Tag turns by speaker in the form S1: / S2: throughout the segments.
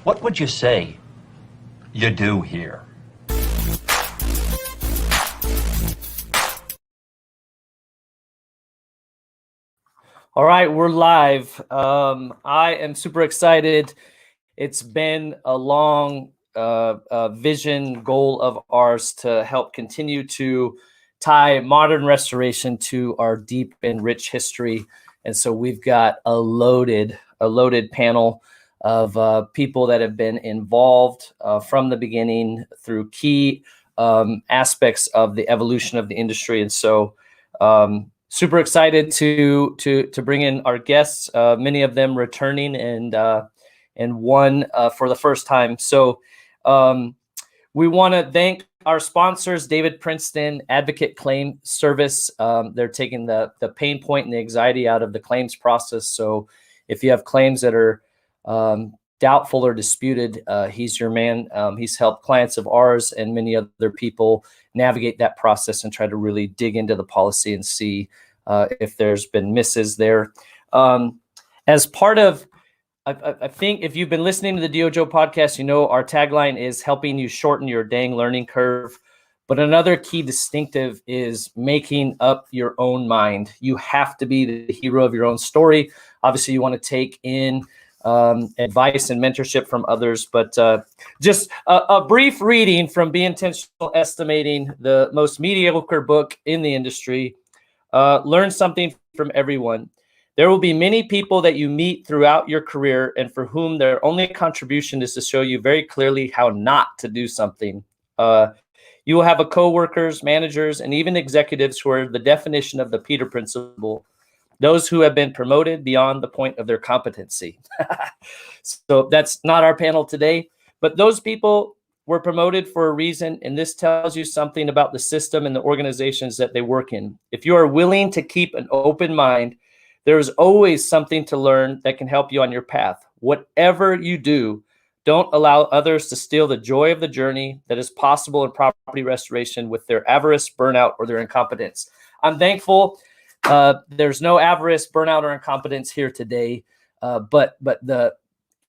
S1: What would you say you do here?
S2: All right, we're live. I am super excited. It's been a long vision goal of ours to help continue to tie modern restoration to our deep and rich history. And so we've got a loaded panel of people that have been involved from the beginning through key aspects of the evolution of the industry. And so super excited to bring in our guests, many of them returning and one for the first time. So we want to thank our sponsors, David Princeton Advocate Claim Service. They're taking the pain point and the anxiety out of the claims process. So if you have claims that are doubtful or disputed, he's your man. He's helped clients of ours and many other people navigate that process and try to really dig into the policy and see if there's been misses there. As part of, I think if you've been listening to the DYOJO podcast, you know our tagline is helping you shorten your dang learning curve. But another key distinctive is making up your own mind. You have to be the hero of your own story. Obviously, you want to take in advice and mentorship from others, but just a brief reading from Be Intentional Estimating, the most mediocre book in the industry. Learn something from everyone. There will be many people that you meet throughout your career and for whom their only contribution is to show you very clearly how not to do something. You will have coworkers, managers, and even executives who are the definition of the Peter Principle. Those who have been promoted beyond the point of their competency. So that's not our panel today, but those people were promoted for a reason, and this tells you something about the system and the organizations that they work in. If you are willing to keep an open mind, there is always something to learn that can help you on your path. Whatever you do, don't allow others to steal the joy of the journey that is possible in property restoration with their avarice, burnout, or their incompetence. I'm thankful there's no avarice, burnout, or incompetence here today. But the,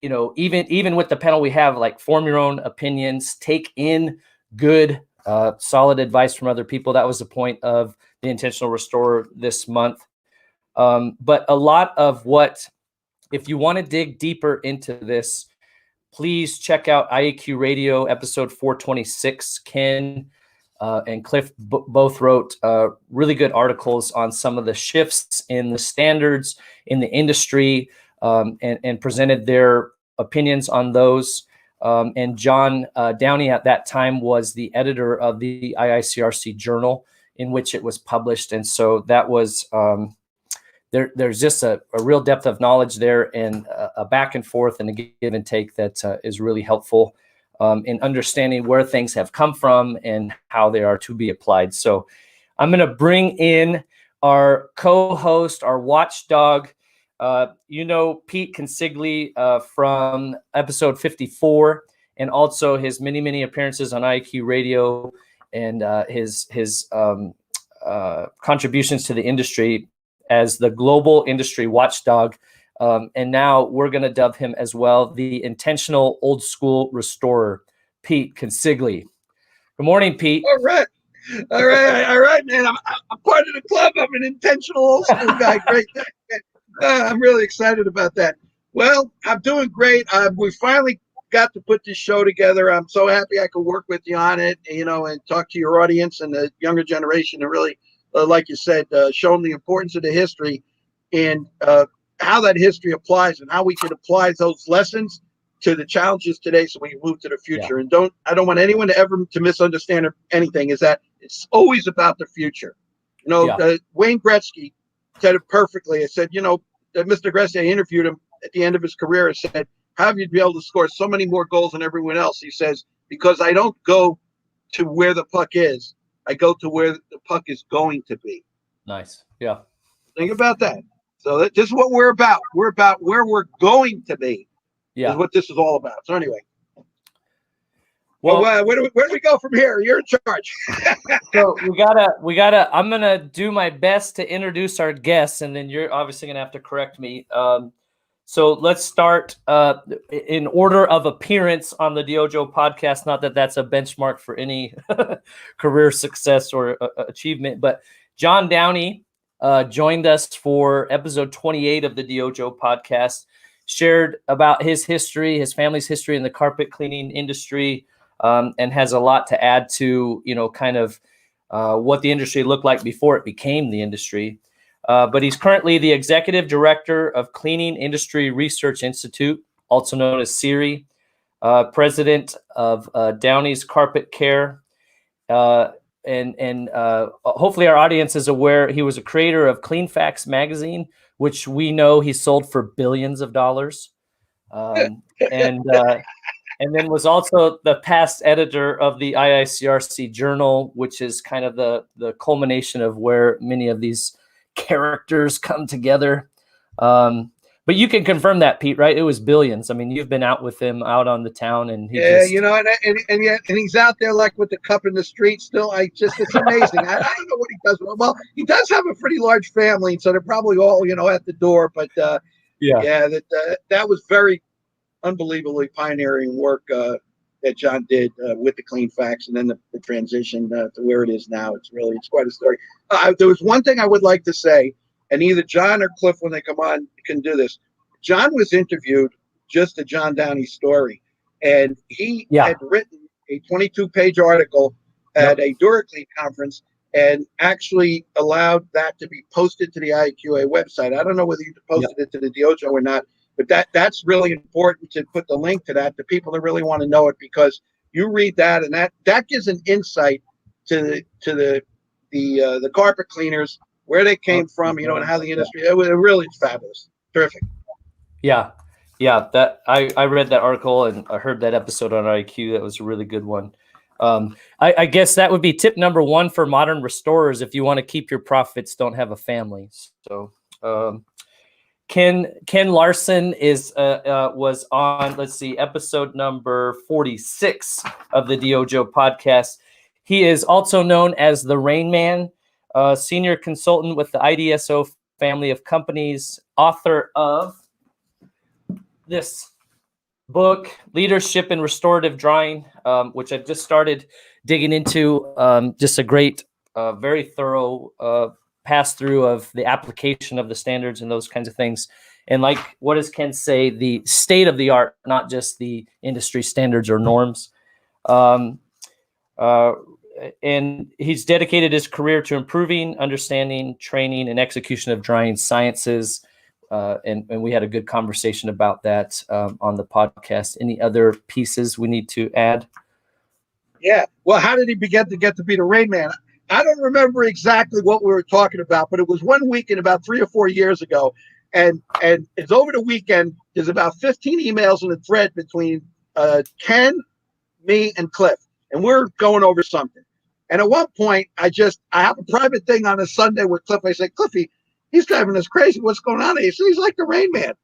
S2: you know, even with the panel we have, like, form your own opinions, take in good, solid advice from other people. That was the point of the Intentional Restorer this month. But a lot of what, if you want to dig deeper into this, please check out IAQ Radio episode 426. Ken and Cliff both wrote really good articles on some of the shifts in the standards in the industry, and presented their opinions on those. And John Downey at that time was the editor of the IICRC journal in which it was published. And so that was, there's just a real depth of knowledge there, and a back and forth and a give and take that is really helpful in understanding where things have come from and how they are to be applied. So I'm going to bring in our co-host, our watchdog, Pete Consigli from episode 54, and also his many appearances on IAQ Radio and his contributions to the industry as the global industry watchdog. And now we're going to dub him as well, the intentional old school restorer, Pete Consigli. Good morning, Pete.
S3: All right, man. I'm part of the club. I'm an intentional old school guy. Great. I'm really excited about that. Well, I'm doing great. We finally got to put this show together. I'm so happy I could work with you on it, and talk to your audience and the younger generation, and really, like you said, show them the importance of the history and how that history applies and how we can apply those lessons to the challenges today so we can move to the future. Yeah. And I don't want anyone to misunderstand anything, is that it's always about the future. Wayne Gretzky said it perfectly. I said, Mr. Gressier interviewed him at the end of his career and said, how have you been able to score so many more goals than everyone else? He says, because I don't go to where the puck is. I go to where the puck is going to be.
S2: Nice. Yeah.
S3: Think about that. So this is what we're about. We're about where we're going to be.
S2: Yeah.
S3: Is what this is all about. So anyway.
S2: Well,
S3: where do we go from here? You're in charge.
S2: So we gotta. I'm gonna do my best to introduce our guests, and then you're obviously gonna have to correct me. So let's start in order of appearance on the DYOJO podcast. Not that that's a benchmark for any career success or achievement, but John Downey joined us for episode 28 of the DYOJO podcast. Shared about his history, his family's history in the carpet cleaning industry. And has a lot to add to, kind of what the industry looked like before it became the industry. But he's currently the executive director of Cleaning Industry Research Institute, also known as CIRI, president of Downey's Carpet Care. And hopefully our audience is aware he was a creator of Clean Facts magazine, which we know he sold for billions of dollars. And then was also the past editor of the IICRC journal, which is kind of the culmination of where many of these characters come together. But you can confirm that, Pete, right? It was billions. I mean, you've been out with him out on the town, and
S3: and he's out there like with the cup in the street still. It's amazing. I don't know what he does. Well, he does have a pretty large family, so they're probably all at the door. But that was very unbelievably pioneering work that John did with the Clean Facts, and then the transition to where it is now. It's quite a story. There was one thing I would like to say, and either John or Cliff, when they come on, can do this. John was interviewed just a John Downey story, and he had written a 22-page article at a DuraClean conference and actually allowed that to be posted to the IAQA website. I don't know whether you posted it to the DYOJO or not, but that's really important to put the link to that to people that really want to know it, because you read that and that gives an insight to the carpet cleaners, where they came from, and how the industry. It really is fabulous, terrific.
S2: Yeah. That I read that article and I heard that episode on IQ. That was a really good one. I guess that would be tip number one for modern restorers if you want to keep your profits. Don't have a family. So. Ken Larsen was on, episode number 46 of the DYOJO podcast. He is also known as the Rain Man, senior consultant with the IdeaZ family of companies, author of this book, Leadership in Restorative Drawing, which I've just started digging into. Just a great, very thorough pass through of the application of the standards and those kinds of things. And like, what does Ken say? The state of the art, not just the industry standards or norms. And he's dedicated his career to improving understanding, training, and execution of drying sciences. And we had a good conversation about that on the podcast. Any other pieces we need to add?
S3: Yeah. Well, how did he get to be the Rain Man? I don't remember exactly what we were talking about, but it was one weekend about 3 or 4 years ago. And it's over the weekend. There's about 15 emails in the thread between Ken, me, and Cliff. And we're going over something. And at one point, I have a private thing on a Sunday with Cliff. I say, Cliffy, he's driving us crazy. What's going on? He says, he's like the Rain Man.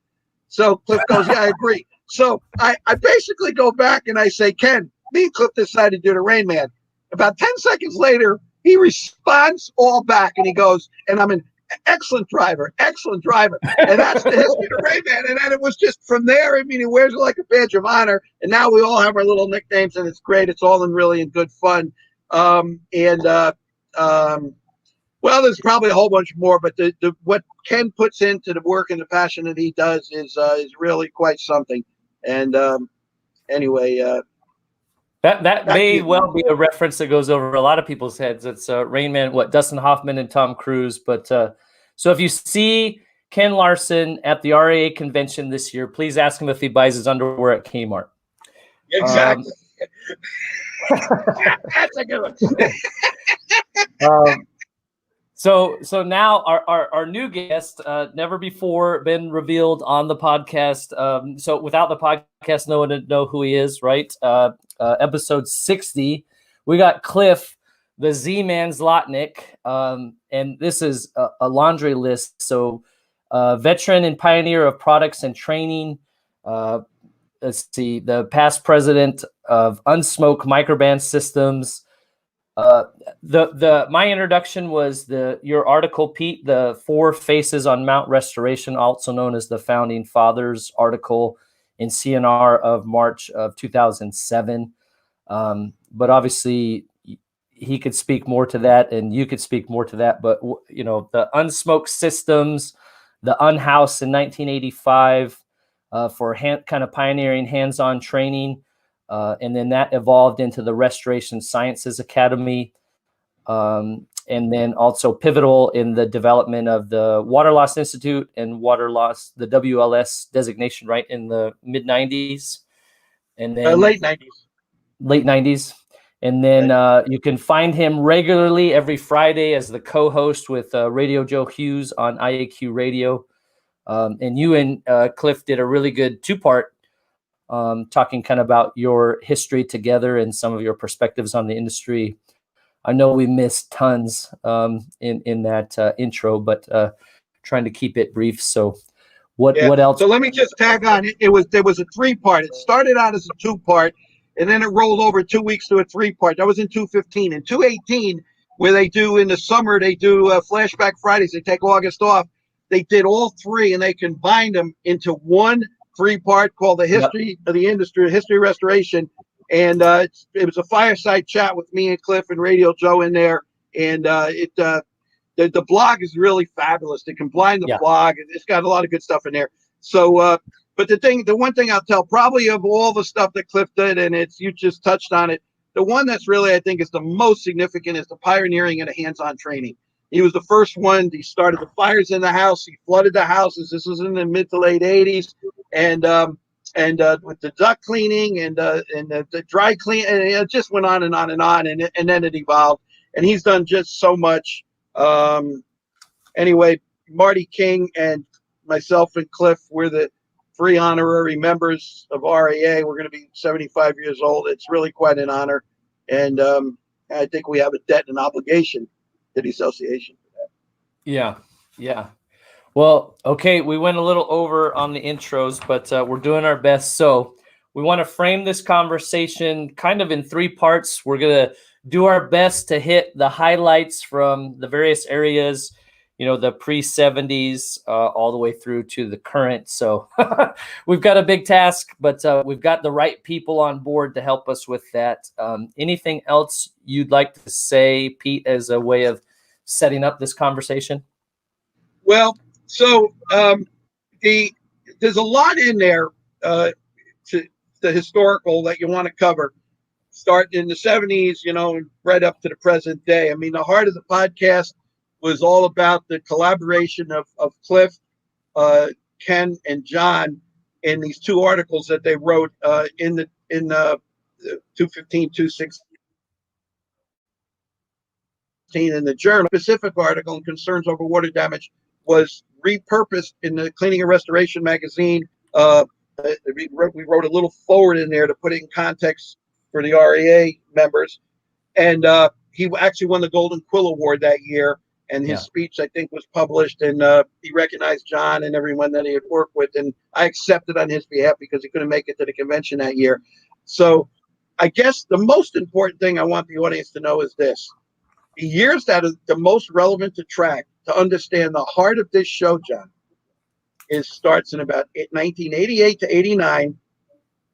S3: So Cliff goes, yeah, I agree. So I basically go back and I say, Ken, me and Cliff decided to do the Rain Man. About 10 seconds later, he responds all back and he goes, and I'm an excellent driver. And that's the history of the Rain Man. And then it was just from there. I mean, he wears it like a badge of honor. And now we all have our little nicknames and it's great. It's all in good fun. Well, there's probably a whole bunch more, but the what Ken puts into the work and the passion that he does is really quite something. And anyway,
S2: that may well be a reference that goes over a lot of people's heads. It's Rain Man, Dustin Hoffman and Tom Cruise. But so if you see Ken Larsen at the RAA convention this year, please ask him if he buys his underwear at Kmart.
S3: Exactly. That's a good one.
S2: So now our new guest, never before been revealed on the podcast. So without the podcast, no one would know who he is, right? Episode 60, we got Cliff, the Z-Man Zlotnik, and this is a laundry list. So veteran and pioneer of products and training. Let's see, the past president of Unsmoke Microband Systems. My introduction was your article, Pete, the 4 Faces on Mount Restoration, also known as the Founding Fathers article in CNR of March of 2007. But obviously he could speak more to that, and you could speak more to that. But you know, the Unsmoked Systems, the Unhouse in 1985 for kind of pioneering hands-on training. And then that evolved into the Restoration Sciences Academy, and then also pivotal in the development of the Water Loss Institute and Water Loss, the WLS designation, right, in the mid-90s. And then
S3: late 90s.
S2: And then you can find him regularly every Friday as the co-host with Radio Joe Hughes on IAQ Radio. And you and Cliff did a really good 2-part talking kind of about your history together and some of your perspectives on the industry. I know we missed tons in that intro, but trying to keep it brief. So what else?
S3: So let me just tag on. There was a 3-part. It started out as a 2-part, and then it rolled over 2 weeks to a 3-part. That was in 2015. In 2018, where they do in the summer, they do Flashback Fridays. They take August off. They did all 3, and they combined them into one 3-part called The History of the Industry, History of Restoration. And it was a fireside chat with me and Cliff and Radio Joe in there. And the blog is really fabulous. They combine the blog, and it's got a lot of good stuff in there. So, but the one thing I'll tell, probably of all the stuff that Cliff did, and you just touched on it, the one that's really, I think, is the most significant is the pioneering and the hands-on training. He was the first one. He started the fires in the house. He flooded the houses. This was in the mid to late 80s. And with the duct cleaning and the dry clean, and it just went on and on and on, and then it evolved. And he's done just so much. Anyway, Marty King and myself and Cliff, we're the 3 honorary members of RAA. We're going to be 75 years old. It's really quite an honor, and I think we have a debt and obligation to the association for that.
S2: Yeah. Well, okay, we went a little over on the intros, but we're doing our best. So we want to frame this conversation kind of in 3 parts. We're going to do our best to hit the highlights from the various areas, you know, the pre-70s all the way through to the current. So we've got a big task, but we've got the right people on board to help us with that. Anything else you'd like to say, Pete, as a way of setting up this conversation?
S3: Well, so there's a lot in there to the historical that you want to cover, starting in the 70s, you know, right up to the present day. I mean, the heart of the podcast was all about the collaboration of Cliff, Ken, and John in these 2 articles that they wrote in the 215, 216 in the journal. Specific article on concerns over water damage was repurposed in the Cleaning and Restoration magazine. We wrote a little forward in there to put it in context for the RAA members. And he actually won the Golden Quill Award that year. And his speech, I think, was published, and he recognized John and everyone that he had worked with. And I accepted on his behalf because he couldn't make it to the convention that year. So I guess the most important thing I want the audience to know is this. The years that are the most relevant to track to understand the heart of this show, John, starts in about 1988 to 89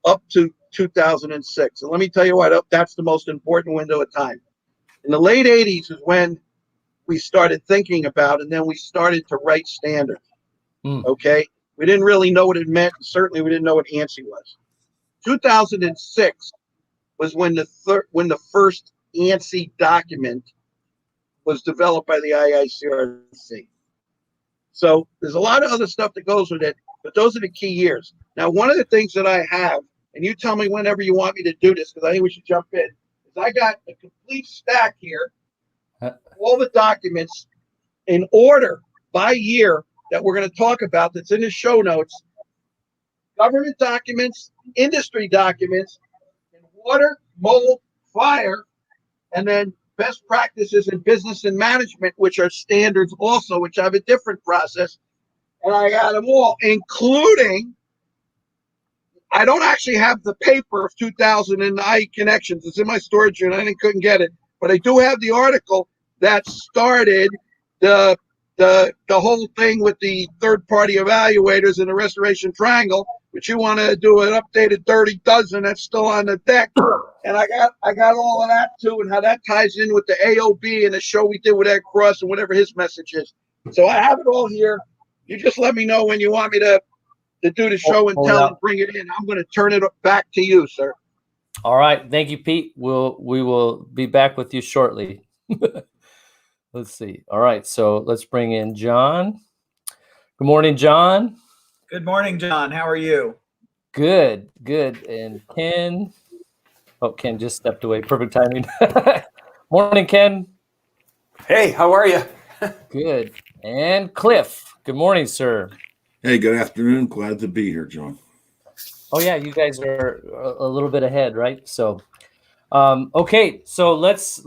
S3: up to 2006. And let me tell you what, that's the most important window of time. In the late 80s is when we started thinking about, and then we started to write standards. Okay, we didn't really know what it meant. And certainly, we didn't know what ANSI was. 2006 was when the first ANSI document was developed by the IICUC. So there's a lot of other stuff that goes with it, but those are the key years. Now, one of the things that I have, and you tell me whenever you want me to do this, because I think we should jump in, is I got a complete stack here. All the documents in order by year that we're going to talk about that's in the show notes: government documents, industry documents, water, mold, fire, and then best practices in business and management, which are standards also, which have a different process. And I got them all, including, I don't actually have the paper of 2000 in IE Connections. It's in my storage unit. I couldn't get it. But I do have the article that started the whole thing with the third-party evaluators in the restoration triangle, which you want to do an updated dirty dozen that's still on the deck. And I got all of that too, and how that ties in with the AOB and the show we did with Ed Cross and whatever his message is. So I have it all here. You just let me know when you want me to do the show and tell and bring it in. I'm going to turn it back to you, sir.
S2: All right. Thank you, Pete. We will be back with you shortly. Let's see. All right. So let's bring in John. Good morning, John.
S4: Good morning, John. How are you?
S2: Good. And Ken. Oh, Ken just stepped away. Perfect timing. Morning, Ken.
S5: Hey, how are you?
S2: Good. And Cliff. Good morning, sir.
S6: Hey, good afternoon. Glad to be here, John.
S2: Oh yeah, you guys are a little bit ahead, right? So, okay. So let's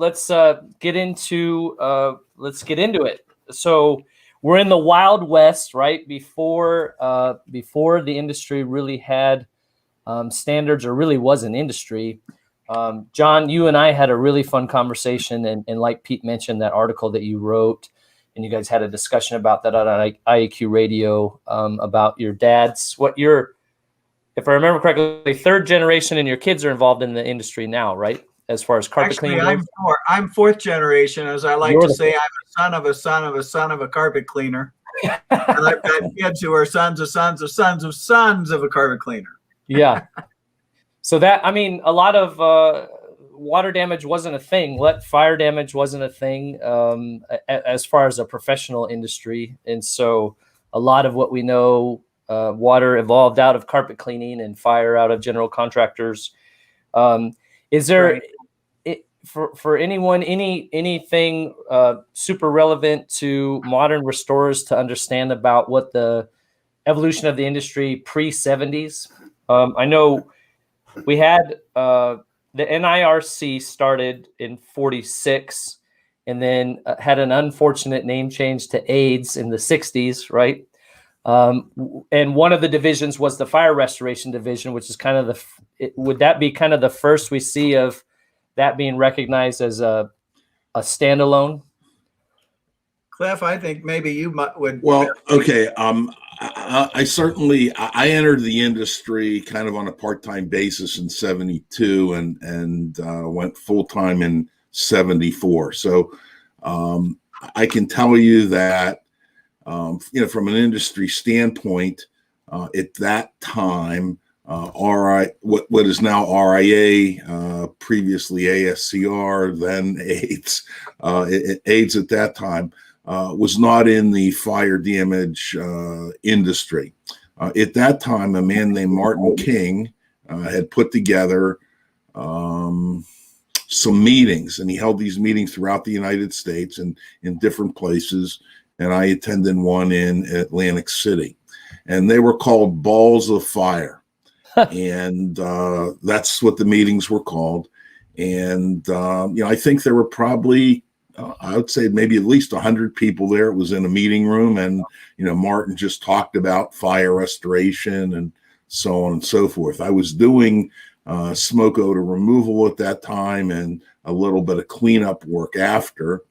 S2: get into it. So we're in the Wild West, right? Before the industry really had standards, or really was an industry. John, you and I had a really fun conversation, and like Pete mentioned, that article that you wrote, and you guys had a discussion about that on IAQ Radio, about your dad's, if I remember correctly, third generation, and your kids are involved in the industry now, right? As far as carpet cleaning.
S4: I'm fourth generation, as I like to say. I'm a son of a son of a son of a carpet cleaner. And I've got kids who are sons of sons of sons of sons of a carpet cleaner.
S2: Yeah. So that, I mean, a lot of water damage wasn't a thing. Fire damage wasn't a thing as far as a professional industry. And so a lot of what we know, water evolved out of carpet cleaning, and fire out of general contractors. Is there, for anyone, anything super relevant to modern restorers to understand about what the evolution of the industry pre-70s? I know we had the NIRC started in 46, and then had an unfortunate name change to AIDS in the 60s, right? And one of the divisions was the fire restoration division, which is kind of would that be kind of the first we see of that being recognized as a standalone?
S4: Cliff, I think maybe you would.
S6: Well, okay. I certainly entered the industry kind of on a part-time basis in 72 and went full-time in 74. So I can tell you that, from an industry standpoint, at that time, what is now RIA, previously ASCR, then IDeaZ, IDeaZ at that time, was not in the fire damage industry. At that time, a man named Martin King had put together some meetings, and he held these meetings throughout the United States and in different places. And I attended one in Atlantic City, and they were called Balls of Fire. And that's what the meetings were called. And, I think there were probably, I would say maybe at least 100 people there. It was in a meeting room, and, Martin just talked about fire restoration and so on and so forth. I was doing smoke odor removal at that time and a little bit of cleanup work after.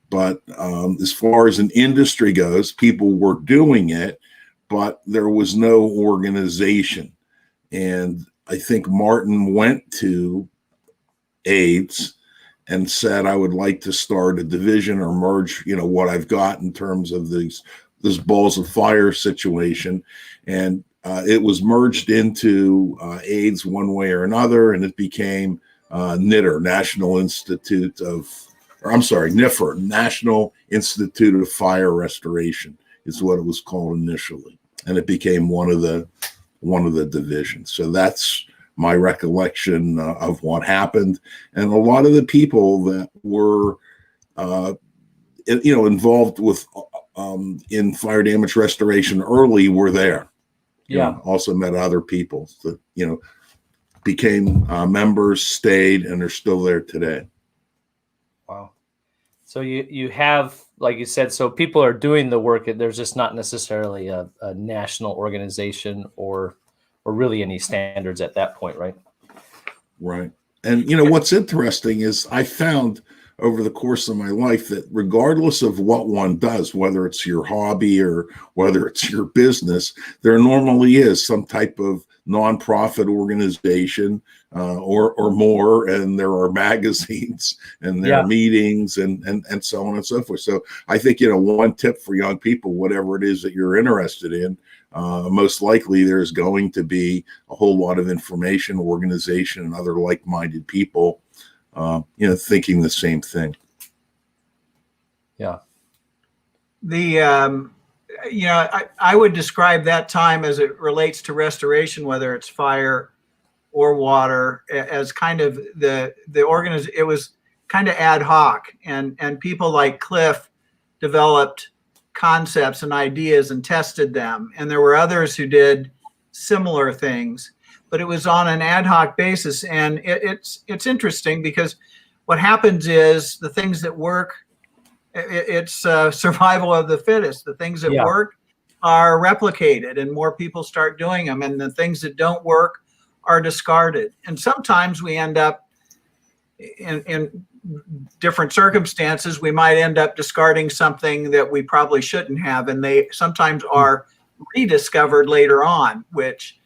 S6: But as far as an industry goes, people were doing it, but there was no organization. And I think Martin went to IDeaZ and said, I would like to start a division or merge, what I've got in terms of this Balls of Fire situation. And it was merged into IDeaZ one way or another, and it became NIFR, National Institute of Fire Restoration is what it was called initially. And it became one of the divisions. So that's my recollection of what happened. And a lot of the people that were involved with in fire damage restoration early were there. Also met other people that became members, stayed, and they're still there today.
S2: Wow. So you have, like you said, so people are doing the work. There's just not necessarily a national organization or really any standards at that point, right?
S6: Right. And what's interesting is I found over the course of my life that regardless of what one does, whether it's your hobby or whether it's your business, there normally is some type of nonprofit organization or more, and there are magazines and there are meetings and so on and so forth. So I think one tip for young people, whatever it is that you're interested in, most likely there's going to be a whole lot of information, organization, and other like-minded people thinking the same thing.
S2: Yeah.
S4: I would describe that time as it relates to restoration, whether it's fire or water, as kind of the organization. It was kind of ad hoc, and people like Cliff developed concepts and ideas and tested them, and there were others who did similar things, but it was on an ad hoc basis. And it's interesting because what happens is the things that work, it's survival of the fittest. The things that work are replicated and more people start doing them, and the things that don't work are discarded. And sometimes we end up in different circumstances, we might end up discarding something that we probably shouldn't have, and they sometimes are rediscovered later on, which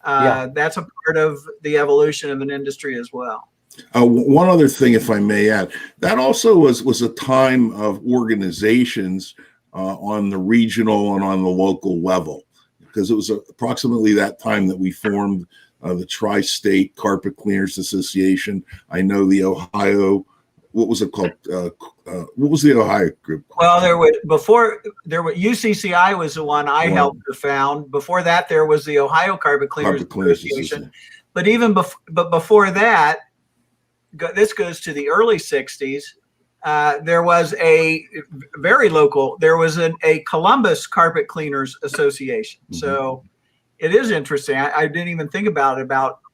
S4: that's a part of the evolution of an industry as well.
S6: One other thing, if I may add, that also was a time of organizations on the regional and on the local level, because it was approximately that time that we formed the Tri-State Carpet Cleaners Association. I know the Ohio, what was it called? What was the Ohio group?
S4: Well, UCCI was the one I helped to found. Before that, there was the Ohio Carpet Cleaners Association. But before that, this goes to the early 60s. There was a very local, there was a Columbus Carpet Cleaners Association. Mm-hmm. So it is interesting. I didn't even think about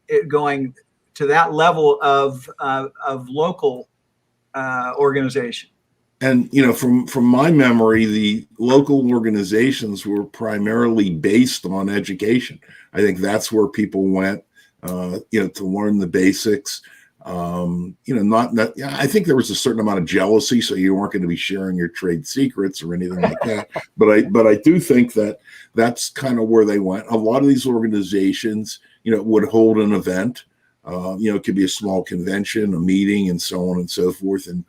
S4: it going to that level of local organization.
S6: And from my memory, the local organizations were primarily based on education. I think that's where people went, to learn the basics. I think there was a certain amount of jealousy, so you weren't going to be sharing your trade secrets or anything like that. But I do think that that's kind of where they went. A lot of these organizations, would hold an event. It could be a small convention, a meeting, and so on and so forth. And,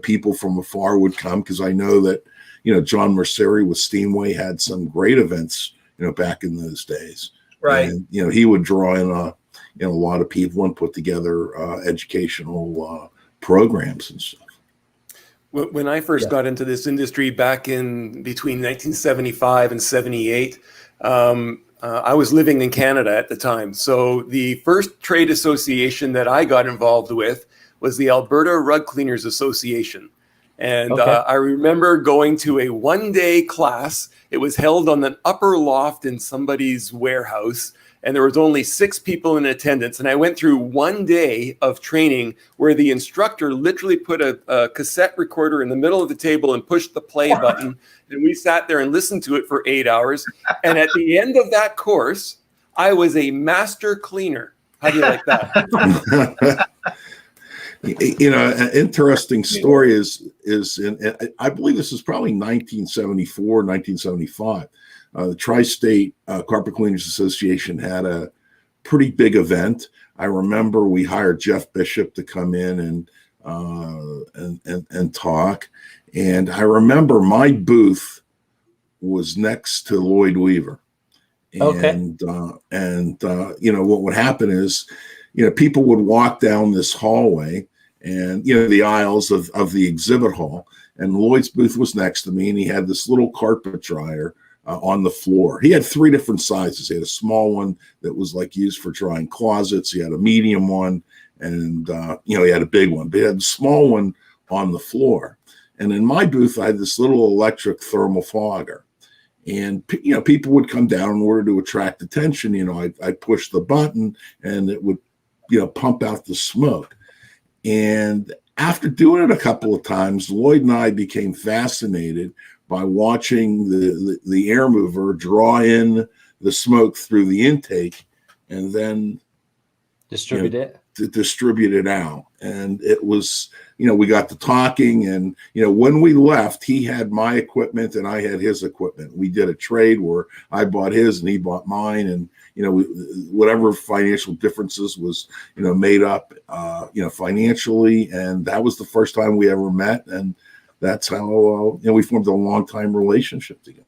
S6: people from afar would come, because I know that, John Merceri with Steamway had some great events, back in those days.
S4: Right.
S6: And, he would draw in a lot of people and put together educational programs and stuff.
S5: When I first got into this industry back in between 1975 and 78, I was living in Canada at the time. So the first trade association that I got involved with was the Alberta Rug Cleaners Association. And I remember going to a one-day class. It was held on an upper loft in somebody's warehouse, and there was only 6 people in attendance. And I went through one day of training where the instructor literally put a cassette recorder in the middle of the table and pushed the play button. And we sat there and listened to it for 8 hours. And at the end of that course, I was a master cleaner. How do you like that?
S6: An interesting story is I believe this is probably 1974, 1975. The Tri-State Carpet Cleaners Association had a pretty big event. I remember we hired Jeff Bishop to come in and talk. And I remember my booth was next to Lloyd Weaver. And what would happen is, people would walk down this hallway and, the aisles of the exhibit hall, and Lloyd's booth was next to me, and he had this little carpet dryer on the floor. He had 3 different sizes. He had a small one that was like used for drying closets. He had a medium one, and he had a big one, but he had a small one on the floor. And in my booth, I had this little electric thermal fogger. And, people would come down in order to attract attention. I'd push the button and it would, pump out the smoke. And after doing it a couple of times, Lloyd and I became fascinated by watching the air mover draw in the smoke through the intake and then
S2: distribute it.
S6: To distribute it out. And it was, we got to talking, and, when we left, he had my equipment and I had his equipment. We did a trade where I bought his and he bought mine. And, whatever financial differences was, made up, financially. And that was the first time we ever met. And that's how, we formed a long time relationship together.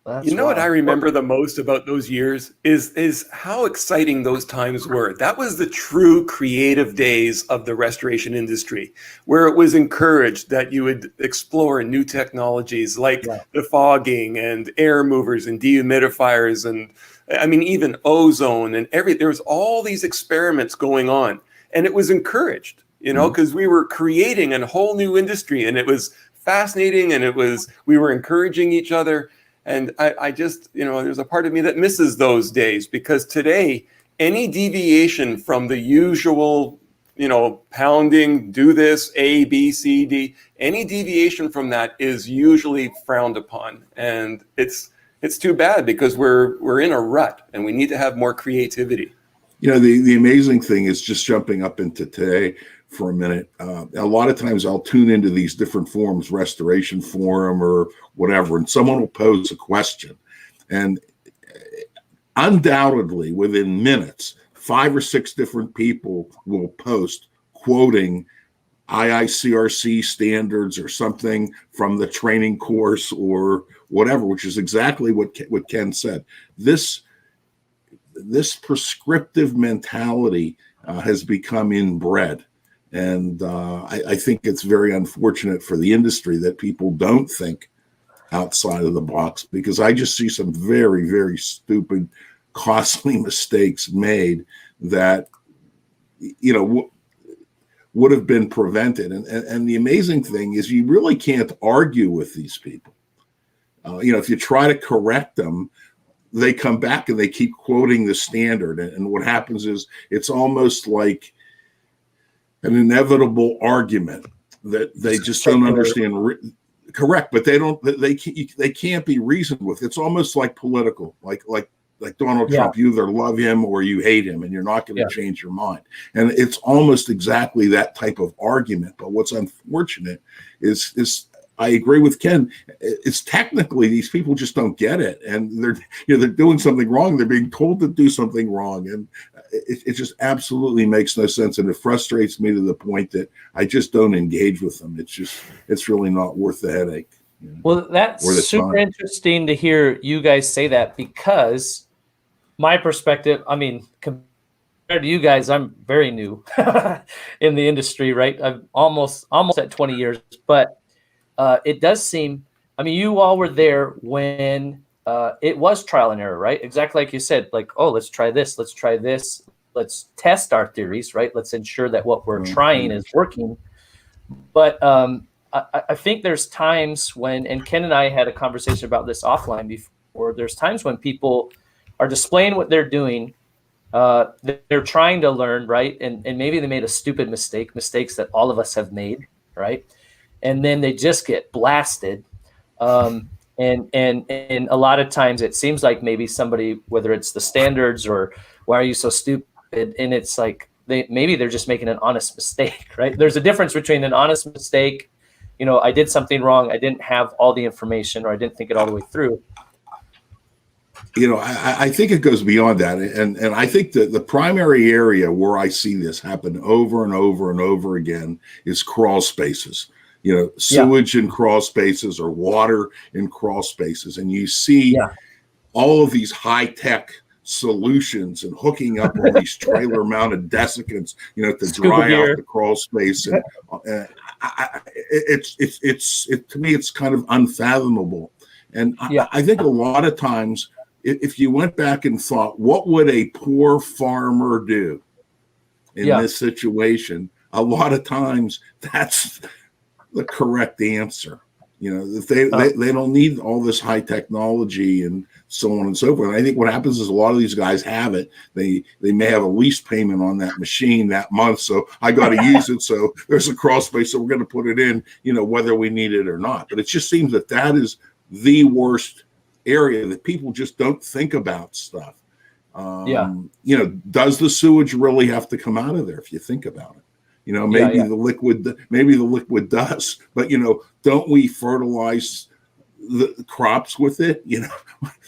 S5: What I remember the most about those years is how exciting those times were. That was the true creative days of the restoration industry, where it was encouraged that you would explore new technologies like the fogging and air movers and dehumidifiers and even ozone and there was all these experiments going on, and it was encouraged, because we were creating a whole new industry, and it was fascinating, and we were encouraging each other. And I just, there's a part of me that misses those days, because today, any deviation from the usual, pounding, do this, A, B, C, D, any deviation from that is usually frowned upon. And it's too bad, because we're in a rut and we need to have more creativity.
S6: The amazing thing is, just jumping up into today for a minute, a lot of times I'll tune into these different forums, Restoration Forum or whatever, and someone will pose a question. And undoubtedly, within minutes, 5 or 6 different people will post quoting IICRC standards or something from the training course or whatever, which is exactly what Ken said. This prescriptive mentality has become inbred. And I think it's very unfortunate for the industry that people don't think outside of the box, because I just see some very, very stupid, costly mistakes made that, would have been prevented. And the amazing thing is, you really can't argue with these people. If you try to correct them, they come back and they keep quoting the standard. And what happens is, it's almost like an inevitable argument that they just don't understand. Correct, but they can't be reasoned with. It's almost like political, like Donald Trump. You either love him or you hate him, and you're not going to change your mind. And it's almost exactly that type of argument. But what's unfortunate is I agree with Ken. It's technically, these people just don't get it, and they're doing something wrong. They're being told to do something wrong, and it just absolutely makes no sense. And it frustrates me to the point that I just don't engage with them. It's really not worth the headache.
S2: Well, that's super interesting to hear you guys say that, because my perspective, compared to you guys, I'm very new in the industry, right? I'm almost at 20 years, but it does seem, you all were there when it was trial and error, right? Exactly like you said, like, oh, let's try this, let's test our theories, right? Let's ensure that what we're trying is working. But I think there's times when, and Ken and I had a conversation about this offline before, there's times when people are displaying what they're doing. They're trying to learn, right? And maybe they made a stupid mistakes that all of us have made, right? And then they just get blasted. And a lot of times it seems like maybe somebody, whether it's the standards or why are you so stupid? And it's like, they're just making an honest mistake, right? There's a difference between an honest mistake. I did something wrong. I didn't have all the information, or I didn't think it all the way through.
S6: I think it goes beyond that. And I think that the primary area where I see this happen over and over and over again is crawl spaces. Sewage in crawl spaces or water in crawl spaces. And you see all of these high-tech solutions and hooking up all these trailer-mounted desiccants, to dry out the crawl space. And it's to me, it's kind of unfathomable. And I think a lot of times, if you went back and thought, what would a poor farmer do in this situation? A lot of times, the correct answer. You know, if they don't need all this high technology and so on and so forth. And I think what happens is a lot of these guys have it. They may have a lease payment on that machine that month, so I got to use it. So there's a crawl space, so we're going to put it in, you know, whether we need it or not. But it just seems that is the worst area, that people just don't think about stuff. You know, does the sewage really have to come out of there if you think about it? You know, maybe the liquid does, but you know, don't we fertilize the crops with it? You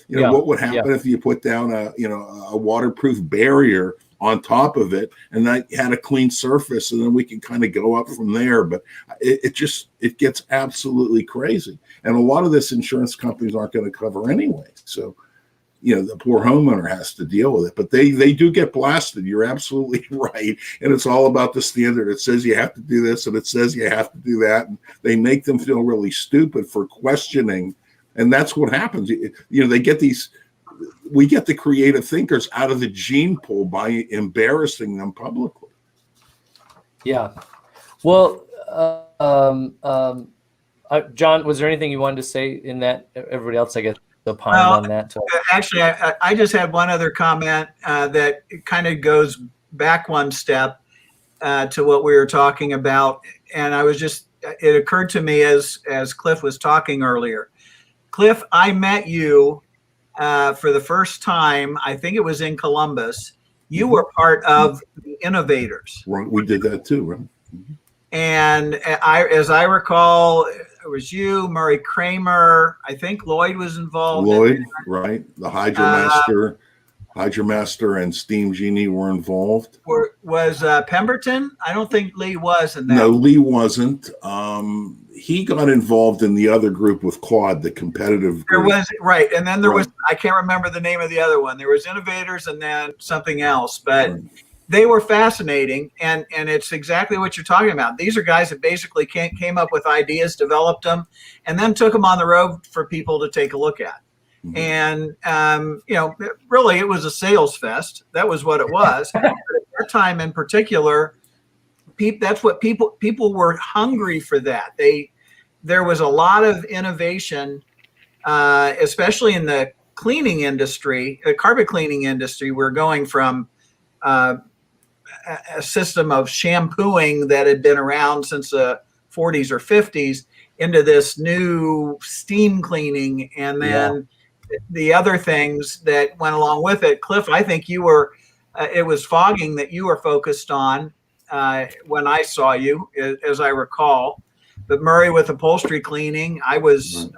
S6: know, what would happen if you put down a waterproof barrier on top of it and that had a clean surface, and then we can kind of go up from there. But it gets absolutely crazy, and a lot of this insurance companies aren't going to cover anyway. So, you know, the poor homeowner has to deal with it, but they do get blasted. You're absolutely right. And it's all about the standard. It says you have to do this and it says you have to do that. And they make them feel really stupid for questioning. And that's what happens. You know, we get the creative thinkers out of the gene pool by embarrassing them publicly. Yeah.
S2: Well, John, was there anything you wanted to say in that? Everybody else, I guess, opine on that.
S4: Actually, I just had one other comment that kind of goes back one step to what we were talking about. And it occurred to me as Cliff was talking earlier. Cliff, I met you for the first time, I think it was in Columbus. You were part of the Innovators.
S6: Right, we did that too, right? Mm-hmm.
S4: And as I recall, it was you, Murray Kramer. I think Lloyd was involved.
S6: Lloyd, right? The Hydromaster and Steam Genie were involved.
S4: Was Pemberton? I don't think Lee was in that.
S6: No, Lee wasn't. He got involved in the other group with Claude, the competitive group.
S4: There was, right. And then there was, I can't remember the name of the other one. There was Innovators and then something else. But they were fascinating. And it's exactly what you're talking about. These are guys that basically came up with ideas, developed them, and then took them on the road for people to take a look at. Mm-hmm. And, you know, really it was a sales fest. That was what it was. But at that time in particular, that's what people were hungry for that. There was a lot of innovation, especially in the cleaning industry, the carpet cleaning industry. We're going from a system of shampooing that had been around since the 40s or 50s into this new steam cleaning, and then the other things that went along with it. Cliff, I think you were, it was fogging that you were focused on when I saw you, as I recall. But Murray with upholstery cleaning, I was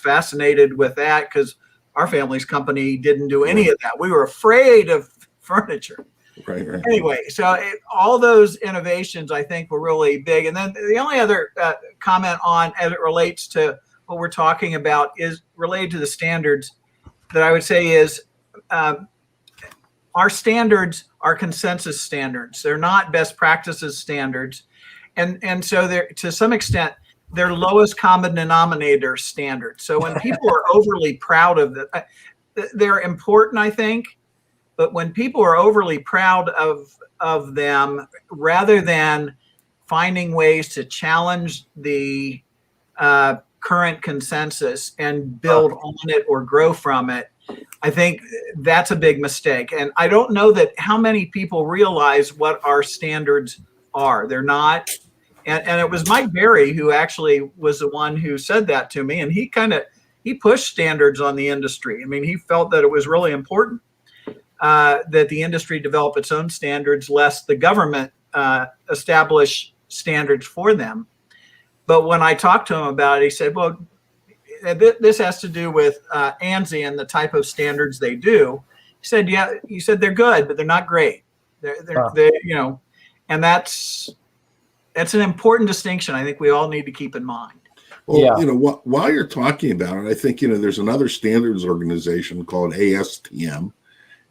S4: fascinated with that because our family's company didn't do any of that. We were afraid of furniture.
S6: Right.
S4: Anyway, so all those innovations I think were really big. And then the only other comment on as it relates to what we're talking about is related to the standards that I would say is our standards are consensus standards. They're not best practices standards. And so they're, to some extent, they're lowest common denominator standards. So when people are overly proud of them, they're important, I think. But when people are overly proud of them, rather than finding ways to challenge the current consensus and build on it or grow from it, I think that's a big mistake. And I don't know that how many people realize what our standards are. They're not. And it was Mike Berry who actually was the one who said that to me. And he pushed standards on the industry. I mean, he felt that it was really important that the industry develop its own standards, lest the government establish standards for them. But when I talked to him about it, he said, well, this has to do with ANSI and the type of standards they do. He said, yeah, he said they're good, but they're not great. They're you know, and that's an important distinction I think we all need to keep in mind.
S6: Well, you know, while you're talking about it, I think, you know, there's another standards organization called ASTM.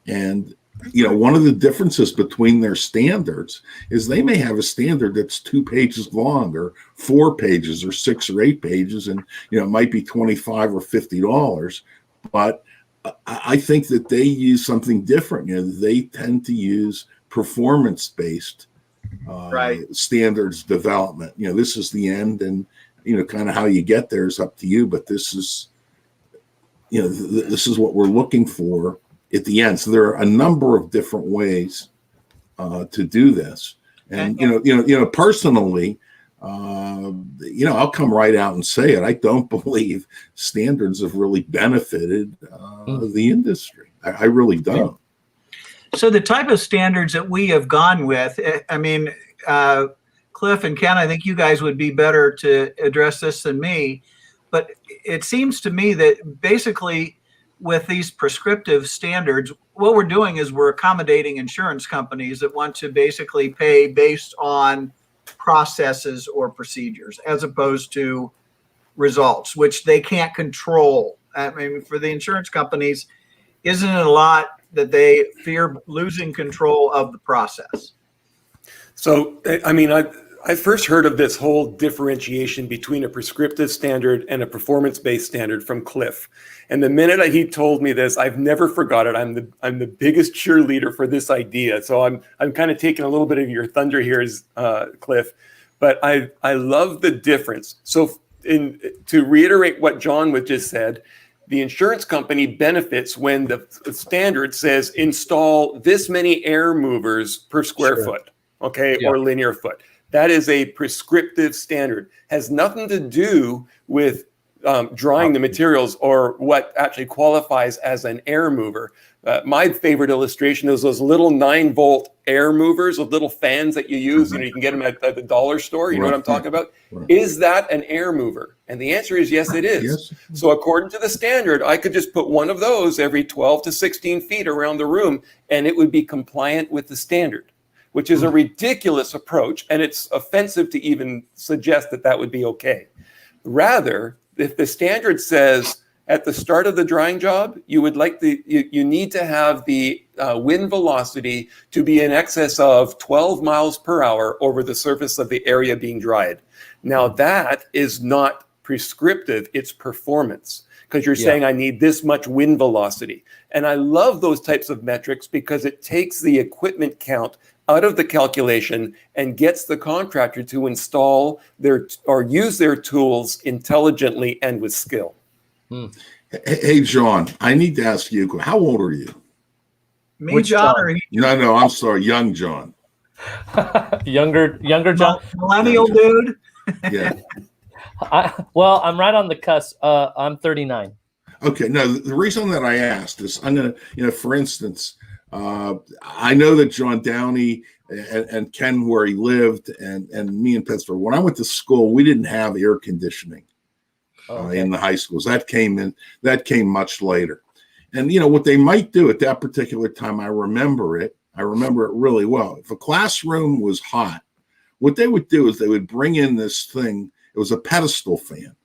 S6: And, you know, one of the differences between their standards is they may have a standard that's 2 pages long or 4 pages or 6 or 8 pages. And, you know, it might be $25 or $50. But I think that they use something different. You know, they tend to use performance-based standards development. This is the end, and kind of how you get there is up to you. But this is, this is what we're looking for at the end. So there are a number of different ways to do this, and personally, I'll come right out and say it. I don't believe standards have really benefited the industry. I really don't.
S4: So the type of standards that we have gone with, I mean, Cliff and Ken, I think you guys would be better to address this than me, but it seems to me that basically with these prescriptive standards, what we're doing is we're accommodating insurance companies that want to basically pay based on processes or procedures as opposed to results, which they can't control. I mean, for the insurance companies, isn't it a lot that they fear losing control of the process? So,
S5: I mean, I first heard of this whole differentiation between a prescriptive standard and a performance-based standard from Cliff. And the minute he told me this, I've never forgot it. I'm the biggest cheerleader for this idea. So I'm kind of taking a little bit of your thunder here, Cliff. But I love the difference. So to reiterate what John just said, the insurance company benefits when the standard says install this many air movers per square foot, okay, or linear foot. That is a prescriptive standard. Has nothing to do with drying the materials or what actually qualifies as an air mover. My favorite illustration is those little 9-volt air movers with little fans that you use. You can get them at the dollar store. You know what I'm talking about? Right. Is that an air mover? And the answer is yes, it is. Yes. So according to the standard, I could just put one of those every 12 to 16 feet around the room, and it would be compliant with the standard, which is a ridiculous approach. And it's offensive to even suggest that that would be okay. Rather, if the standard says at the start of the drying job, you need to have the wind velocity to be in excess of 12 miles per hour over the surface of the area being dried. Now that is not prescriptive, it's performance, because you're saying I need this much wind velocity. And I love those types of metrics because it takes the equipment count out of the calculation and gets the contractor to install or use their tools intelligently and with skill.
S6: Hey, John, I need to ask you, how old are you?
S4: Me, John? Or
S6: No, I'm sorry, young John.
S2: Younger John?
S4: Millennial dude?
S6: Yeah.
S2: I'm right on the cusp. I'm 39.
S6: Okay. No, the reason that I asked is I'm going to, for instance, I know that John Downey and Ken, where he lived, and me in Pittsburgh, when I went to school, we didn't have air conditioning in the high schools. That came much later. And, what they might do at that particular time, I remember it really well. If a classroom was hot, what they would do is they would bring in this thing. It was a pedestal fan.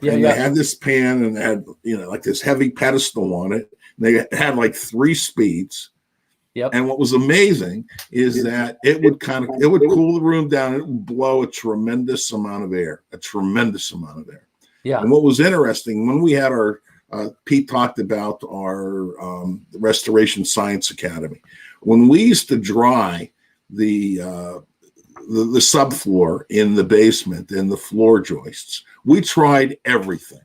S6: They had this pan and had, like this heavy pedestal on it. They had like 3 speeds. Yep. And what was amazing is that it would cool the room down. It would blow a tremendous amount of air. Yeah. And what was interesting, when we had our Pete talked about our Restoration Science Academy, when we used to dry the subfloor in the basement and the floor joists, we tried everything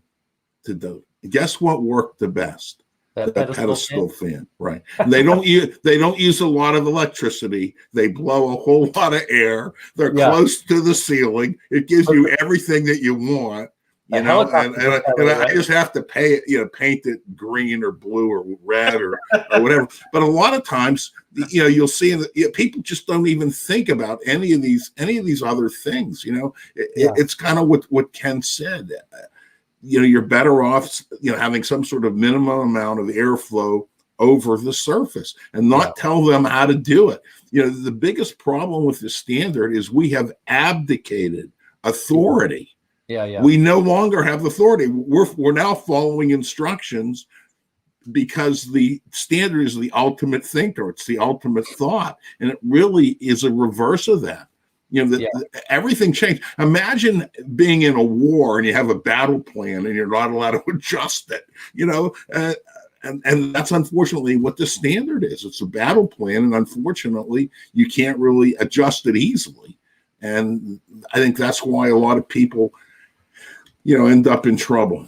S6: to do. Guess what worked the best? The pedestal fan, right? And they don't use a lot of electricity. They blow a whole lot of air. They're close to the ceiling. It gives you everything that you want. And I just have to paint it green or blue or red or whatever. But a lot of times, you'll see people just don't even think about any of these other things. It's kind of what Ken said. You're better off, having some sort of minimum amount of airflow over the surface and not tell them how to do it. The biggest problem with the standard is we have abdicated authority. Yeah. We no longer have authority. We're now following instructions because the standard is the ultimate thinker. It's the ultimate thought. And it really is a reverse of that. Everything changed. Imagine being in a war and you have a battle plan and you're not allowed to adjust it. And that's unfortunately what the standard is. It's a battle plan, and unfortunately, you can't really adjust it easily. And I think that's why a lot of people, end up in trouble.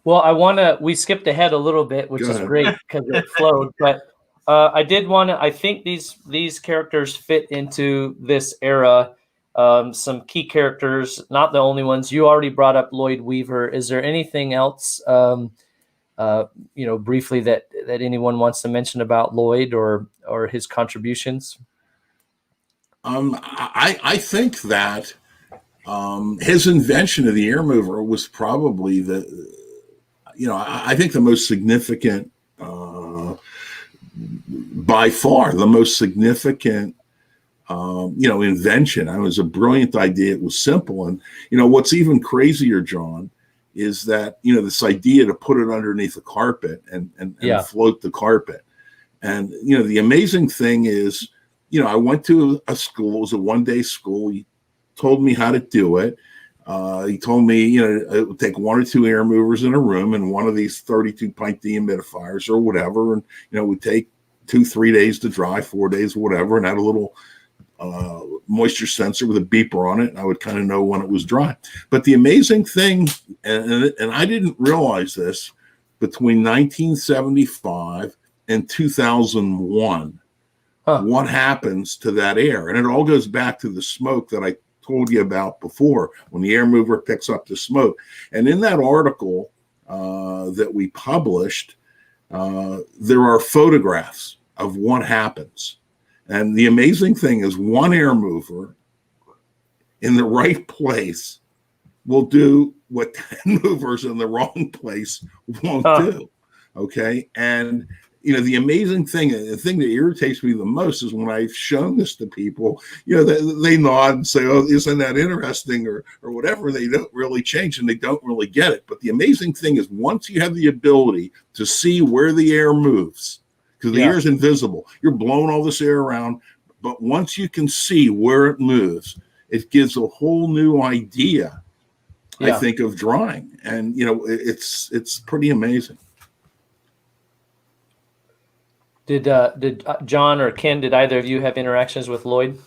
S2: Well, we skipped ahead a little bit, which is great because it flowed. But I think these characters fit into this era. Some key characters, not the only ones. You already brought up Lloyd Weaver. Is there anything else, briefly that anyone wants to mention about Lloyd or his contributions?
S6: I think that his invention of the air mover was probably I think the most significant, by far the most significant, invention. It was a brilliant idea. It was simple. And, what's even crazier, John, is that, this idea to put it underneath the carpet and float the carpet. And, the amazing thing is, I went to a school. It was a one-day school. He told me how to do it. He told me, it would take 1 or 2 air movers in a room and one of these 32-pint dehumidifiers or whatever. And, it would take 2-3 days to dry, 4 days, whatever, and had a little moisture sensor with a beeper on it. And I would kind of know when it was dry. But the amazing thing, and I didn't realize this, between 1975 and 2001, what happens to that air? And it all goes back to the smoke that I told you about before, when the air mover picks up the smoke. And in that article that we published, there are photographs of what happens. And the amazing thing is, one air mover in the right place will do what 10 movers in the wrong place won't do. Okay. And, the amazing thing, the thing that irritates me the most is when I've shown this to people, they nod and say, oh, isn't that interesting or whatever. They don't really change and they don't really get it. But the amazing thing is, once you have the ability to see where the air moves, because the air is invisible, you're blowing all this air around. But once you can see where it moves, it gives a whole new idea, I think, of drawing. And, it's pretty amazing.
S2: Did John or Ken, did either of you have interactions with Lloyd?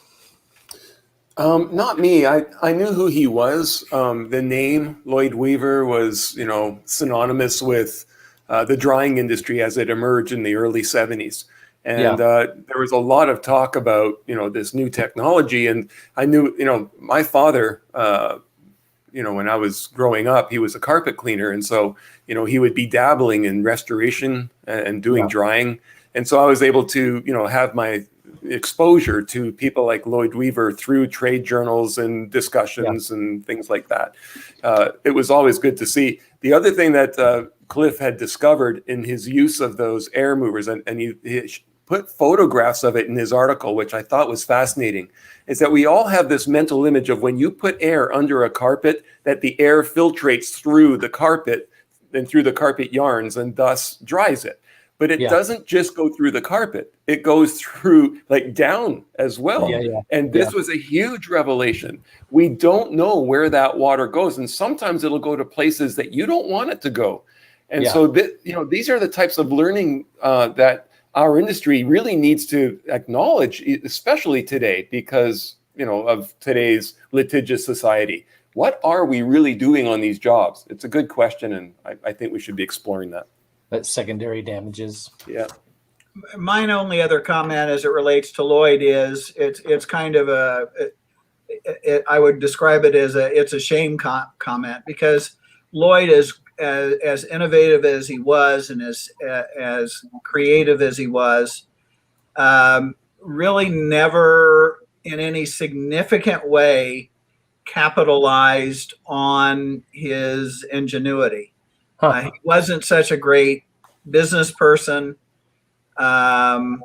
S5: Not me. I knew who he was. The name Lloyd Weaver was, synonymous with the drying industry as it emerged in the early 70s. And there was a lot of talk about, this new technology. And I knew, my father, when I was growing up, he was a carpet cleaner. And so, he would be dabbling in restoration and doing drying. And so I was able to, have my exposure to people like Lloyd Weaver through trade journals and discussions and things like that. It was always good to see. The other thing that Cliff had discovered in his use of those air movers, and he put photographs of it in his article, which I thought was fascinating, is that we all have this mental image of when you put air under a carpet, that the air filtrates through the carpet and through the carpet yarns and thus dries it. But it doesn't just go through the carpet. It goes through down as well. And this was a huge revelation. We don't know where that water goes. And sometimes it'll go to places that you don't want it to go. And so, these are the types of learning that our industry really needs to acknowledge, especially today, because, of today's litigious society. What are we really doing on these jobs? It's a good question. And I think we should be exploring that.
S2: That's secondary damages.
S5: Yeah.
S4: Mine only other comment as it relates to Lloyd is it's kind of I would describe it as it's a shame comment, because Lloyd is as innovative as he was and as creative as he was, really never in any significant way capitalized on his ingenuity. He wasn't such a great business person, and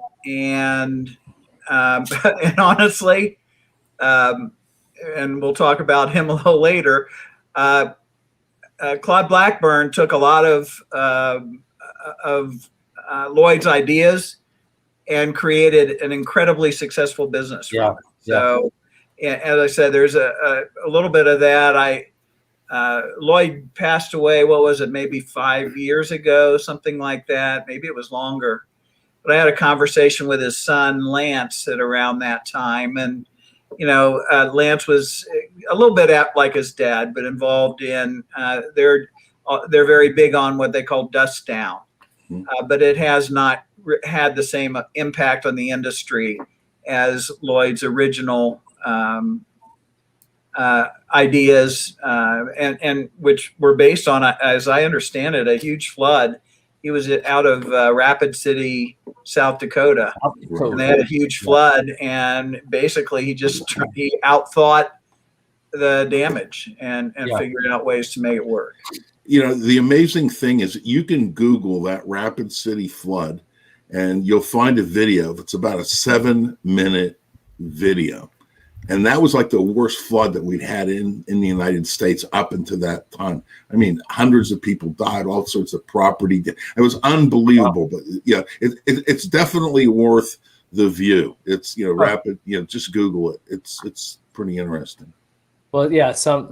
S4: honestly, and we'll talk about him a little later. Claude Blackburn took a lot of Lloyd's ideas and created an incredibly successful business from it. So, as I said, there's a little bit of that. Lloyd passed away, what was it, maybe 5 years ago, something like that. Maybe it was longer. But I had a conversation with his son, Lance, at around that time. And, Lance was a little bit like his dad, but involved in, they're very big on what they call dust down. But it has not had the same impact on the industry as Lloyd's original ideas, and which were based on, as I understand it, a huge flood. He was out of Rapid City, South Dakota, and they had a huge flood, and basically he outthought the damage and figured out ways to make it work.
S6: The amazing thing is you can Google that Rapid City flood and you'll find a video. It's about a 7-minute video. And that was like the worst flood that we'd had in the United States up until that time. I mean, hundreds of people died, all sorts of property. It was unbelievable. Wow. But it's definitely worth the view. It's, rapid, just Google it. It's pretty interesting.
S2: Well, yeah, some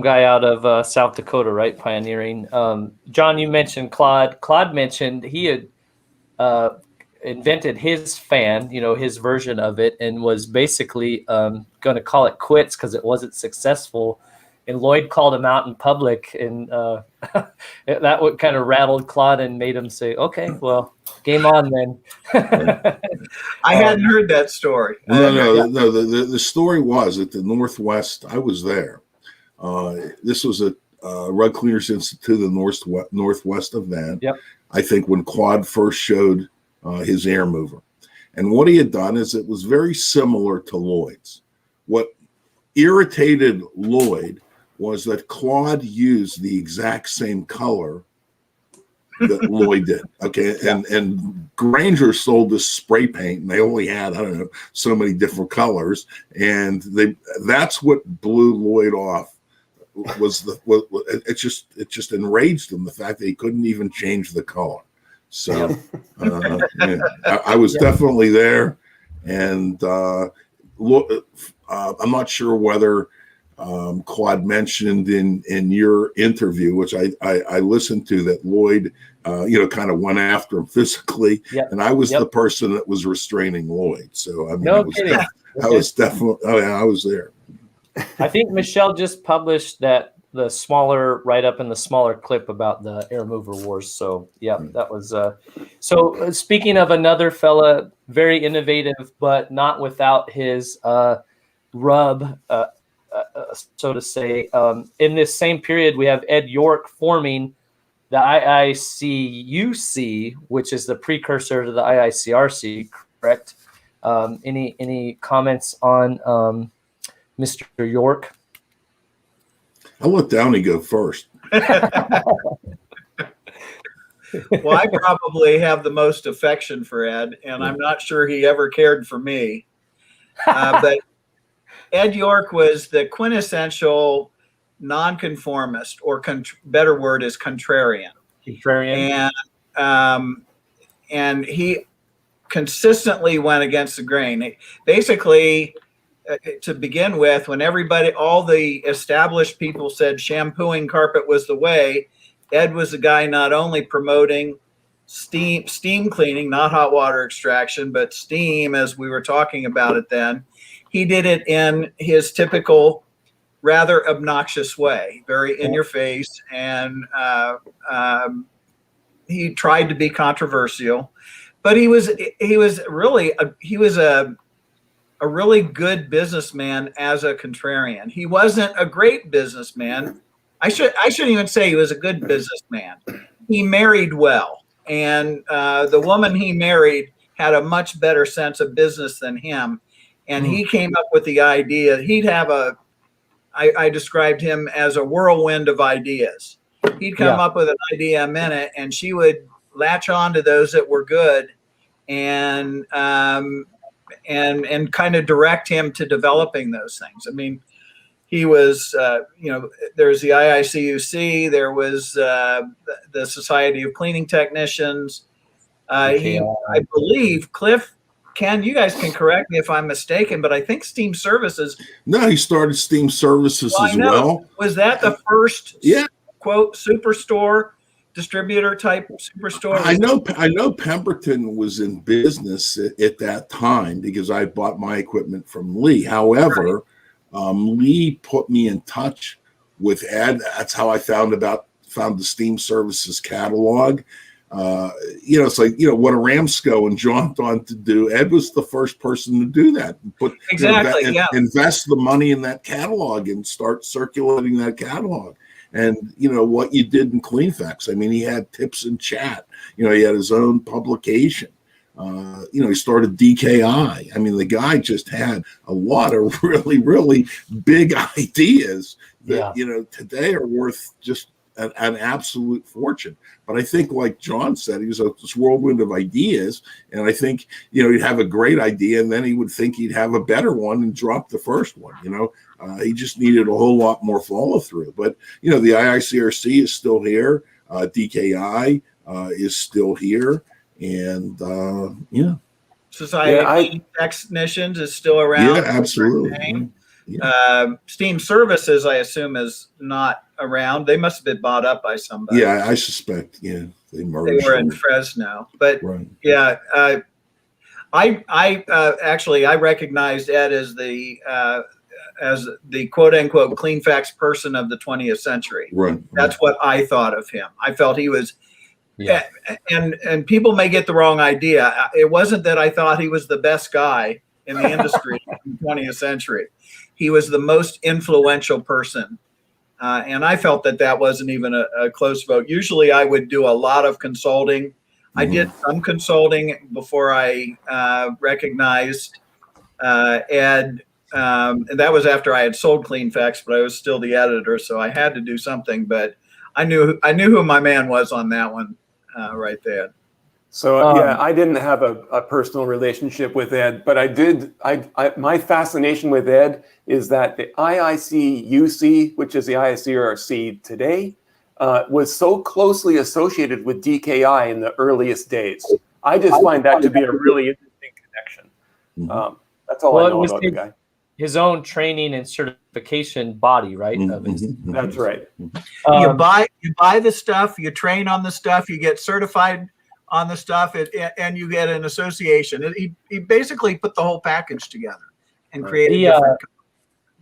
S2: guy out of South Dakota, right? Pioneering. John, you mentioned Claude. Claude mentioned he had invented his fan, his version of it, and was basically going to call it quits because it wasn't successful. And Lloyd called him out in public, and that would kind of rattled Claude and made him say, "Okay, well, game on then."
S4: I hadn't heard that story.
S6: No. The story was at the Northwest. I was there. This was a Rug Cleaners Institute, the Northwest event.
S2: Yep.
S6: I think when Claude first showed his air mover, and what he had done is it was very similar to Lloyd's. What irritated Lloyd was that Claude used the exact same color that Lloyd did. Okay. And Granger sold this spray paint and they only had, I don't know, so many different colors. And that's what blew Lloyd off it just enraged him, the fact that he couldn't even change the color. So I was definitely there. And I'm not sure whether Claude mentioned in your interview, which I listened to, that Lloyd, kind of went after him physically, and I was the person that was restraining Lloyd. So I mean, I was definitely, I was there.
S2: I think Michelle just published the smaller write-up and the smaller clip about the air mover wars. So that was. So speaking of another fella, very innovative, but not without his rub. So to say, in this same period, we have Ed York forming the IICUC, which is the precursor to the IICRC, correct? Any comments on Mr. York?
S6: I'll let Downey go first.
S4: Well, I probably have the most affection for Ed, and I'm not sure he ever cared for me. But Ed York was the quintessential nonconformist, or better word is contrarian. And he consistently went against the grain. Basically, to begin with, when all the established people said shampooing carpet was the way, Ed was the guy not only promoting steam cleaning, not hot water extraction, but steam, as we were talking about it then. He did it in his typical, rather obnoxious way, very in your face, and he tried to be controversial, but he was a really good businessman as a contrarian. He wasn't a great businessman. I shouldn't even say he was a good businessman. He married well, and the woman he married had a much better sense of business than him. And he came up with the idea. He'd have I described him as a whirlwind of ideas. He'd come up with an idea a minute, and she would latch on to those that were good, and kind of direct him to developing those things. I mean, he was, there's the IICUC, there was the Society of Cleaning Technicians. I believe Cliff Ken, you guys can correct me if I'm mistaken, but I think Steam Services.
S6: No, he started Steam Services as well.
S4: Was that the first,
S6: yeah,
S4: quote, superstore, distributor type superstore?
S6: I know Pemberton was in business at that time because I bought my equipment from Lee. However, Lee put me in touch with Ed. That's how I found the Steam Services catalog. It's like, what Aramsco and John thought to do. Ed was the first person to do that. Invest the money in that catalog and start circulating that catalog. And, what you did in CleanFacts. I mean, he had tips and chat. He had his own publication. He started DKI. I mean, the guy just had a lot of really, really big ideas that, today are worth just an absolute fortune. But I think, like John said, he was this whirlwind of ideas. And I think, he'd have a great idea and then he would think he'd have a better one and drop the first one. He just needed a whole lot more follow through. But, the IICRC is still here. DKI is still here. And,
S4: Society of Technicians is still around.
S6: Yeah, absolutely.
S4: Steam Services, I assume, is not around. They must have been bought up by somebody.
S6: Yeah, I suspect. Yeah, they merged.
S4: They were in Fresno, but
S6: right.
S4: Yeah, I recognized Ed as the quote unquote CleanFacts person of the 20th century.
S6: Right.
S4: That's what I thought of him. I felt he was. Yeah. And people may get the wrong idea. It wasn't that I thought he was the best guy in the industry in the 20th century. He was the most influential person. And I felt that wasn't even a close vote. Usually I would do a lot of consulting. Mm-hmm. I did some consulting before I recognized Ed. And that was after I had sold CleanFacts, but I was still the editor. So I had to do something, but I knew who my man was on that one right there.
S5: So I didn't have a personal relationship with Ed, but I did. My fascination with Ed is that the IICUC, which is the IICRC today, was so closely associated with DKI in the earliest days. I just find that to be a really interesting connection. That's all I know about the guy.
S2: His own training and certification body, right?
S5: That's right.
S4: You buy the stuff, you train on the stuff, you get certified on the stuff, and you get an association. He basically put the whole package together and created different.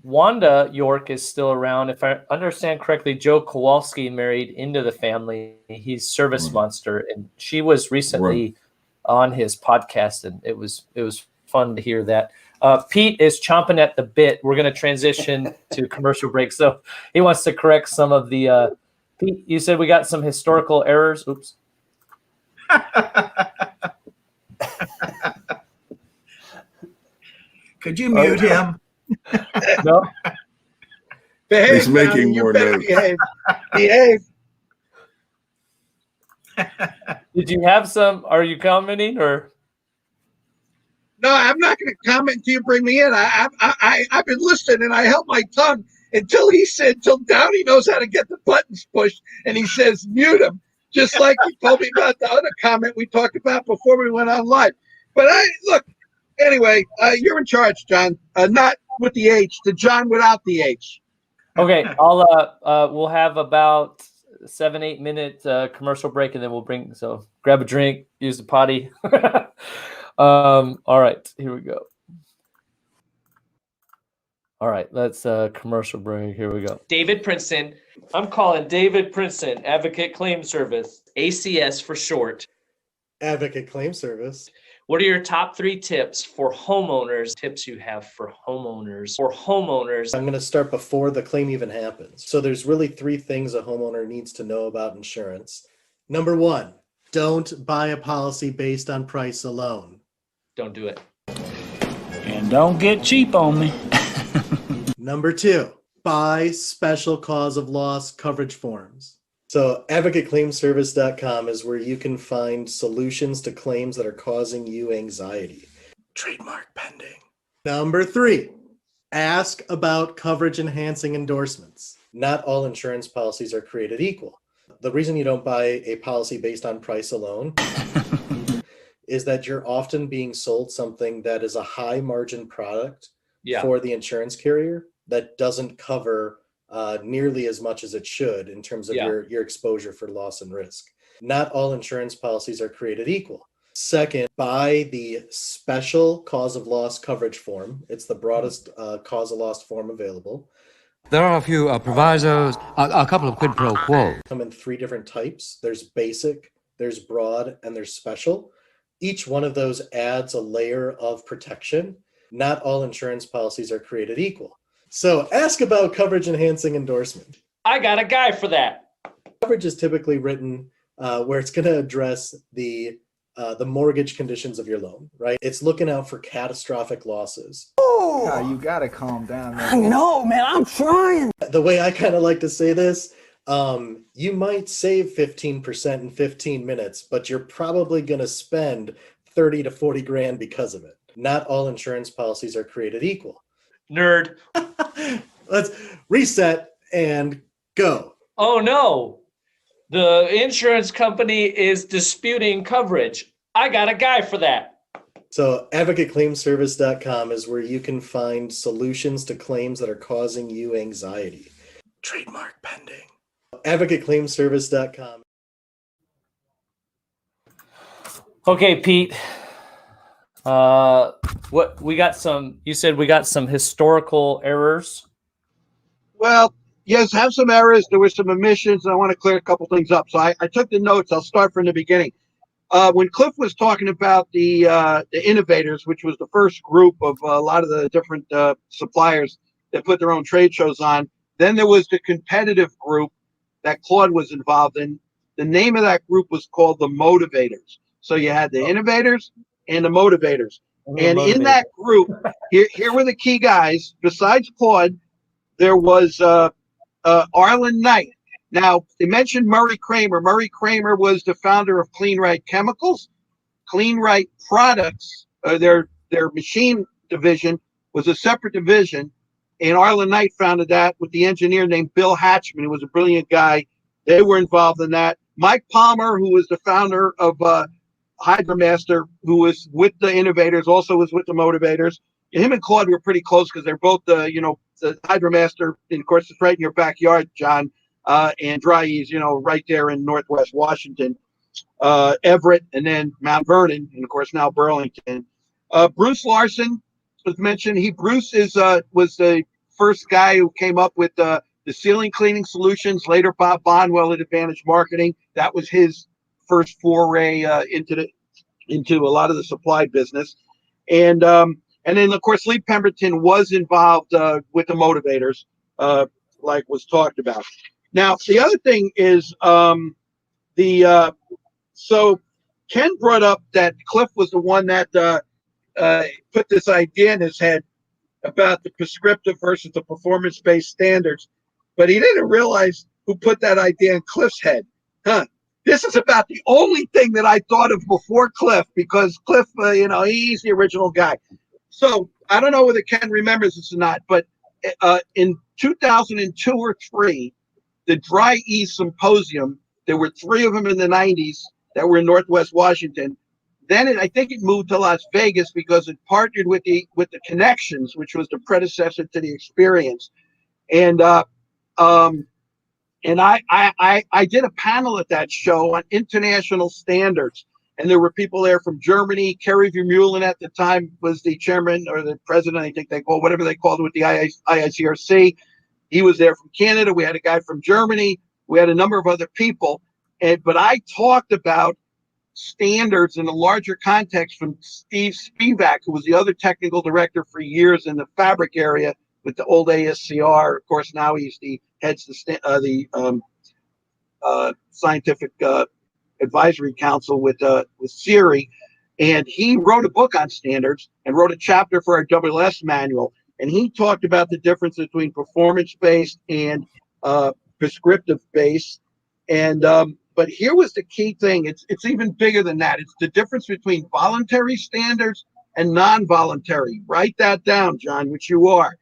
S2: Wanda York is still around. If I understand correctly, Joe Kowalski married into the family. He's Service Monster, and she was recently on his podcast, and it was fun to hear that. Pete is chomping at the bit. We're going to transition to commercial break. So he wants to correct some of the, Pete, you said we got some historical errors. Oops.
S4: Could you mute him?
S2: No.
S3: Behave,
S6: he's making more notes.
S3: Behave.
S2: Did you have some, are you commenting or?
S3: No, I'm not going to comment until you bring me in. I've been listening and I held my tongue until Downey knows how to get the buttons pushed and he says mute him, just like he told me about the other comment we talked about before we went on live. But anyway, you're in charge, John. Not with the H, the John without the H.
S2: Okay, we'll have about 7-8 minute commercial break and then we'll grab a drink, use the potty. All right, here we go. All right, let's commercial break. Here we go. David Princeton. I'm calling David Princeton, Advocate Claim Service, ACS for short.
S7: Advocate Claim Service.
S2: What are your top 3 tips for homeowners? Tips you have for homeowners. I'm
S7: going to start before the claim even happens. So there's really 3 things a homeowner needs to know about insurance. Number 1, don't buy a policy based on price alone.
S2: Don't do it.
S8: And don't get cheap on me.
S7: Number 2, buy special cause of loss coverage forms. So advocateclaimservice.com is where you can find solutions to claims that are causing you anxiety. Trademark pending. Number 3, ask about coverage enhancing endorsements. Not all insurance policies are created equal. The reason you don't buy a policy based on price alone is that you're often being sold something that is a high margin product
S2: Yeah.
S7: for the insurance carrier that doesn't cover nearly as much as it should in terms of your exposure for loss and risk. Not all insurance policies are created equal. Second, buy the special cause of loss coverage form. It's the broadest cause of loss form available.
S9: There are a few provisos, a couple of quid pro quo.
S7: Come in 3 different types. There's basic, there's broad, and there's special. Each one of those adds a layer of protection. Not all insurance policies are created equal. So ask about coverage enhancing endorsement.
S2: I got a guy for that.
S7: Coverage is typically written where it's going to address the mortgage conditions of your loan, right? It's looking out for catastrophic losses.
S10: Oh, you gotta calm down, man.
S11: I know, man. I'm trying.
S7: The way I kind of like to say this, you might save 15% in 15 minutes, but you're probably going to spend 30 to 40 grand because of it. Not all insurance policies are created equal.
S2: Nerd.
S7: Let's reset and go.
S2: Oh no. The insurance company is disputing coverage. I got a guy for that.
S7: So advocateclaimservice.com is where you can find solutions to claims that are causing you anxiety. Trademark pending. Advocateclaimservice.com.
S2: Okay, Pete. What we got some, you said we got some historical errors.
S3: Well, yes, have some errors. There were some omissions, and I want to clear a couple things up. So I took the notes. I'll start from the beginning. When Cliff was talking about the innovators, which was the first group of a lot of the different suppliers that put their own trade shows on, then there was the competitive group that Claude was involved in. The name of that group was called the Motivators. So you had the innovators and the motivators. And in that group, here were the key guys. Besides Claude, there was Arlen Knight. Now, they mentioned Murray Kramer. Murray Kramer was the founder of CleanRight Chemicals. CleanRight Products, their machine division, was a separate division. And Arlen Knight founded that with the engineer named Bill Hatchman, who was a brilliant guy. They were involved in that. Mike Palmer, who was the founder of Hydromaster, who was with the innovators, also was with the motivators. Him and Claude were pretty close because they're both the Hydromaster, and of course, it's right in your backyard, John, and Dry-Ease, right there in Northwest Washington, Everett, and then Mount Vernon, and of course now Burlington. Bruce Larsen was mentioned. Bruce was the first guy who came up with the ceiling cleaning solutions. Later, Bob Bonwell at Advantage Marketing. That was his first foray into a lot of the supply business, and then of course Lee Pemberton was involved with the motivators, like was talked about. Now the other thing is so Ken brought up that Cliff was the one that put this idea in his head about the prescriptive versus the performance-based standards, but he didn't realize who put that idea in Cliff's head. This is about the only thing that I thought of before Cliff, because Cliff, he's the original guy. So I don't know whether Ken remembers this or not, but in 2002 or 3, the Dry-Ease Symposium, there were 3 of them in the 90s that were in Northwest Washington. Then I think it moved to Las Vegas because it partnered with the Connections, which was the predecessor to the Experience. And I did a panel at that show on international standards, and there were people there from Germany. Kerry Vermeulen at the time was the chairman or the president, I think whatever they called it with the IICRC. He was there from Canada. We had a guy from Germany. We had a number of other people, but I talked about standards in a larger context from Steve Spivak, who was the other technical director for years in the fabric area with the old ASCR. Of course, now he's heads the Scientific Advisory Council with CIRI, and he wrote a book on standards and wrote a chapter for our WS manual. And he talked about the difference between performance-based and prescriptive-based. And but here was the key thing. It's even bigger than that. It's the difference between voluntary standards and non-voluntary. Write that down, John, which you are.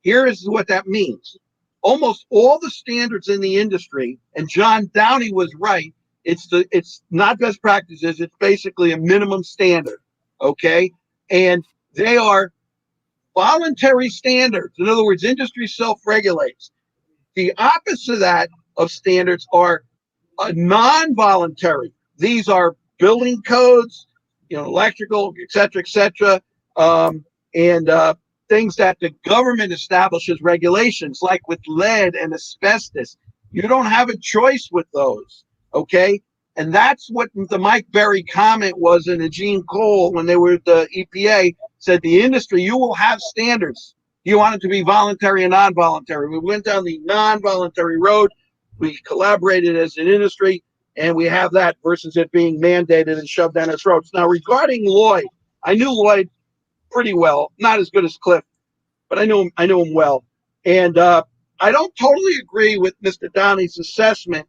S3: Here is what that means. Almost all the standards in the industry, and John Downey was right, It's not best practices. It's basically a minimum standard. Okay. And they are voluntary standards. In other words, industry self-regulates. The opposite of that of standards are non-voluntary. These are building codes, electrical, et cetera, and things that the government establishes regulations, like with lead and asbestos. You don't have a choice with those, okay? And that's what the Mike Berry comment was in the Gene Cole when they were at the EPA, said the industry, you will have standards. You want it to be voluntary and non-voluntary. We went down the non-voluntary road. We collaborated as an industry, and we have that versus it being mandated and shoved down our throats. Now, regarding Lloyd, I knew Lloyd pretty well, not as good as Cliff, but I knew him well. And I don't totally agree with Mr. Downey's assessment.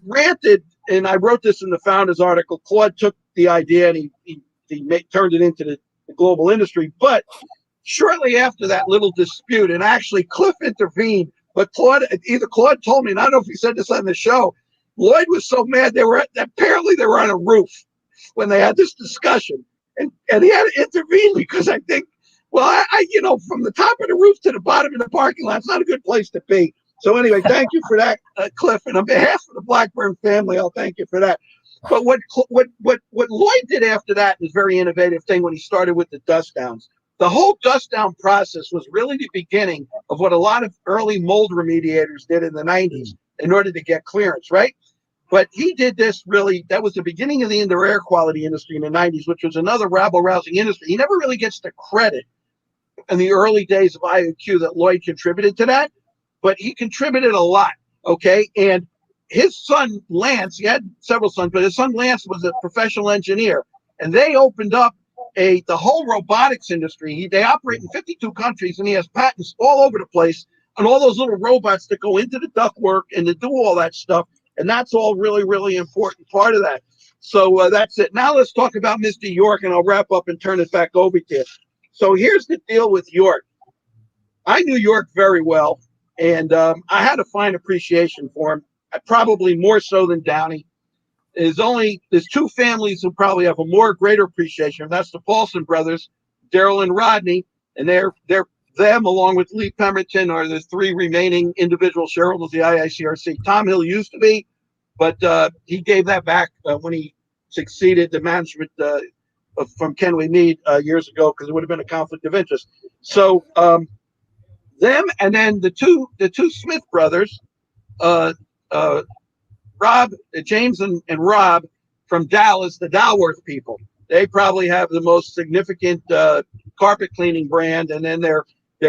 S3: Granted, and I wrote this in the Founders article, Claude took the idea and he turned it into the global industry. But shortly after that little dispute, and actually Cliff intervened, but Claude told me, and I don't know if he said this on the show, Lloyd was so mad apparently they were on a roof when they had this discussion. And he had to intervene because I think, well, I from the top of the roof to the bottom of the parking lot, it's not a good place to be. So anyway, thank you for that, Cliff. And on behalf of the Blackburn family, I'll thank you for that. But what Lloyd did after that was a very innovative thing when he started with the dust downs. The whole dust down process was really the beginning of what a lot of early mold remediators did in the 90s in order to get clearance, right? But he did this that was the beginning of the indoor air quality industry in the 90s, which was another rabble-rousing industry. He never really gets the credit in the early days of IICUC that Lloyd contributed to that, but he contributed a lot, okay? And his son, Lance, he had several sons, but his son, Lance, was a professional engineer, and they opened up the whole robotics industry. They operate in 52 countries, and he has patents all over the place on all those little robots that go into the ductwork and to do all that stuff. And that's all really, really important part of that. So that's it. Now let's talk about Mr. York, and I'll wrap up and turn it back over to you. So here's the deal with York. I knew York very well, and I had a fine appreciation for him, probably more so than Downey. There's two families who probably have a greater appreciation. That's the Paulson brothers, Daryl and Rodney, and them, along with Lee Pemberton, are the three remaining individual shareholders of the IICRC. Tom Hill used to be, but he gave that back when he succeeded the management from Kenway Mead years ago, because it would have been a conflict of interest. So them, and then the two Smith brothers, James and Rob from Dallas, the Dalworth people. They probably have the most significant carpet cleaning brand, and then their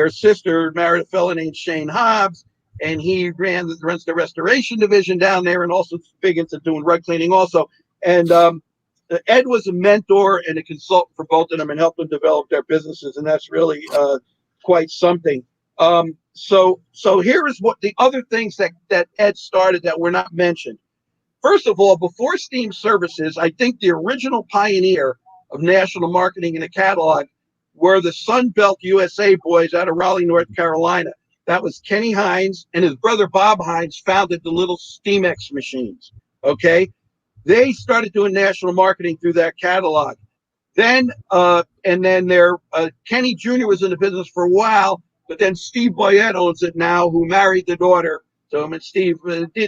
S3: sister married a fellow named Shane Hobbs, and he runs the restoration division down there, and also big into doing rug cleaning also. And Ed was a mentor and a consultant for both of them and helped them develop their businesses, and that's really quite something. So here is what the other things that Ed started that were not mentioned. First of all, before Steam Services, I think the original pioneer of national marketing in a catalog were the Sunbelt USA boys out of Raleigh, North Carolina. That was Kenny Hines, and his brother Bob Hines founded the little Steamex machines, okay? They started doing national marketing through that catalog. Then, Kenny Jr. was in the business for a while, but then Steve Boyette owns it now, who married the daughter to him. And Steve,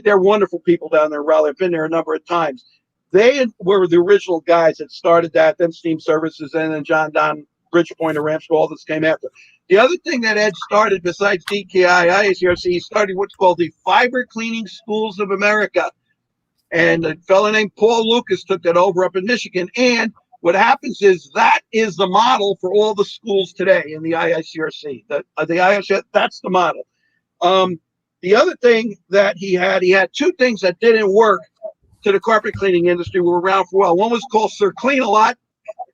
S3: they're wonderful people down there in Raleigh. I've been there a number of times. They were the original guys that started that, then Steam Services, and then John Don, Bridgepoint, and Ramsco, all this came after. The other thing that Ed started besides DKI, IACRC, he started what's called the Fiber Cleaning Schools of America. And a fellow named Paul Lucas took that over up in Michigan. And what happens is that is the model for all the schools today in the IICRC. The IICRC, that's the model. The other thing that he had two things that didn't work to the carpet cleaning industry, were around for a while. One was called Sir Clean a Lot,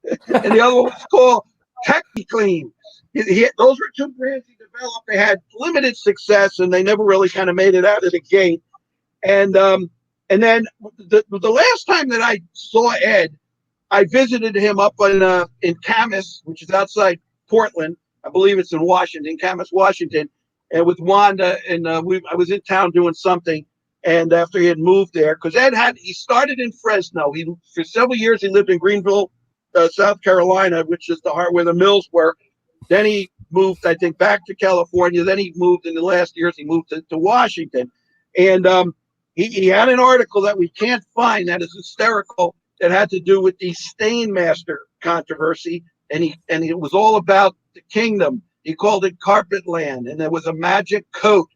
S3: and the other one was called Techie Clean. Those were two brands he developed. They had limited success, and they never really kind of made it out of the gate. And then the last time that I saw Ed, I visited him up in Camas, which is outside Portland. I believe it's in Washington, Camas, Washington, and with Wanda. And I was in town doing something, And after he had moved there, because he started in Fresno. For several years he lived in Greenville, South Carolina, which is the heart where the mills were. Then he moved, I think, back to California. Then he moved in the last years. He moved to Washington, and he had an article that we can't find that is hysterical that had to do with the Stainmaster controversy, and it was all about the kingdom. He called it carpet land, and there was a magic coat.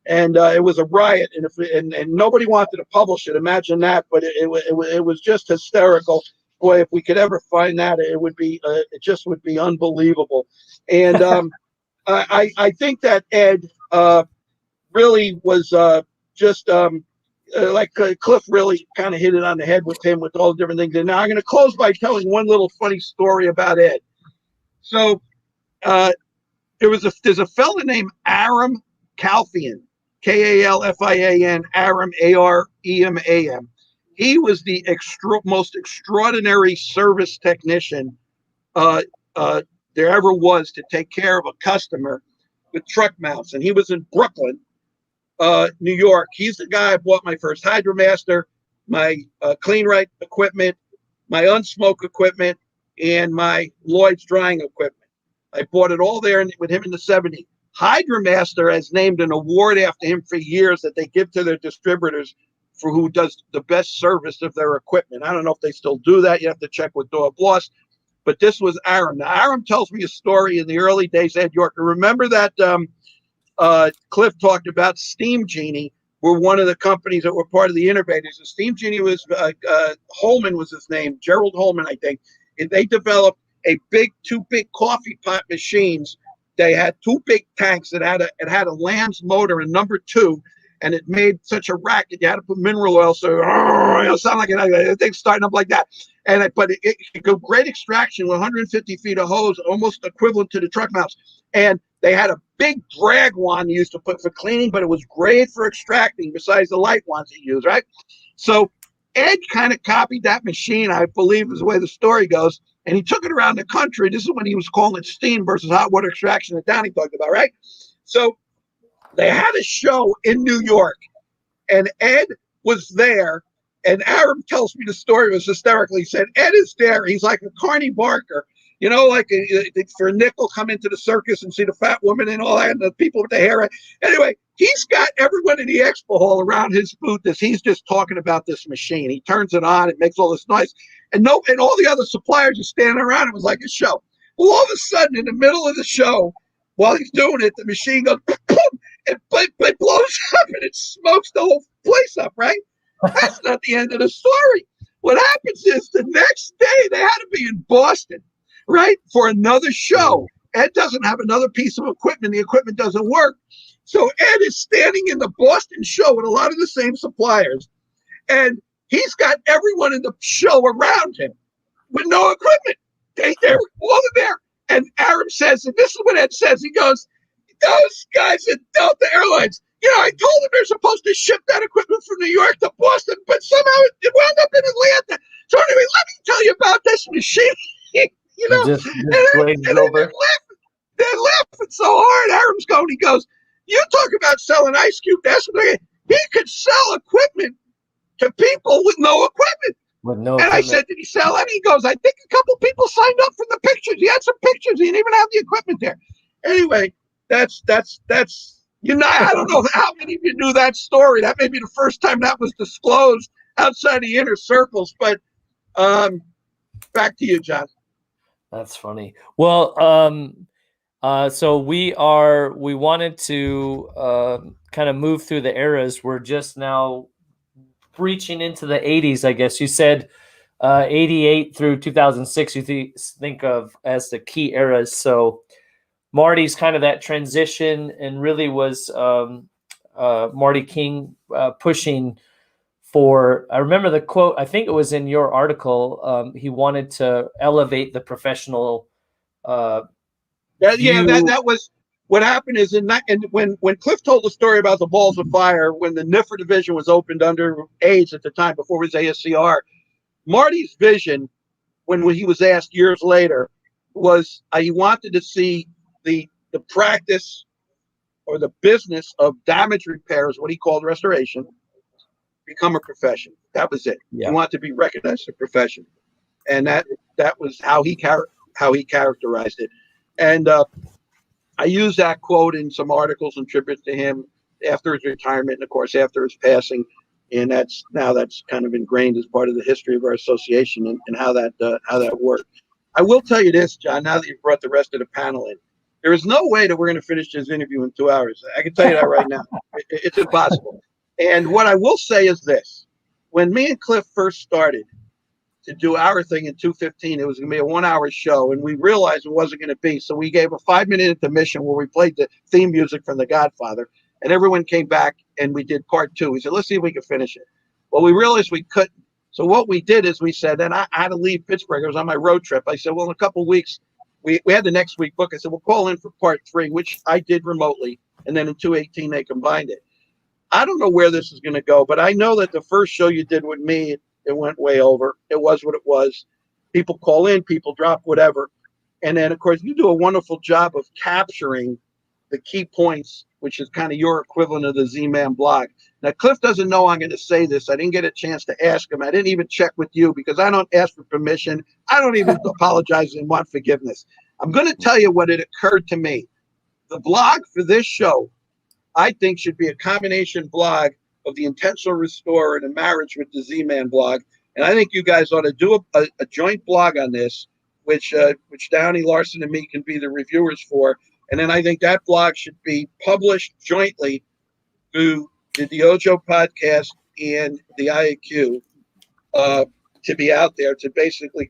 S3: And it was a riot, and nobody wanted to publish it. Imagine that, but it was just hysterical. Boy, if we could ever find that, it just would be unbelievable. And I think that Ed really was just like Cliff really kind of hit it on the head with him with all the different things. And now I'm going to close by telling one little funny story about Ed. So there's a fella named Aram Kalfian. Kalfian, Aram, Aremam. He was the most extraordinary service technician there ever was to take care of a customer with truck mounts. And he was in Brooklyn, New York. He's the guy I bought my first Hydromaster, my Clean Right equipment, my Unsmoke equipment, and my Lloyd's drying equipment. I bought it all there with him in the 70s. Hydromaster has named an award after him for years that they give to their distributors for who does the best service of their equipment. I don't know if they still do that. You have to check with Dog Loss. But this was Aram. Now, Aram tells me a story in the early days, Ed Yorker. Remember that Cliff talked about Steam Genie were one of the companies that were part of the innovators. And Steam Genie was, Holman was his name, Gerald Holman, I think. And they developed two big coffee pot machines. They had two big tanks. It had a Lamb's motor and number 2, and it made such a racket. You had to put mineral oil, so it sound like a thing starting up like that. But it could great extraction with 150 feet of hose, almost equivalent to the truck mounts. And they had a big drag wand used to put for cleaning, but it was great for extracting. Besides the light wands he used, right? So Ed kind of copied that machine, I believe, is the way the story goes. And he took it around the country. This is when he was calling it steam versus hot water extraction that Downey talked about, right? So they had a show in New York, and Ed was there. And Aram tells me the story was hysterical. He said, Ed is there. He's like a Carney Barker. You know, like for a nickel, come into the circus and see the fat woman and all that, and the people with the hair. Anyway, he's got everyone in the expo hall around his booth as he's just talking about this machine. He turns it on, it makes all this noise. And all the other suppliers are standing around. It was like a show. Well, all of a sudden, in the middle of the show, while he's doing it, the machine goes, boom, and it blows up and it smokes the whole place up, right? That's not the end of the story. What happens is the next day they had to be in Boston, right, for another show. Ed doesn't have another piece of equipment. The equipment doesn't work. So Ed is standing in the Boston show with a lot of the same suppliers. And he's got everyone in the show around him with no equipment. They're all there. And Aram says, and this is what Ed says, he goes, those guys at Delta Airlines, I told them they're supposed to ship that equipment from New York to Boston, but somehow it wound up in Atlanta. So anyway, let me tell you about this machine. They're laughing so hard. Aram's going, he goes, you talk about selling ice cube. He could sell equipment to people with no equipment. I said, did he sell any? He goes, I think a couple people signed up for the pictures. He had some pictures. He didn't even have the equipment there. Anyway, that's I don't know how many of you knew that story. That may be the first time that was disclosed outside the inner circles. But back to you, John.
S2: That's funny. Well, so we wanted to kind of move through the eras. We're just now reaching into the 80s, I guess. You said 88 through 2006 you think of as the key eras. So Marty's kind of that transition, and really was Marty King pushing for, I remember the quote, I think it was in your article, he wanted to elevate the professional
S3: that was what happened. Is when Cliff told the story about the balls of fire, when the NIFR division was opened under AIDS at the time, before it was ASCR, Marty's vision, when he was asked years later, was he wanted to see the practice or the business of damage repair, is what he called restoration, become a profession. That was it.
S2: Yeah.
S3: He wanted to be recognized as a profession, and that was how he characterized it. And I use that quote in some articles and tributes to him after his retirement, and of course after his passing. And that's kind of ingrained as part of the history of our association and how that worked. I will tell you this, John, now that you've brought the rest of the panel in, there is no way that we're going to finish this interview in 2 hours. I can tell you that right now. It's impossible. And what I will say is this. When me and Cliff first started to do our thing in 2:15, it was going to be a 1 hour show, and we realized it wasn't going to be. So we gave a 5-minute intermission where we played the theme music from The Godfather, and everyone came back and we did part 2. We said, let's see if we can finish it. Well, we realized we couldn't. So what we did is we said, and I had to leave Pittsburgh. I was on my road trip. I said, well, in a couple of weeks, we had the next week book. I said, we'll call in for part 3, which I did remotely. And then in 2:18, they combined it. I don't know where this is going to go, but I know that the first show you did with me, it went way over. It was what it was. People call in, people drop, whatever. And then, of course, you do a wonderful job of capturing the key points, which is kind of your equivalent of the Z-Man blog. Now, Cliff doesn't know I'm going to say this. I didn't get a chance to ask him. I didn't even check with you because I don't ask for permission. I don't even apologize and want forgiveness. I'm going to tell you what it occurred to me. The blog for this show, I think, should be a combination blog of the Intentional Restorer and a marriage with the Z-Man blog. And I think you guys ought to do a joint blog on this, which Downey, Larsen, and me can be the reviewers for. And then I think that blog should be published jointly through the DYOJO Podcast and the IAQ to be out there to basically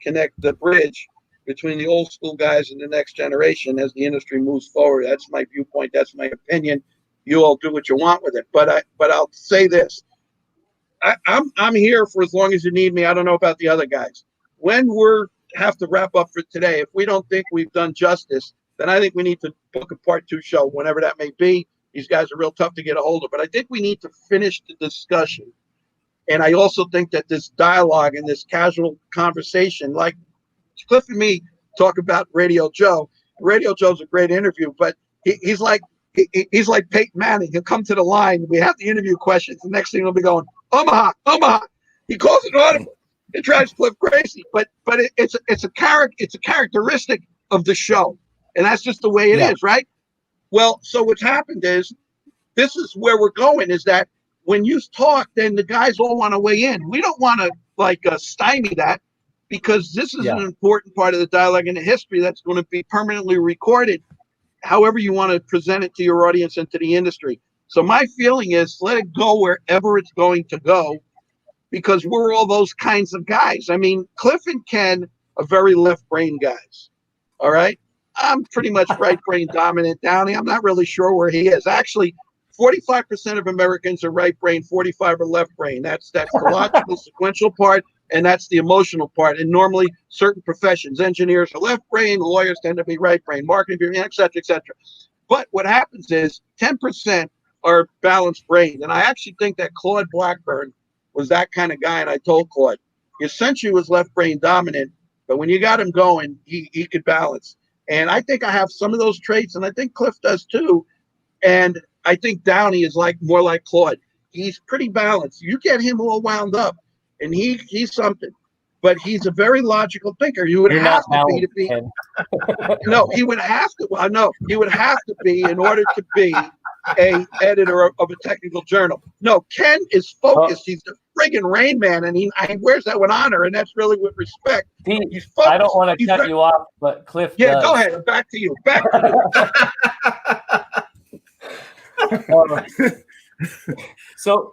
S3: connect the bridge between the old school guys and the next generation as the industry moves forward. That's my viewpoint. That's my opinion. You all do what you want with it. But I'll say this. I'm here for as long as you need me. I don't know about the other guys. When we have to wrap up for today, if we don't think we've done justice, then I think we need to book a part 2 show, whenever that may be. These guys are real tough to get a hold of. But I think we need to finish the discussion. And I also think that this dialogue and this casual conversation, like Cliff and me talk about Radio Joe. Radio Joe's a great interview, but he's like Peyton Manning. He'll come to the line. We have the interview questions. The next thing he'll be going, Omaha. He calls it audible. It drives Cliff crazy, but it's a characteristic of the show, and that's just the way it is, right? Well, so what's happened is this is where we're going. Is that when you talk, then the guys all want to weigh in. We don't want to stymie that, because this is an important part of the dialogue and the history that's going to be permanently recorded, however you want to present it to your audience and to the industry. So my feeling is let it go wherever it's going to go, because we're all those kinds of guys. I mean, Cliff and Ken are very left-brain guys, all right? I'm pretty much right-brain dominant. Downey, I'm not really sure where he is. Actually, 45% of Americans are right-brain, 45 are left-brain. That's the logical, sequential part, and that's the emotional part. And normally, certain professions, engineers are left-brain, lawyers tend to be right-brain, marketing, et cetera, et cetera. But what happens is 10% are balanced brain. And I actually think that Claude Blackburn was that kind of guy. And I told Claude, essentially was left-brain dominant, but when you got him going, he could balance. And I think I have some of those traits, and I think Cliff does too. And I think Downey is more like Claude. He's pretty balanced. You get him all wound up, and he's something. But he's a very logical thinker. You would have to be. No, he would have to. Well, no, he would have to be in order to be a editor of a technical journal. No, Ken is focused. He's the friggin' Rain Man, and he wears that with honor, and that's really with respect. He's focused.
S2: I don't want to cut you off, but Cliff does.
S3: Go ahead. Back to you.
S2: So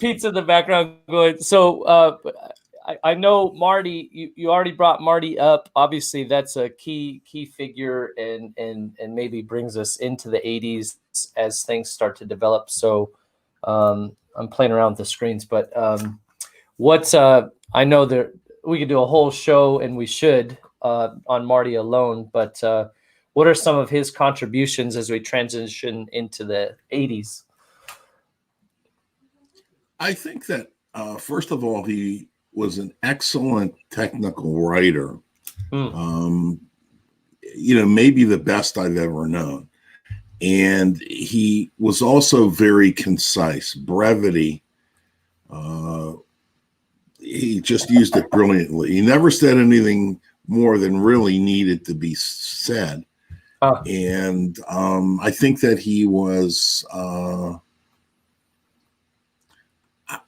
S2: Pete's in the background going. So I know Marty. You already brought Marty up. Obviously, that's a key figure, and maybe brings us into the 80s as things start to develop. So I'm playing around with the screens, but I know that we could do a whole show, and we should on Marty alone. But what are some of his contributions as we transition into the 80s?
S6: I think that, first of all, he was an excellent technical writer. Maybe the best I've ever known. And he was also very concise, brevity. He just used it brilliantly. He never said anything more than really needed to be said. And I think that he was, I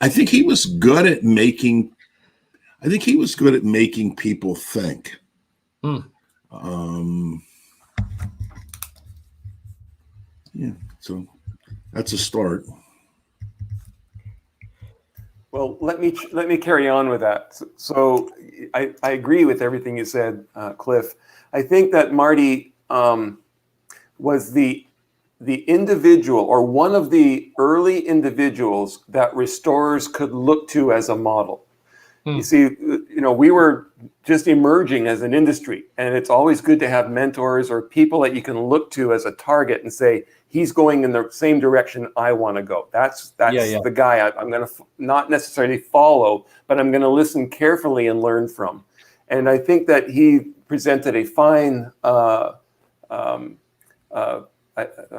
S6: think he was good at making people think. Yeah, so that's a start.
S5: Well, let me carry on with that. So I agree with everything you said, Cliff. I think that Marty was the individual, or one of the early individuals that restorers could look to as a model. You see, we were just emerging as an industry, and it's always good to have mentors or people that you can look to as a target and say, he's going in the same direction I want to go. That's the guy I'm going to not necessarily follow, but I'm going to listen carefully and learn from. And I think that he presented a fine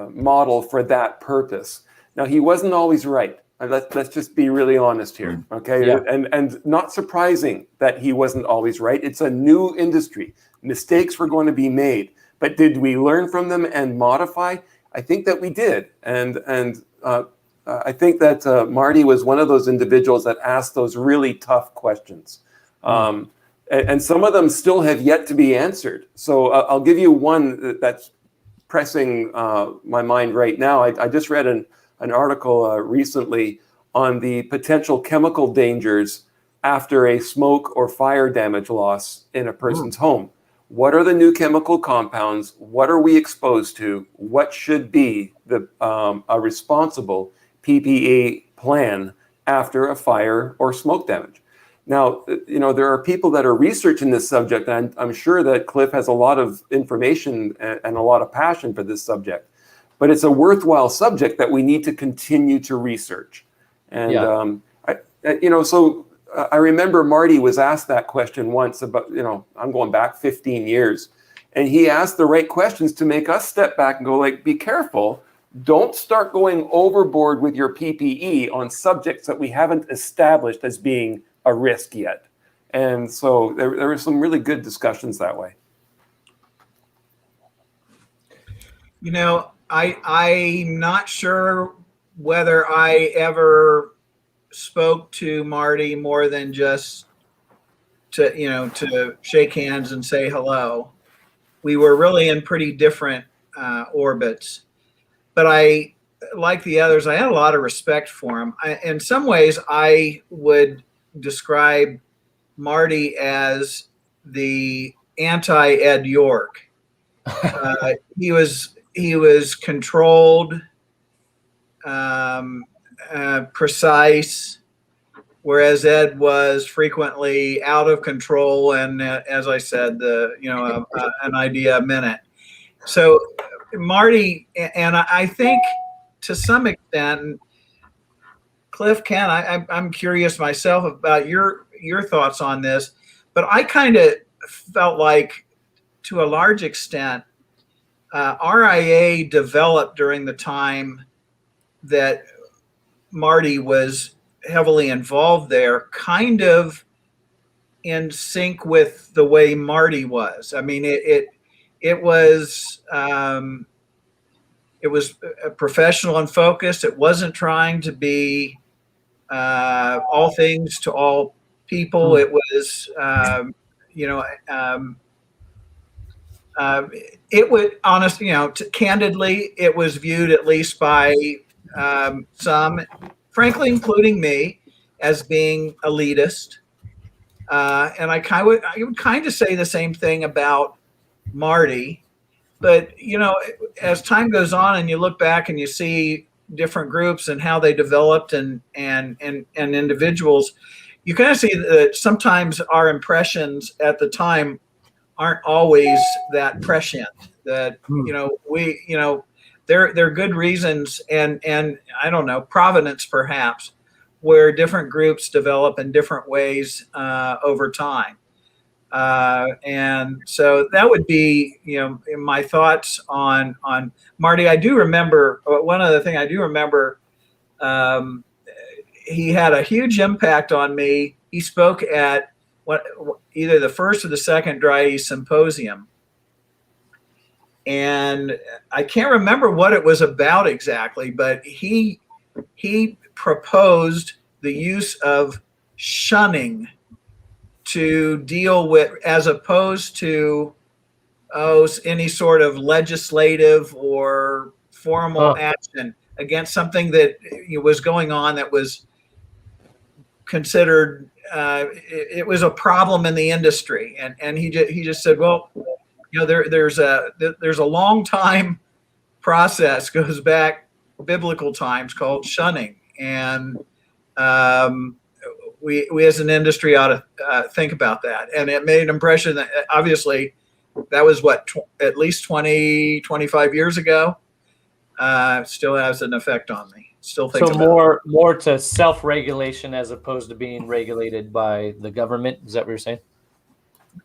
S5: model for that purpose. Now, he wasn't always right. Let's just be really honest here, okay?
S2: Yeah.
S5: And not surprising that he wasn't always right. It's a new industry. Mistakes were going to be made, but did we learn from them and modify? I think that we did, and I think that Marty was one of those individuals that asked those really tough questions, and some of them still have yet to be answered. So I'll give you one that's pressing my mind right now. I just read an article recently on the potential chemical dangers after a smoke or fire damage loss in a person's home. What are the new chemical compounds? What are we exposed to? What should be a responsible PPE plan after a fire or smoke damage? Now, there are people that are researching this subject, and I'm sure that Cliff has a lot of information and a lot of passion for this subject. But it's a worthwhile subject that we need to continue to research. And, I remember Marty was asked that question once about, I'm going back 15 years. And he asked the right questions to make us step back and go, like, be careful. Don't start going overboard with your PPE on subjects that we haven't established as being a risk yet. And so there were some really good discussions that way.
S4: I'm not sure whether I ever spoke to Marty more than just to shake hands and say hello. We were really in pretty different orbits, but I, like the others, I had a lot of respect for him. In some ways, I would describe Marty as the anti-Ed York. He was controlled, precise, whereas Ed was frequently out of control and, as I said, an idea a minute. So Marty, and I think to some extent, Cliff, Ken, I'm curious myself about your thoughts on this, but I kind of felt like, to a large extent, RIA developed during the time that Marty was heavily involved there, kind of in sync with the way Marty was. I mean, it was professional and focused. It wasn't trying to be all things to all people. It was, it would honestly, candidly, it was viewed, at least by some, frankly, including me, as being elitist. And I would kind of say the same thing about Marty. But, as time goes on and you look back and you see different groups and how they developed and individuals, you kind of see that sometimes our impressions at the time aren't always that prescient. That there are good reasons and I don't know, provenance perhaps, where different groups develop in different ways over time. And so that would be, my thoughts on Marty. I do remember one other thing. I do remember he had a huge impact on me. He spoke at either the first or the second DryEase symposium, and I can't remember what it was about exactly, but he proposed the use of shunning to deal with, as opposed to any sort of legislative or formal action against something that was going on that was considered it was a problem in the industry, and he just said, well, there's a long time process, goes back biblical times, called shunning, and we as an industry ought to think about that. And it made an impression that obviously that was at least 20, 25 years ago. Still has an effect on me. Still think
S2: so more to self-regulation as opposed to being regulated by the government. Is that what you're saying?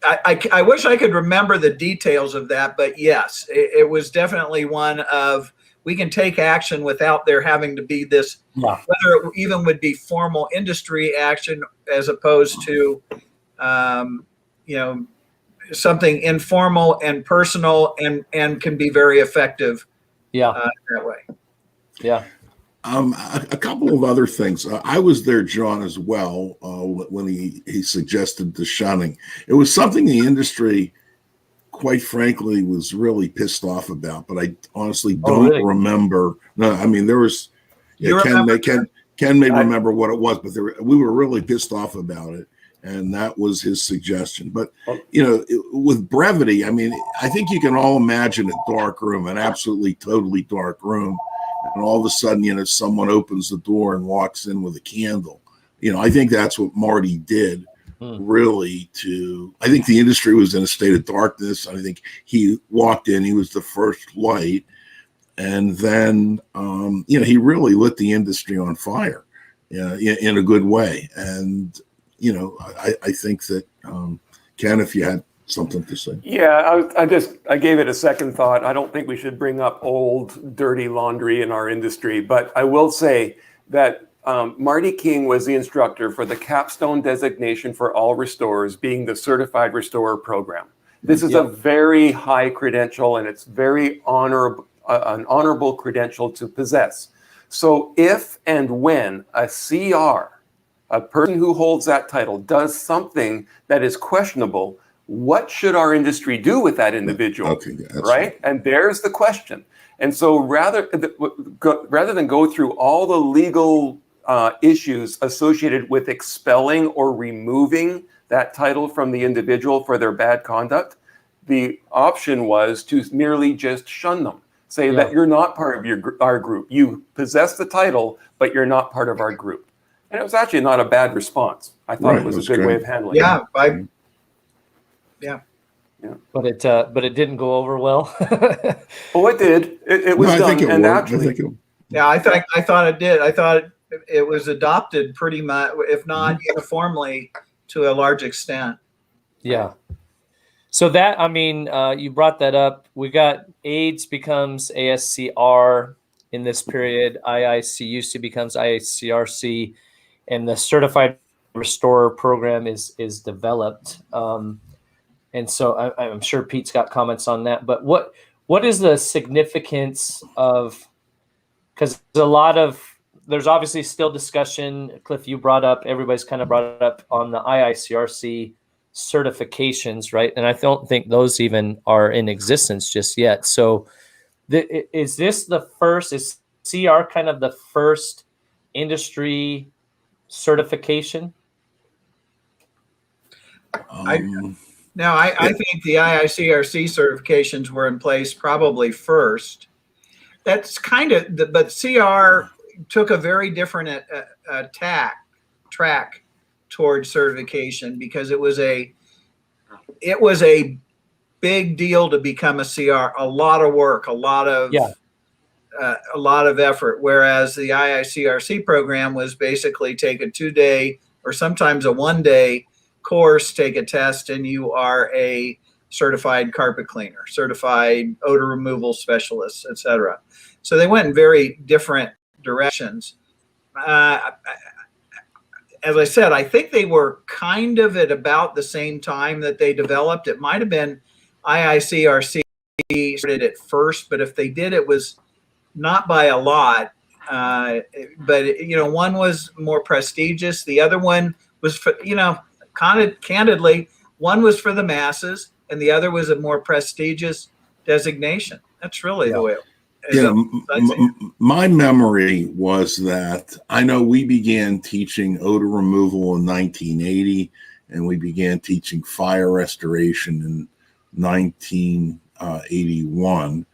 S4: I wish I could remember the details of that, but yes, it was definitely one of, we can take action without there having to be this, whether it even would be formal industry action as opposed to, something informal and personal and can be very effective. That way.
S2: Yeah.
S6: A couple of other things. I was there, John, as well, when he suggested the shunning. It was something the industry, quite frankly, was really pissed off about, but I honestly don't remember. No, I mean, there was, Ken may remember what it was, but we were really pissed off about it. And that was his suggestion. But, with brevity, I mean, I think you can all imagine a dark room, an absolutely, totally dark room. And all of a sudden, someone opens the door and walks in with a candle. I think that's what Marty did, really, I think the industry was in a state of darkness. I think he walked in, he was the first light. And then, he really lit the industry on fire in a good way. And, I think that, Ken, if you had something to say.
S5: Yeah, I gave it a second thought. I don't think we should bring up old, dirty laundry in our industry, but I will say that Marty King was the instructor for the capstone designation for all restorers, being the Certified Restorer Program. This is a very high credential, and it's very an honorable credential to possess. So if and when a CR, a person who holds that title, does something that is questionable, what should our industry do with that individual, right? And there's the question. And so rather than go through all the legal issues associated with expelling or removing that title from the individual for their bad conduct, the option was to merely just shun them. Say that you're not part of our group. You possess the title, but you're not part of our group. And it was actually not a bad response. I thought it was a good way of handling it.
S2: But it didn't go over well.
S5: Oh, it did. It was done, and actually,
S4: I thought it did. I thought it was adopted pretty much, if not uniformly, to a large extent.
S2: Yeah. So that, you brought that up. We got AIDS becomes ASCR in this period. IICUC becomes IICRC, and the Certified Restorer Program is developed. And so I'm sure Pete's got comments on that. But what is the significance of? Because there's obviously still discussion. Cliff, you brought up. Everybody's kind of brought it up on the IICRC certifications, right? And I don't think those even are in existence just yet. So is this the first, is CR kind of the first industry certification?
S4: I think the IICRC certifications were in place probably first. That's kind of, but CR took a very different track towards certification, because it was a big deal to become a CR. A lot of work, a lot of effort. Whereas the IICRC program was basically take a 2-day or sometimes a 1-day course, take a test, and you are a certified carpet cleaner, certified odor removal specialist, etc. So they went in very different directions. As I said, I think they were kind of at about the same time that they developed. It might have been IICRC started at first, but if they did, it was not by a lot. But one was more prestigious. The other one was for, candidly, one was for the masses, and the other was a more prestigious designation. That's really the way it was.
S6: My memory was that I know we began teaching odor removal in 1980, and we began teaching fire restoration in 1981.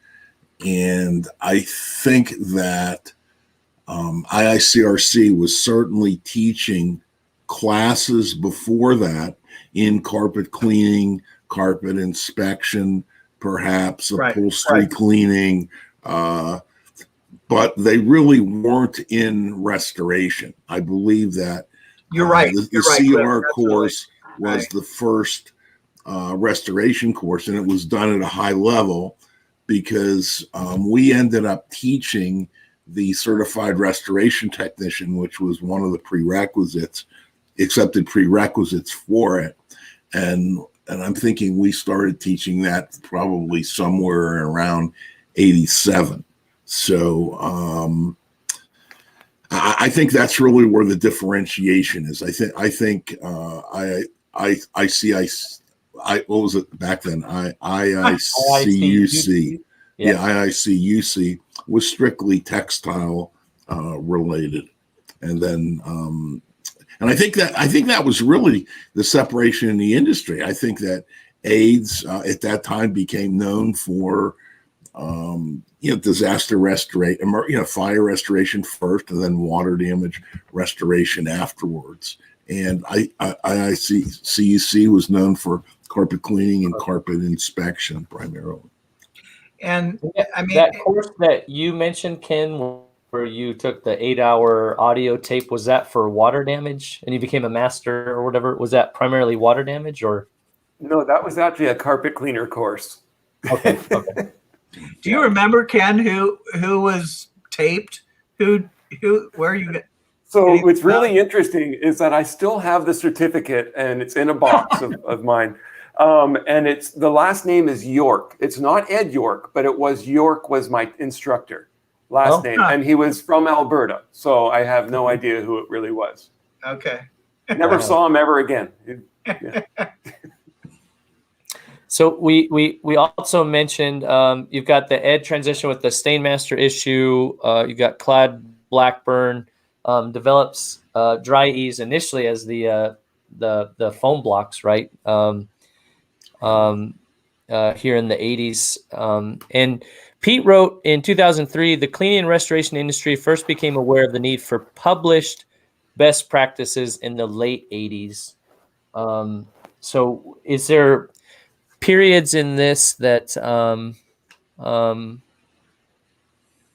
S6: And I think that IICRC was certainly teaching classes before that in carpet cleaning, carpet inspection, perhaps upholstery cleaning, but they really weren't in restoration. I believe that
S4: you're right.
S6: The CR course was the first restoration course, and it was done at a high level because we ended up teaching the certified restoration technician, which was one of the prerequisites, accepted prerequisites for it. And I'm thinking we started teaching that probably somewhere around 87. So I think that's really where the differentiation is. I think what was it back then? IICUC. Yeah, IICUC was strictly textile related, and then and I think that was really the separation in the industry. I think that AIDS at that time became known for disaster restoration, fire restoration first, and then water damage restoration afterwards. And IICUC was known for carpet cleaning and carpet inspection primarily.
S4: And I mean,
S2: that course that you mentioned, Ken, where you took the 8-hour audio tape, was that for water damage and you became a master or whatever? Was that primarily water damage or?
S5: No, that was actually a carpet cleaner course.
S2: Okay.
S4: Do you remember, Ken, who was taped? Where you got?
S5: So what's really interesting is that I still have the certificate, and it's in a box of mine. And it's the last name is York. It's not Ed York, but York was my instructor last name, and he was from Alberta. So I have no idea who it really was.
S4: Okay.
S5: Never saw him ever again. Yeah.
S2: So we also mentioned you've got the Ed transition with the Stainmaster issue. You've got Clyde Blackburn develops dry ease initially as the foam blocks, right? Here in the 80s. And Pete wrote in 2003, the cleaning and restoration industry first became aware of the need for published best practices in the late 80s. So is there periods in this that,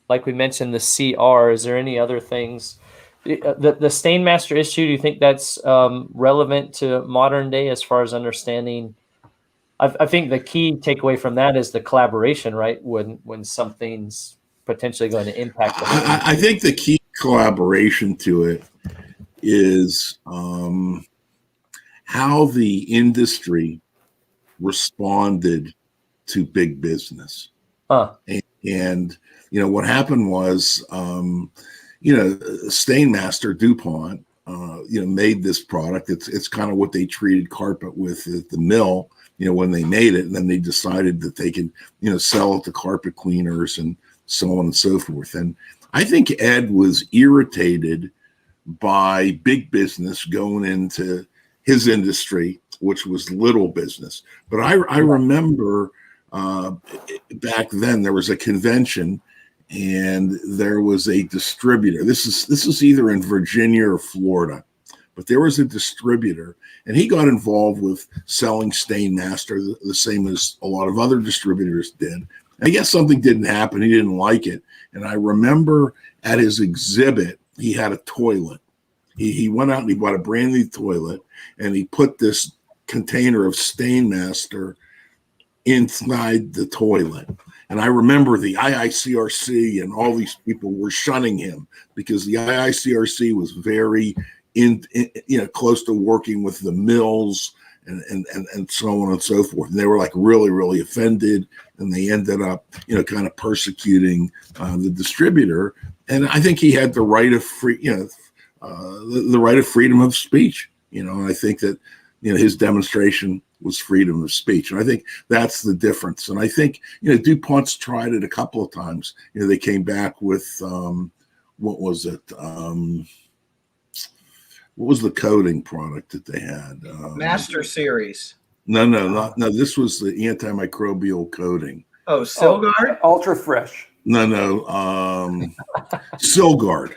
S2: like we mentioned, the CR, is there any other things? The Stainmaster issue, do you think that's relevant to modern day as far as understanding? I think the key takeaway from that is the collaboration, right? When something's potentially going to impact the whole.
S6: I think the key collaboration to it is how the industry responded to big business. And what happened was, Stainmaster DuPont, made this product. It's kind of what they treated carpet with at the mill, when they made it, and then they decided that they could, sell it to carpet cleaners and so on and so forth. And I think Ed was irritated by big business going into his industry, which was little business. But I remember back then there was a convention and there was a distributor. This is either in Virginia or Florida, but there was a distributor, and he got involved with selling Stainmaster the same as a lot of other distributors did. And I guess something didn't happen. He didn't like it. And I remember at his exhibit, he had a toilet. He went out and he bought a brand new toilet, and he put this container of Stainmaster inside the toilet. And I remember the IICRC and all these people were shunning him because the IICRC was very close to working with the mills and so on and so forth. And they were like really, really offended, and they ended up, kind of persecuting the distributor. And I think he had the right of the right of freedom of speech, and I think that, his demonstration was freedom of speech. And I think that's the difference. And I think, DuPont's tried it a couple of times. They came back with, what was it? What was the coating product that they had?
S4: Master Series.
S6: No. This was the antimicrobial coating.
S4: Oh, Silgard?
S5: Ultra Fresh.
S6: No. Silgard.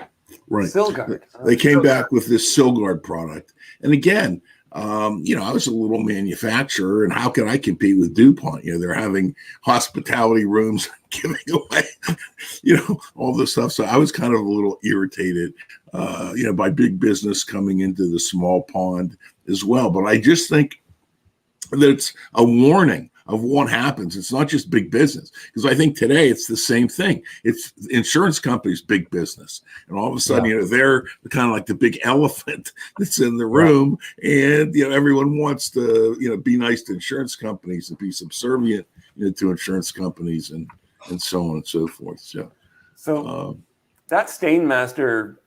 S6: Right.
S5: Silgard.
S6: They came back with this Silgard product. And again, I was a little manufacturer, and how can I compete with DuPont? They're having hospitality rooms, giving away, all this stuff. So I was kind of a little irritated, by big business coming into the small pond as well. But I just think that it's a warning of what happens. It's not just big business, because I think today it's the same thing. It's insurance companies, big business, and all of a sudden, they're kind of like the big elephant that's in the room, and everyone wants to be nice to insurance companies and be subservient to insurance companies and so on and so forth. So
S5: that Stainmaster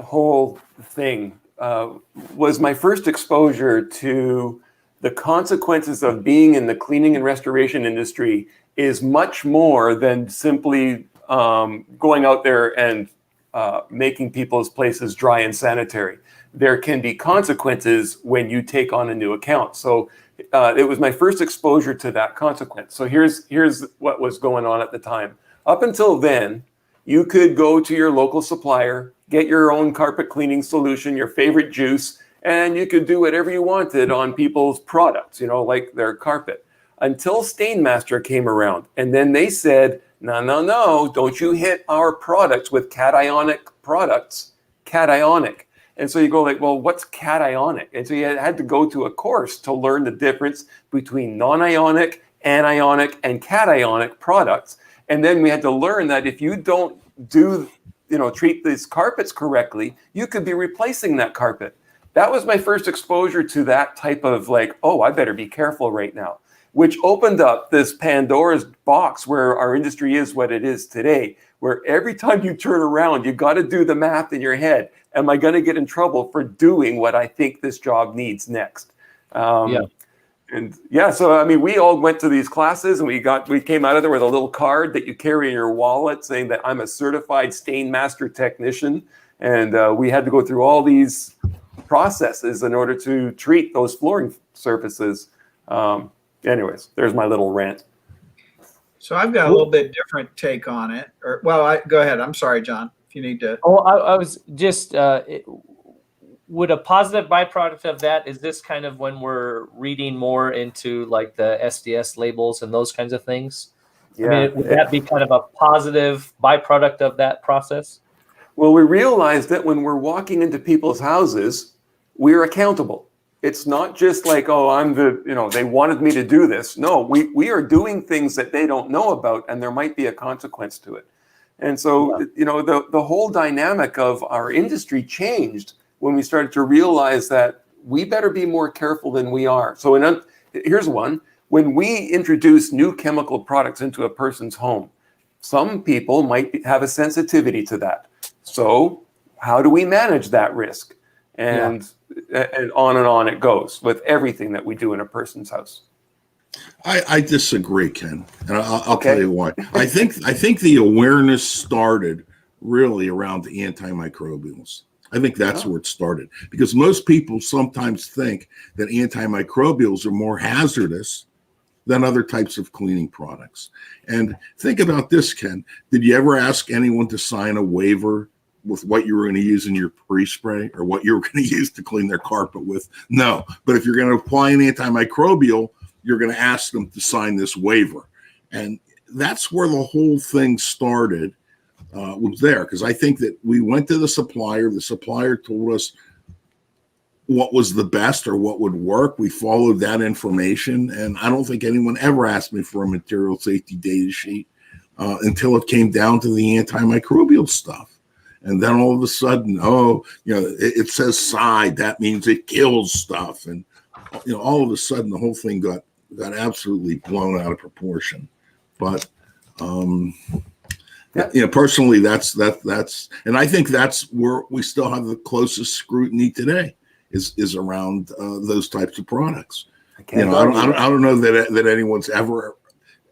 S5: whole thing was my first exposure to the consequences of being in the cleaning and restoration industry is much more than simply going out there and making people's places dry and sanitary. There can be consequences when you take on a new account. So it was my first exposure to that consequence. So here's what was going on at the time. Up until then, you could go to your local supplier, get your own carpet cleaning solution, your favorite juice, and you could do whatever you wanted on people's products, like their carpet, until Stainmaster came around. And then they said, no, don't you hit our products with cationic products, cationic. And so you go like, well, what's cationic? And so you had to go to a course to learn the difference between non-ionic, anionic, and cationic products. And then we had to learn that if you don't treat these carpets correctly, you could be replacing that carpet. That was my first exposure to that type of I better be careful right now, which opened up this Pandora's box where our industry is what it is today, where every time you turn around, you got to do the math in your head. Am I going to get in trouble for doing what I think this job needs next? So I mean, we all went to these classes, and we came out of there with a little card that you carry in your wallet saying that I'm a certified Stainmaster technician. And we had to go through all these processes in order to treat those flooring surfaces. Anyways, there's my little rant.
S4: So I've got a little bit different take on it. Go ahead. I'm sorry, John, if you need to.
S2: Oh, I was just, would a positive byproduct of that, is this kind of when we're reading more into like the SDS labels and those kinds of things? Yeah. I mean, would that be kind of a positive byproduct of that process?
S5: Well, we realized that when we're walking into people's houses, we're accountable. It's not just like, they wanted me to do this. No, we are doing things that they don't know about, and there might be a consequence to it. And so, the whole dynamic of our industry changed when we started to realize that we better be more careful than we are. So here's one. When we introduce new chemical products into a person's home, some people might have a sensitivity to that. So how do we manage that risk? And on it goes with everything that we do in a person's house.
S6: I disagree, Ken, and I'll tell you why. I think the awareness started really around the antimicrobials. I think that's where it started, because most people sometimes think that antimicrobials are more hazardous than other types of cleaning products. And think about this, Ken. Did you ever ask anyone to sign a waiver with what you were going to use in your pre-spray or what you were going to use to clean their carpet with? No. But if you're going to apply an antimicrobial, you're going to ask them to sign this waiver. And that's where the whole thing started. was there, because I think that we went to the supplier told us what was the best or what would work. We followed that information, and I don't think anyone ever asked me for a material safety data sheet until it came down to the antimicrobial stuff. And then all of a sudden, it says side, that means it kills stuff. And, all of a sudden the whole thing got absolutely blown out of proportion. But, personally, that's, and I think that's where we still have the closest scrutiny today is around those types of products. I don't know that anyone's ever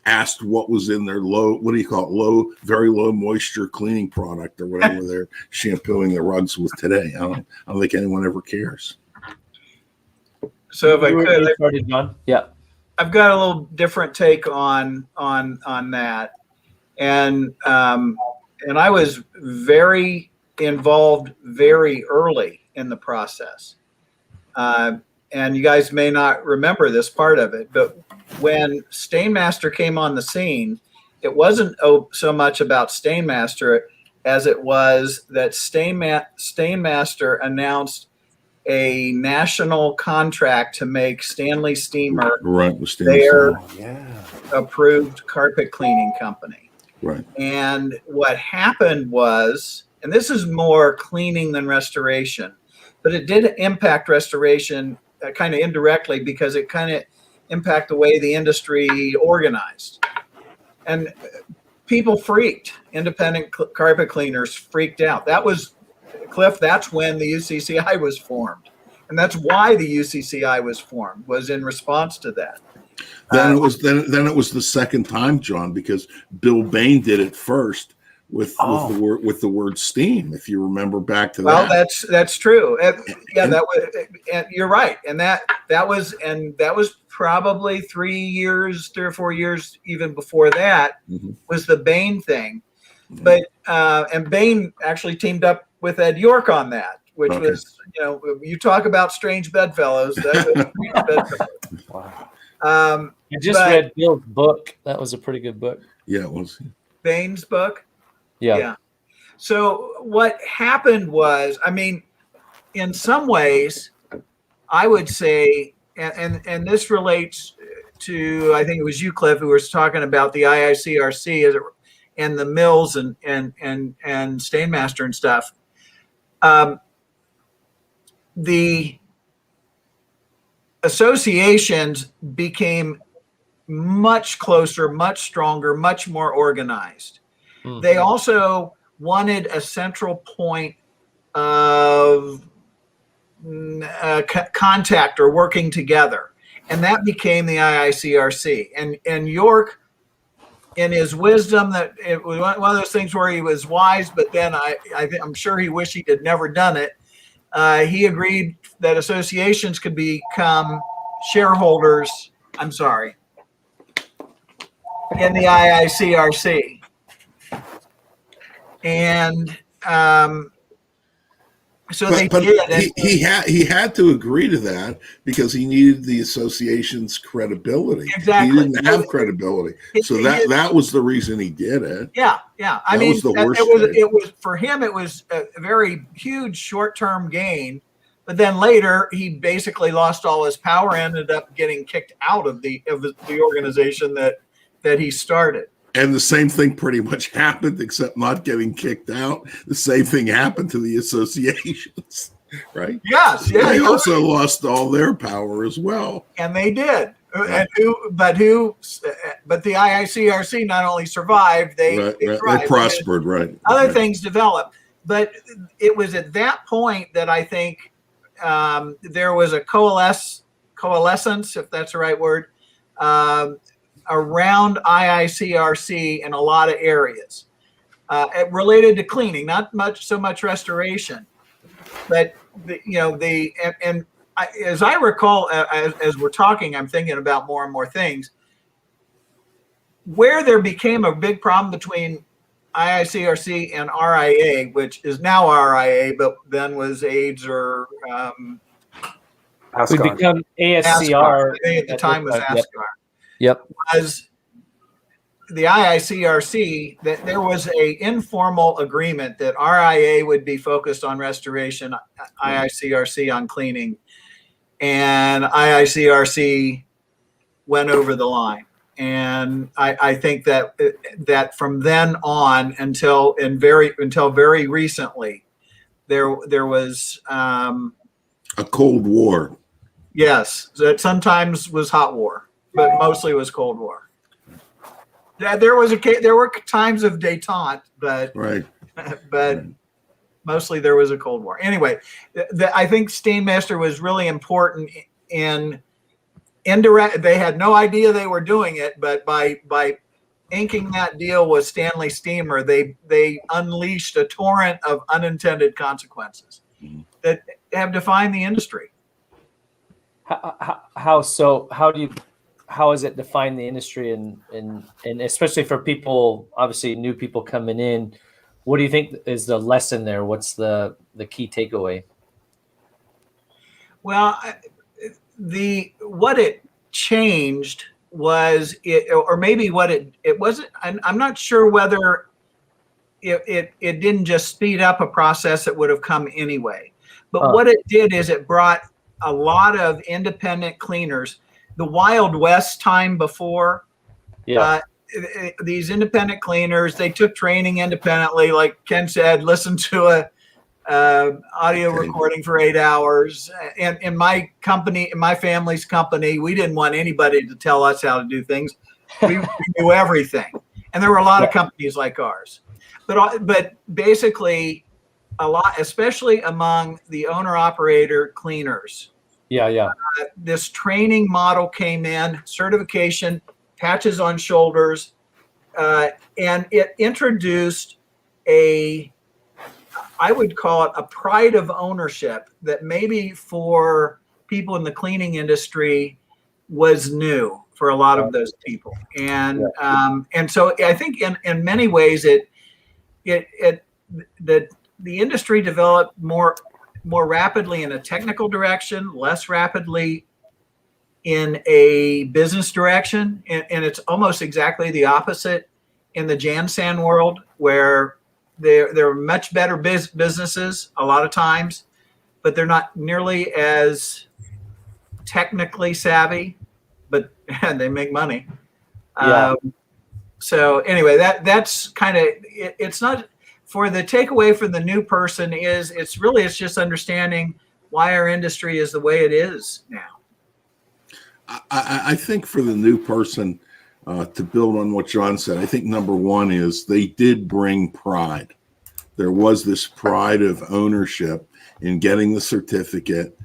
S6: asked what was in their very low moisture cleaning product or whatever they're shampooing their rugs with today. I don't think anyone ever cares.
S4: So if I could, I've got a little different take on that, and I was very involved very early in the process, and you guys may not remember this part of it, but when Stainmaster came on the scene, it wasn't so much about Stainmaster as it was that Stainmaster announced a national contract to make Stanley Steamer their approved carpet cleaning company.
S6: Right.
S4: And what happened was, and this is more cleaning than restoration, but it did impact restoration kind of indirectly, because it kind of impact the way the industry organized, and people freaked. Independent carpet cleaners freaked out. That was, Cliff, that's when the UCCI was formed, and that's why the UCCI was formed, was in response to that.
S6: Then it was the second time, John, because Bill Bain did it first with the word steam. If you remember back to that.
S4: Well, that's true. That was. You're right, and that was probably 3 or 4 years even before that was the Bain thing, but and Bain actually teamed up with Ed York on that, which was, you talk about strange bedfellows. That was strange bedfellows.
S2: Wow. I just read Bill's book. That was a pretty good book.
S6: Yeah, it was.
S4: Bain's book.
S2: Yeah.
S4: So what happened was, in some ways, I would say, and this relates to, I think it was you, Cliff, who was talking about the IICRC and the mills and Stainmaster and stuff. The associations became much closer, much stronger, much more organized. Mm-hmm. They also wanted a central point of contact or working together, and that became the IICRC. And York, in his wisdom, that it was one of those things where he was wise, but then I'm sure he wished he had never done it. He agreed that associations could become shareholders. In the IICRC. And so they did.
S6: He had to agree to that because he needed the association's credibility.
S4: Exactly.
S6: He didn't have credibility, so that was the reason he did it.
S4: Yeah.
S6: I mean,
S4: it was for him. It was a very huge short-term gain, but then later he basically lost all his power, and ended up getting kicked out of the organization that he started.
S6: And the same thing pretty much happened, except not getting kicked out. The same thing happened to the associations, right?
S4: Yes.
S6: They also lost all their power as well.
S4: And they did. Right. But the IICRC not only survived, they thrived.
S6: They prospered, right?
S4: Other things developed. But it was at that point that I think there was a coalescence, if that's the right word, around IICRC in a lot of areas related to cleaning, not so much restoration, but as I recall, as we're talking, I'm thinking about more and more things where there became a big problem between IICRC and RIA, which is now RIA, but then was AIDS or
S2: we become ASCR.
S4: I think at the time was ASCR.
S2: Yep.
S4: Was the IICRC, that there was a informal agreement that RIA would be focused on restoration, IICRC on cleaning, and IICRC went over the line. And I think that from then on until very recently, there was
S6: a Cold War.
S4: Yes, that sometimes was hot war, but mostly was Cold War. There were times of détente, but
S6: right.
S4: but mostly there was a Cold War. Anyway, I think Stainmaster was really important in indirect. They had no idea they were doing it, but by inking that deal with Stanley Steamer, they unleashed a torrent of unintended consequences that have defined the industry.
S2: How so? How has it defined the industry, and especially for people, obviously new people coming in? What do you think is the lesson there? What's the key takeaway?
S4: Well, what it changed was or maybe what it wasn't. I'm not sure whether it didn't just speed up a process that would have come anyway. But what it did is it brought a lot of independent cleaners. The Wild West time before, these independent cleaners, they took training independently. Like Ken said, listened to a audio recording for 8 hours. And in my company, in my family's company, we didn't want anybody to tell us how to do things. We knew everything. And there were a lot of companies like ours. But basically, a lot, especially among the owner-operator cleaners. This training model came in, certification, patches on shoulders, and it introduced I would call it a pride of ownership that maybe for people in the cleaning industry was new for a lot of those people. And so I think in many ways the industry developed more rapidly in a technical direction, less rapidly in a business direction. And it's almost exactly the opposite in the Jansan world, where they're much better businesses a lot of times, but they're not nearly as technically savvy, but they make money. So anyway, that's kind of, it's not, for the takeaway for the new person is it's just understanding why our industry is the way it is now.
S6: I think for the new person, to build on what John said, I think number one is they did bring pride. There was this pride of ownership in getting the certificate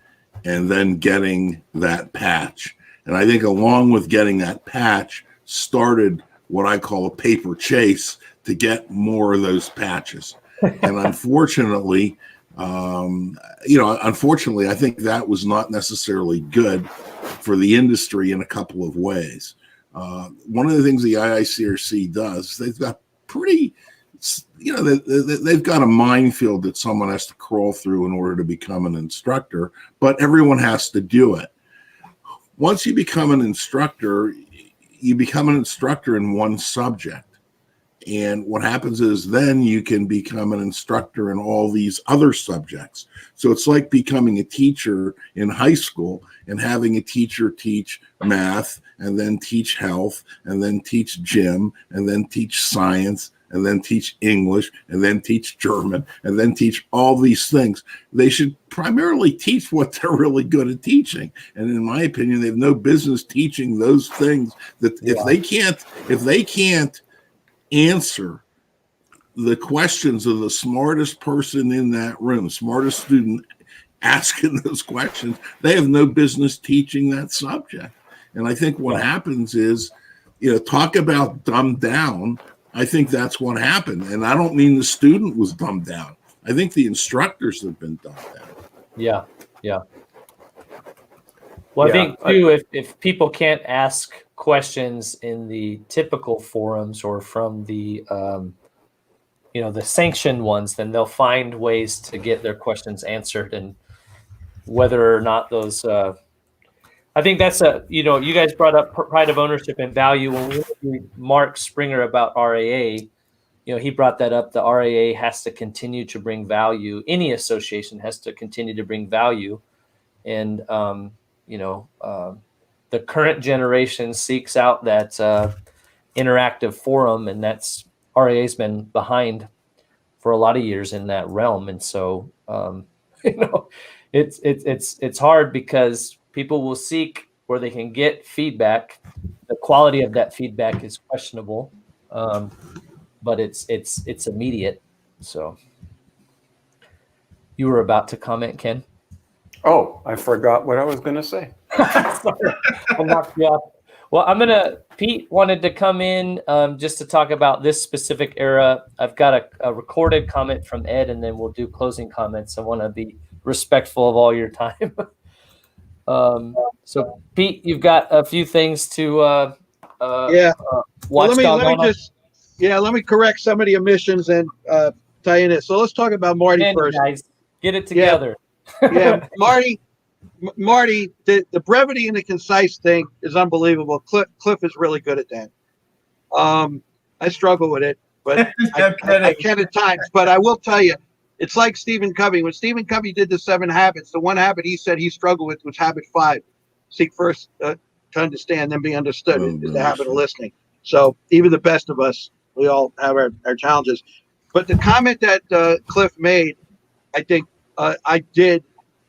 S6: and then getting that patch. And I think along with getting that patch started what I call a paper chase to get more of those patches. And unfortunately, I think that was not necessarily good for the industry in a couple of ways. One of the things the IICRC does, they've got they've got a minefield that someone has to crawl through in order to become an instructor, but everyone has to do it. Once you become an instructor, you become an instructor in one subject. And what happens is then you can become an instructor in all these other subjects. So it's like becoming a teacher in high school and having a teacher teach math and then teach health and then teach gym and then teach science and then teach English and then teach German and then teach all these things. They should primarily teach what they're really good at teaching. And in my opinion, they have no business teaching those things that if they can't answer the questions of the smartest person in that room, smartest student asking those questions, they have no business teaching that subject. And I think what happens is, talk about dumbed down. I think that's what happened. And I don't mean the student was dumbed down. I think the instructors have been dumbed down.
S2: Yeah. Well, I think too, if people can't ask questions in the typical forums or from the the sanctioned ones, then they'll find ways to get their questions answered. And whether or not those I think that's you guys brought up pride of ownership and value. When we interviewed Mark Springer about RAA, he brought that up. The RAA has to continue to bring value. Any association has to continue to bring value. And, the current generation seeks out that interactive forum, and that's RAA's been behind for a lot of years in that realm. And so, it's hard because people will seek where they can get feedback. The quality of that feedback is questionable, but it's immediate. So you were about to comment, Ken?
S5: Oh, I forgot what I was going to say.
S2: Sorry, I knocked you off. Well, Pete wanted to come in just to talk about this specific era. I've got a recorded comment from Ed, and then we'll do closing comments. I want to be respectful of all your time. So Pete, you've got a few things to Watchdog.
S3: Let me correct some of the omissions and tie in it. So let's talk about Marty first.
S2: Guys, get it together.
S3: Yeah, Marty, the brevity and the concise thing is unbelievable. Cliff is really good at that. I struggle with it, but I can at times. But I will tell you, it's like Stephen Covey. When Stephen Covey did the 7 habits, the one habit he said he struggled with was habit 5. Seek first to understand, then be understood is the habit of listening. So even the best of us, we all have our challenges. But the comment that Cliff made, I think I did.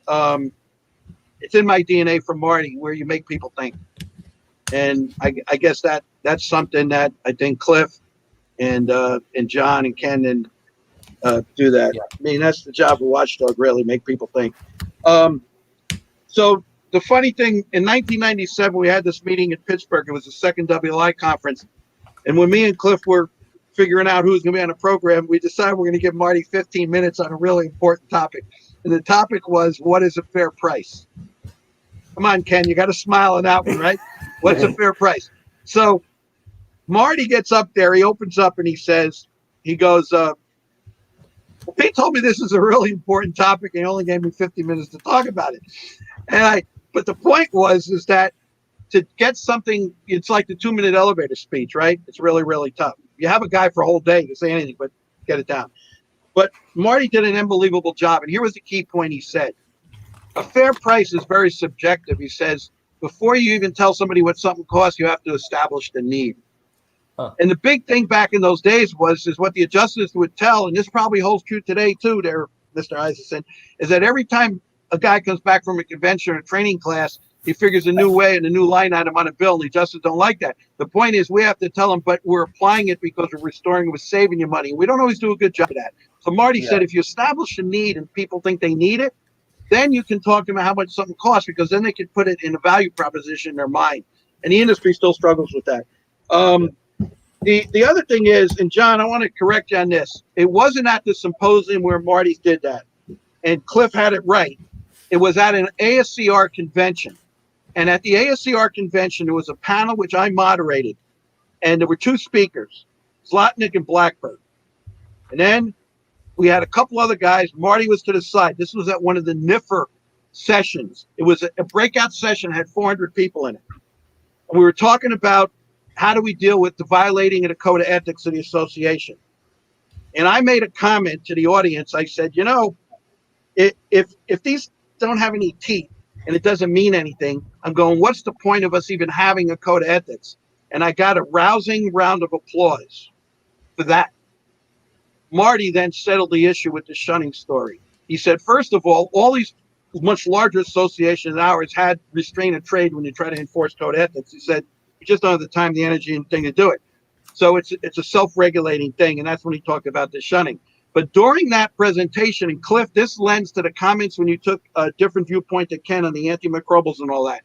S3: It's in my DNA from Marty, where you make people think. And I guess that's something that I think Cliff and John and Ken do that. Yeah. I mean, that's the job of Watchdog, really, make people think. So the funny thing, in 1997, we had this meeting in Pittsburgh. It was the second WLI conference. And when me and Cliff were figuring out who was going to be on the program, we decided we're going to give Marty 15 minutes on a really important topic. And the topic was, what is a fair price? Come on, Ken, you got to smile on that one, right? What's a fair price? So Marty gets up there, he opens up and he goes, well, Pete told me this is a really important topic and he only gave me 50 minutes to talk about it. But the point is that to get something, it's like the 2-minute elevator speech, right? It's really, really tough. You have a guy for a whole day to say anything, but get it down. But Marty did an unbelievable job. And here was the key point he said. A fair price is very subjective. He says, before you even tell somebody what something costs, you have to establish the need. Huh. And the big thing back in those days is what the adjusters would tell, and this probably holds true today too, there, Mr. Isaacson, is that every time a guy comes back from a convention or a training class, he figures a new way and a new line item on a bill, and the adjusters don't like that. The point is we have to tell them, but we're applying it because we're restoring, we're saving you money. We don't always do a good job of that. So Marty said, if you establish a need and people think they need it, then you can talk to them how much something costs, because then they can put it in a value proposition in their mind. And the industry still struggles with that. The other thing is, and John, I want to correct you on this. It wasn't at the symposium where Marty did that. And Cliff had it right. It was at an ASCR convention. And at the ASCR convention, there was a panel which I moderated. And there were 2 speakers, Zlotnik and Blackbird. And then we had a couple other guys. Marty was to the side. This was at one of the NIFR sessions. It was a breakout session, had 400 people in it. And we were talking about how do we deal with the violating of the code of ethics of the association. And I made a comment to the audience. I said, if these don't have any teeth and it doesn't mean anything, I'm going, what's the point of us even having a code of ethics? And I got a rousing round of applause for that. Marty then settled the issue with the shunning story. He said, first of all these much larger associations than ours had restraint of trade when you try to enforce code of ethics. He said, we just don't have the time, the energy, and thing to do it. So it's a self-regulating thing, and that's when he talked about the shunning. But during that presentation, and Cliff, this lends to the comments when you took a different viewpoint to Ken on the antimicrobials and all that.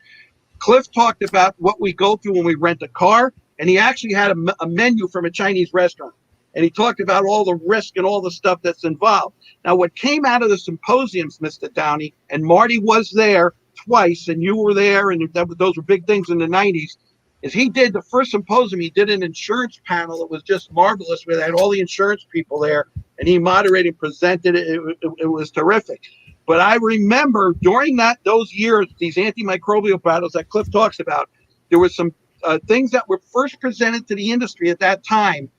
S3: Cliff talked about what we go through when we rent a car, and he actually had a menu from a Chinese restaurant. And he talked about all the risk and all the stuff that's involved. Now, what came out of the symposiums, Mr. Downey, and Marty was there twice, and you were there, and those were big things in the 90s, is he did the first symposium, he did an insurance panel. It was just marvelous. We had all the insurance people there, and he moderated and presented it. It was terrific. But I remember during those years, these antimicrobial battles that Cliff talks about, there were some things that were first presented to the industry at that time,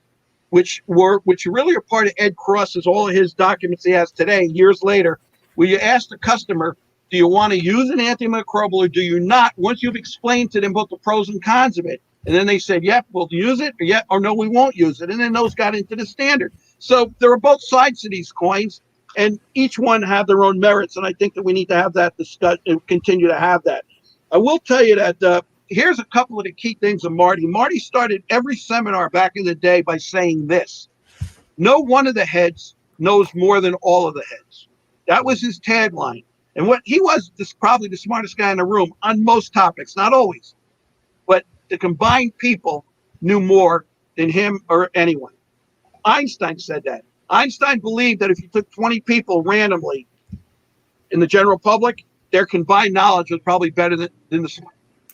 S3: which really are part of Ed Cross's, all of his documents he has today, years later, where you ask the customer, do you want to use an antimicrobial or do you not? Once you've explained to them both the pros and cons of it. And then they said, yep, we'll use it, or no, we won't use it. And then those got into the standard. So there are both sides to these coins, and each one have their own merits. And I think that we need to have that discuss and continue to have that. I will tell you that here's a couple of the key things of Marty. Marty started every seminar back in the day by saying this: no one of the heads knows more than all of the heads. That was his tagline. And what he was probably the smartest guy in the room on most topics, not always, but the combined people knew more than him or anyone. Einstein said that. Einstein believed that if you took 20 people randomly in the general public, their combined knowledge was probably better than the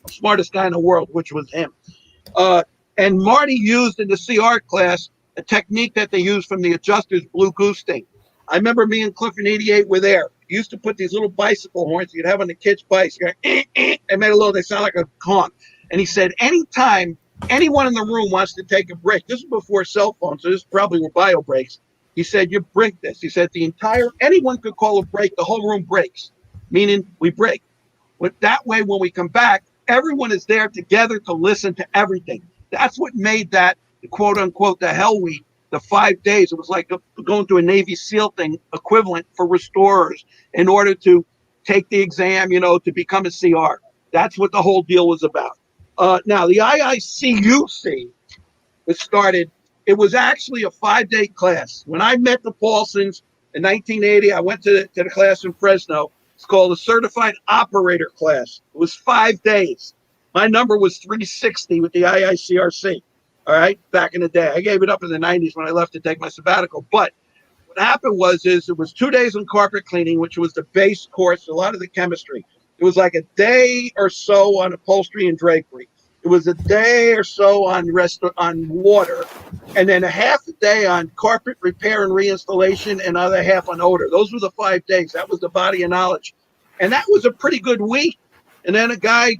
S3: smartest guy in the world, which was him. And Marty used in the CR class a technique that they used from the adjusters Blue Goose thing. I remember me and Cliff in 88 were there. He used to put these little bicycle horns you'd have on the kids' bikes. They made a little, they sound like a honk. And he said, anytime anyone in the room wants to take a break, this is before cell phones, so this is probably were bio breaks. He said, you break this. He said, anyone could call a break, the whole room breaks, meaning we break. But that way, when we come back, everyone is there together to listen to everything. That's what made that, quote unquote, the hell week, the 5 days. It was like going to a Navy SEAL thing equivalent for restorers in order to take the exam, to become a CR. That's what the whole deal was about. Now, the IICUC was started. It was actually a 5-day class. When I met the Paulsons in 1980, I went to the class in Fresno. It's called a Certified Operator class. It was 5 days. My number was 360 with the IICRC, all right, back in the day. I gave it up in the 90s when I left to take my sabbatical. But what happened was it was 2 days on carpet cleaning, which was the base course, a lot of the chemistry. It was like a day or so on upholstery and drapery. It was a day or so on water, and then a half a day on carpet repair and reinstallation, and other half on odor. Those were the 5 days. That was the body of knowledge. And that was a pretty good week. And then a guy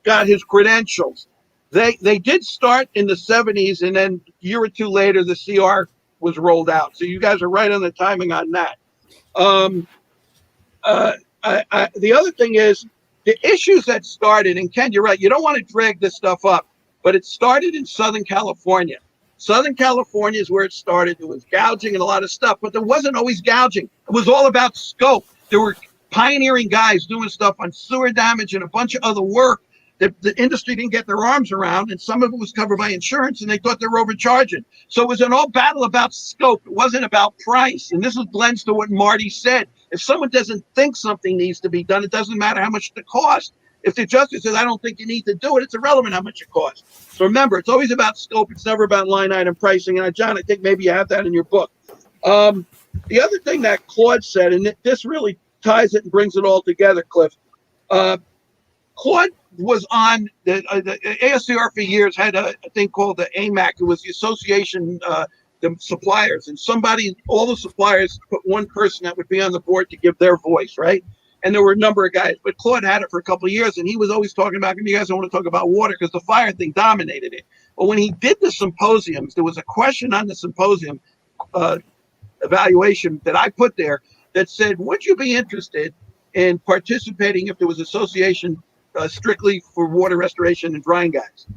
S3: got his credentials. They did start in the 70s, and then a year or two later, the CR was rolled out. So you guys are right on the timing on that. The other thing is the issues that started, and Ken, you're right, you don't want to drag this stuff up, but it started in Southern California. Southern California is where it started. There was gouging and a lot of stuff, but there wasn't always gouging. It was all about scope. There were pioneering guys doing stuff on sewer damage and a bunch of other work that the industry didn't get their arms around, and some of it was covered by insurance, and they thought they were overcharging. So it was an all battle about scope. It wasn't about price, and this blends to what Marty said. If someone doesn't think something needs to be done, it doesn't matter how much it costs. If the adjuster says, I don't think you need to do it, it's irrelevant how much it costs. So remember, it's always about scope. It's never about line item pricing. And John, I think maybe you have that in your book. The other thing that Claude said, and this really ties it and brings it all together, Cliff. Claude was on the ASCR for years, had a thing called the AMAC. It was the association, the suppliers, and all the suppliers put one person that would be on the board to give their voice, right? And there were a number of guys, but Claude had it for a couple of years, and he was always talking about, you guys don't want to talk about water because the fire thing dominated it. But when he did the symposiums, there was a question on the symposium evaluation that I put there that said, would you be interested in participating if there was association strictly for water restoration and drying guys?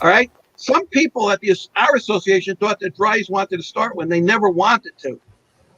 S3: All right. Some people at our association thought that dryers wanted to start when they never wanted to.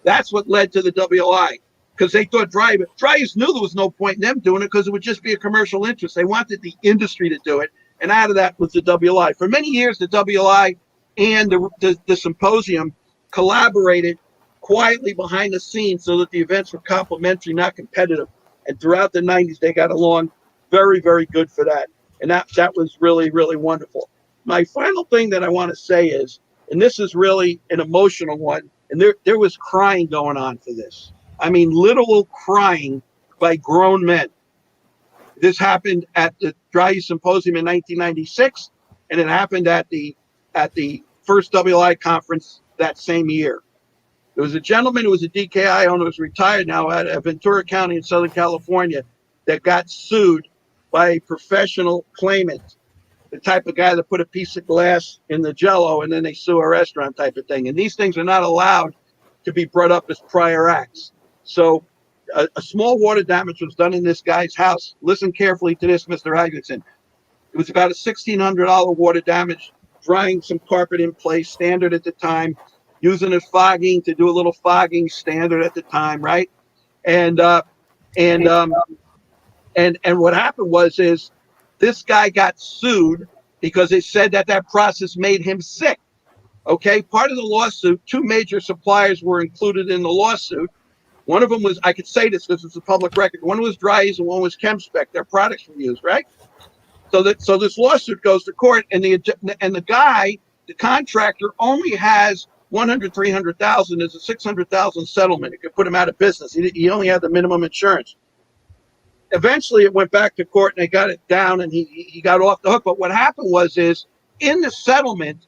S3: That's what led to the WLI, because they thought dryers knew there was no point in them doing it because it would just be a commercial interest. They wanted the industry to do it. And out of that was the WLI. For many years, the WLI and the symposium collaborated quietly behind the scenes so that the events were complementary, not competitive. And throughout the 90s, they got along very, very good for that. And that was really, really wonderful. My final thing that I want to say is, and this is really an emotional one, and there was crying going on for this. I mean, literal crying by grown men. This happened at the Dry Use Symposium in 1996, and it happened at the first WLI conference that same year. There was a gentleman who was a DKI owner, who's retired now out of Ventura County in Southern California, that got sued by a professional claimant, the type of guy that put a piece of glass in the Jell-O and then they sue a restaurant type of thing. And these things are not allowed to be brought up as prior acts. So a small water damage was done in this guy's house. Listen carefully to this, Mr. Haggerson. It was about a $1,600 water damage, drying some carpet in place, standard at the time, using a fogging to do a little fogging, standard at the time, right? And what happened is this guy got sued because they said that process made him sick. Okay, part of the lawsuit, 2 major suppliers were included in the lawsuit. One of them was, I could say this because it's a public record, one was Dry's and one was ChemSpec. Their products were used, right? So this lawsuit goes to court, and the guy, the contractor, only has $300,000. There's a $600,000 settlement. It could put him out of business. He only had the minimum insurance. Eventually, it went back to court, and they got it down, and he got off the hook. But what happened is in the settlement,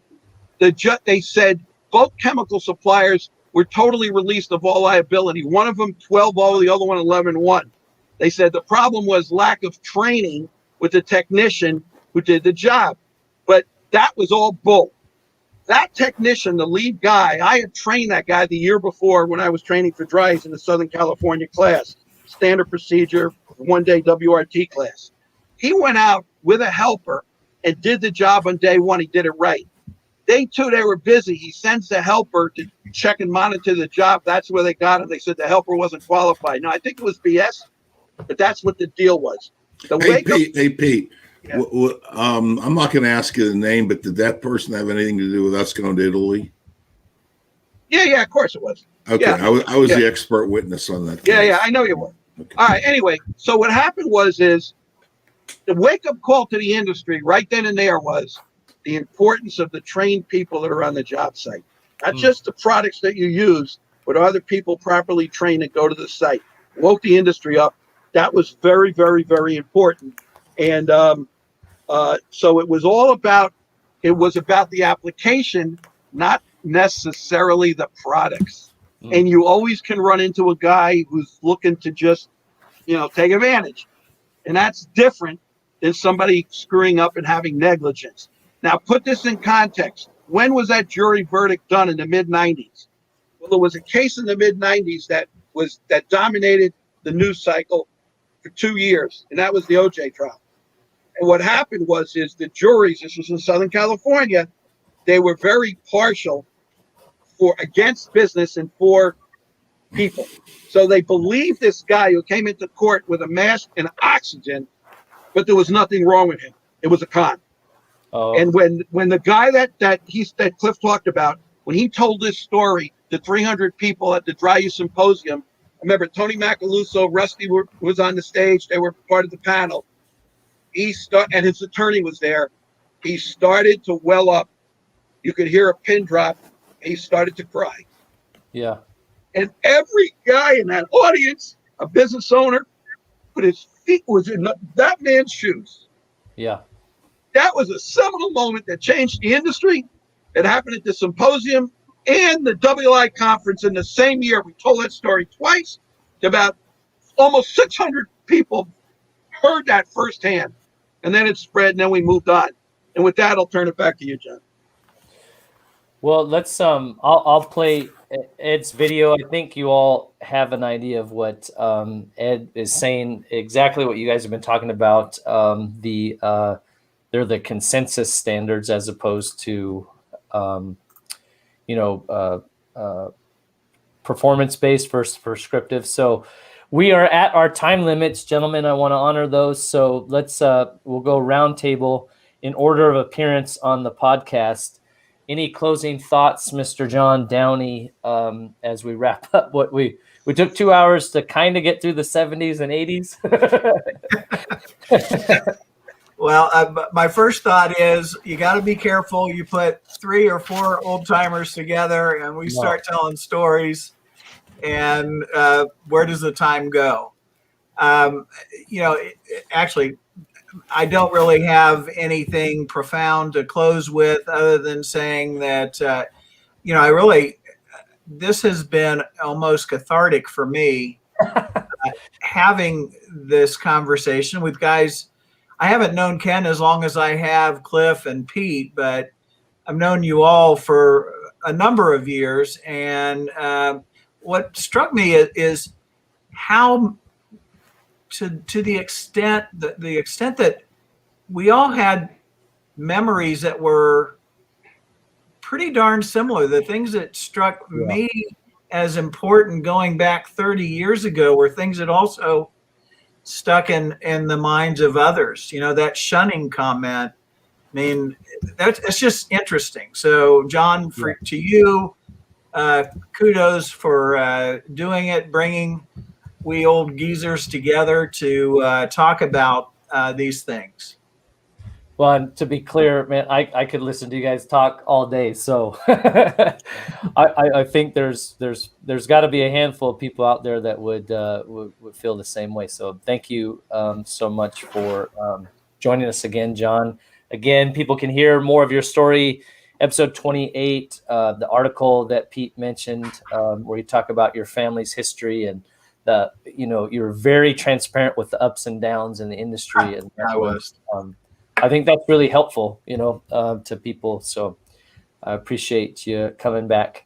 S3: they said both chemical suppliers were totally released of all liability. One of them 12-0, the other one 11-1. They said the problem was lack of training with the technician who did the job. But that was all bull. That technician, the lead guy, I had trained that guy the year before when I was training for Dry's in the Southern California class, standard procedure, 1-day WRT class. He went out with a helper and did the job on day one. He did it right. Day 2, they were busy. He sends the helper to check and monitor the job. That's where they got him. They said the helper wasn't qualified. Now, I think it was BS, but that's what the deal was.
S6: Hey, Pete.
S3: Yeah.
S6: I'm not going to ask you the name, but did that person have anything to do with us going to Italy?
S3: Yeah, of course it was.
S6: Okay,
S3: yeah.
S6: I was the expert witness on that case.
S3: Yeah, I know you were. Okay. All right, anyway, so what happened is the wake-up call to the industry right then and there was the importance of the trained people that are on the job site. Not just the products that you use, but are the people properly trained that go to the site. Woke the industry up. That was very, very, very important. And so it was about the application, not necessarily the products. And you always can run into a guy who's looking to just, take advantage. And that's different than somebody screwing up and having negligence. Now, put this in context. When was that jury verdict done in the mid-90s? Well, there was a case in the mid-90s that dominated the news cycle for 2 years, and that was the OJ trial. And what happened was the juries, this was in Southern California, they were very partial against business and for people. So they believed this guy who came into court with a mask and oxygen, but there was nothing wrong with him. It was a con. Oh. And when the guy that Cliff talked about, when he told this story to 300 people at the DYOJO Symposium, I remember Tony Macaluso, Rusty was on the stage. They were part of the panel. And his attorney was there. He started to well up. You could hear a pin drop. He started to cry.
S2: Yeah.
S3: And every guy in that audience, a business owner, put his feet was in that man's shoes.
S2: Yeah.
S3: That was a seminal moment that changed the industry. It happened at the symposium and the WI conference in the same year. We told that story twice. About almost 600 people heard that firsthand. And then it spread, and then we moved on. And with that, I'll turn it back to you, John.
S2: Well, let's I'll play Ed's video. I think you all have an idea of what Ed is saying, exactly what you guys have been talking about. They're the consensus standards as opposed to performance-based versus prescriptive. So we are at our time limits, gentlemen. I want to honor those. So let's we'll go round table in order of appearance on the podcast. Any closing thoughts, Mr. John Downey, as we wrap up what we took 2 hours to kind of get through the 70s and 80s?
S4: Well, my first thought is you got to be careful. You put 3 or 4 old timers together and we start telling stories, and where does the time go? Actually, I don't really have anything profound to close with other than saying that, this has been almost cathartic for me, having this conversation with guys. I haven't known Ken as long as I have Cliff and Pete, but I've known you all for a number of years. And what struck me is how, to the extent that we all had memories that were pretty darn similar. The things that struck me as important going back 30 years ago were things that also stuck in the minds of others. You know, that shunning comment. I mean, that's just interesting. So, John, to you, kudos for doing it, bringing we old geezers together to talk about these things.
S2: Well, and to be clear, man, I could listen to you guys talk all day. So I think there's got to be a handful of people out there that would feel the same way. So thank you so much for joining us again, John. Again, people can hear more of your story. Episode 28, the article that Pete mentioned, where you talk about your family's history and you're very transparent with the ups and downs in the industry. And
S4: I was.
S2: I think that's really helpful, to people. So I appreciate you coming back.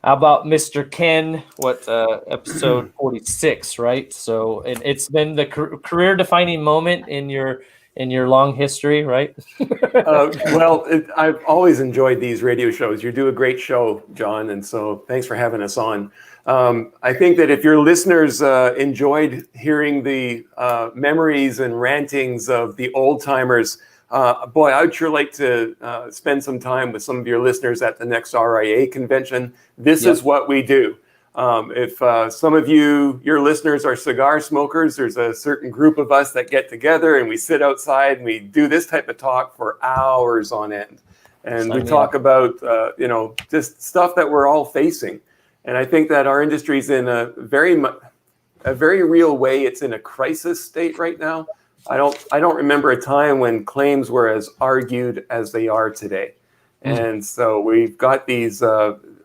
S2: How about Mr. Ken? Episode 46, right? So it's been the career-defining moment in your long history, right?
S5: I've always enjoyed these radio shows. You do a great show, John, and so thanks for having us on. I think that if your listeners enjoyed hearing the memories and rantings of the old timers, boy, I would sure like to spend some time with some of your listeners at the next RIA convention. This is what we do. If some of your listeners are cigar smokers, there's a certain group of us that get together and we sit outside and we do this type of talk for hours on end. And we talk about, just stuff that we're all facing. And I think that our industry is in a very real way. It's in a crisis state right now. I don't remember a time when claims were as argued as they are today. And so we've got these,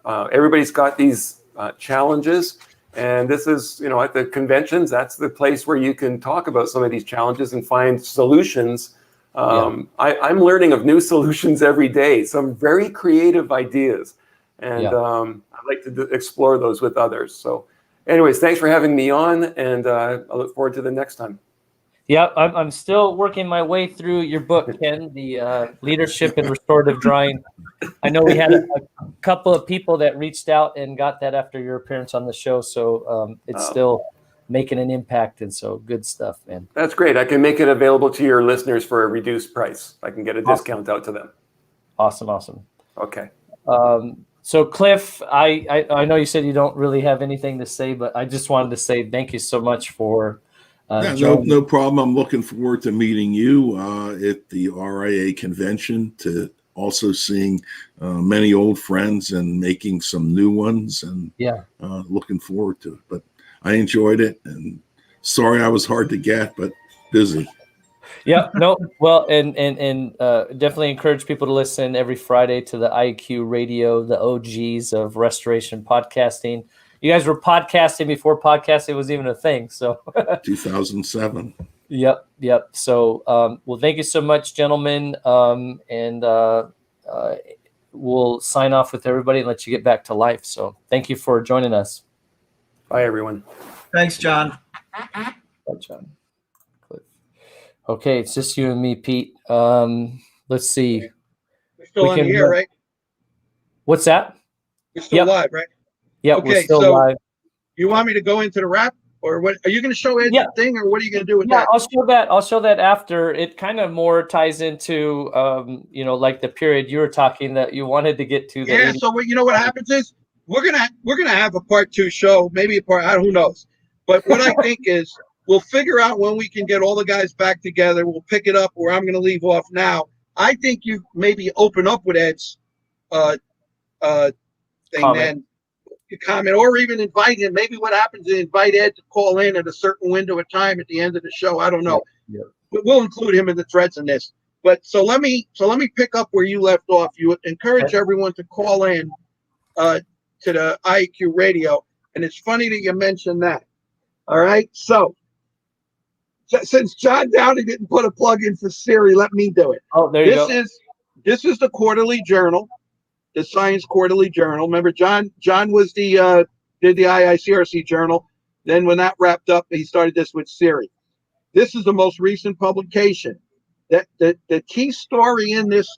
S5: everybody's got these challenges. And this is, at the conventions, that's the place where you can talk about some of these challenges and find solutions. I'm learning of new solutions every day, some very creative ideas. And I'd like to explore those with others. So anyways, thanks for having me on. And I look forward to the next time.
S2: Yeah, I'm still working my way through your book, Ken, the Leadership in Restorative Drawing. I know we had a couple of people that reached out and got that after your appearance on the show. So it's still making an impact. And so good stuff, man.
S5: That's great. I can make it available to your listeners for a reduced price. I can get a discount out to them. Awesome. Okay.
S2: So Cliff, I know you said you don't really have anything to say, but I just wanted to say thank you so much for
S6: no problem. I'm looking forward to meeting you at the RIA convention, to also seeing many old friends and making some new ones, and looking forward to it. But I enjoyed it, and sorry I was hard to get, but busy.
S2: Yeah, no, well, and definitely encourage people to listen every Friday to the IAQ Radio, the OGs of restoration podcasting. You guys were podcasting before podcasting was even a thing. So
S6: 2007.
S2: Yep. So, well, thank you so much, gentlemen. And we'll sign off with everybody and let you get back to life. So thank you for joining us.
S5: Bye, everyone.
S4: Thanks, John.
S2: Bye, John. Okay, it's just you and me, Pete. Let's see.
S3: We're still on the air, right?
S2: What's that?
S3: We're still live, right?
S2: Yeah,
S3: okay,
S2: we're still live.
S3: You want me to go into the wrap, or what? Are you going to show Ed the thing, or what are you going to do with that?
S2: I'll show that after. It kind of more ties into, like the period you were talking that you wanted to get to.
S3: Yeah. So what happens is we're gonna have a part 2 show, maybe a part. Who knows? But what I think is we'll figure out when we can get all the guys back together. We'll pick it up where I'm going to leave off now. I think you maybe open up with Ed's thing then. Comment, or even invite him. Maybe what happens is invite Ed to call in at a certain window of time at the end of the show. I don't know.
S5: Yeah.
S3: But we'll include him in the threads in this. But so let me pick up where you left off. You encourage everyone to call in to the IAQ Radio, and it's funny that you mentioned that. All right, so since John Downey didn't put a plug in for CIRI, let me do it.
S2: Oh, there you go.
S3: This is the quarterly journal, the Science Quarterly Journal. Remember, John was the did the IICRC journal. Then when that wrapped up, he started this with CIRI. This is the most recent publication. The key story in this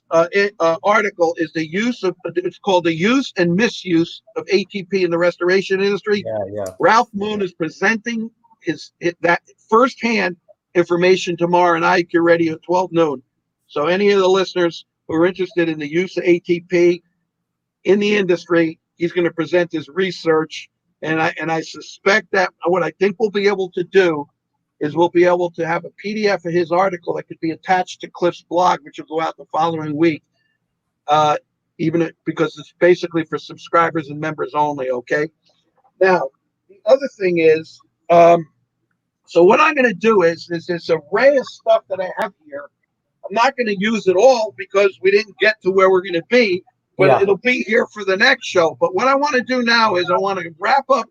S3: article is the use of, it's called the use and misuse of ATP in the restoration industry.
S2: Yeah.
S3: Ralph Moon is presenting that firsthand information tomorrow on IAQ Radio at 12 noon. So any of the listeners who are interested in the use of ATP in the industry, he's going to present his research. And I suspect that what I think we'll be able to do is we'll be able to have a PDF of his article that could be attached to Cliff's blog, which will go out the following week, because it's basically for subscribers and members only, okay? Now, the other thing is, so what I'm going to do is this array of stuff that I have here. I'm not going to use it all because we didn't get to where we're going to be, but it'll be here for the next show. But what I want to do now is I want to wrap up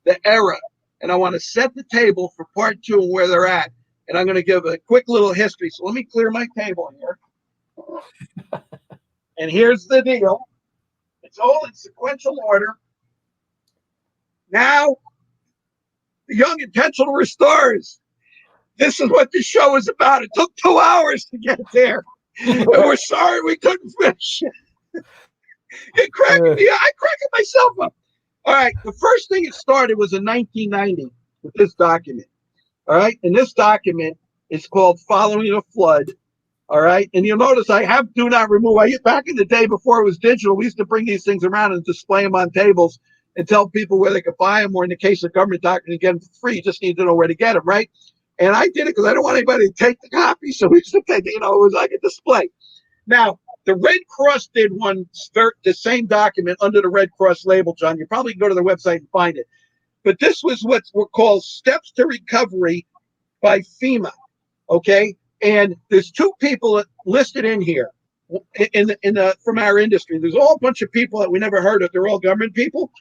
S3: the era, and I want to set the table for part 2 and where they're at. And I'm going to give a quick little history. So let me clear my table here. And here's the deal. It's all in sequential order. Now, the young intentional restorers. This is what this show is about. It took 2 hours to get there. And we're sorry we couldn't finish it. It cracked me. I cracked myself up. All right. The first thing it started was in 1990 with this document. All right. And this document is called Following a Flood. All right. And you'll notice I have do not remove. Back in the day before it was digital, we used to bring these things around and display them on tables and tell people where they could buy them, or in the case of government documents, get them for free. You just need to know where to get them, right? And I did it because I don't want anybody to take the copy. So we used to take, it was like a display. Now, the Red Cross did one, the same document under the Red Cross label, John. You probably can go to their website and find it. But this was what were called Steps to Recovery by FEMA, okay? And there's 2 people listed in here from our industry. There's all a bunch of people that we never heard of. They're all government people.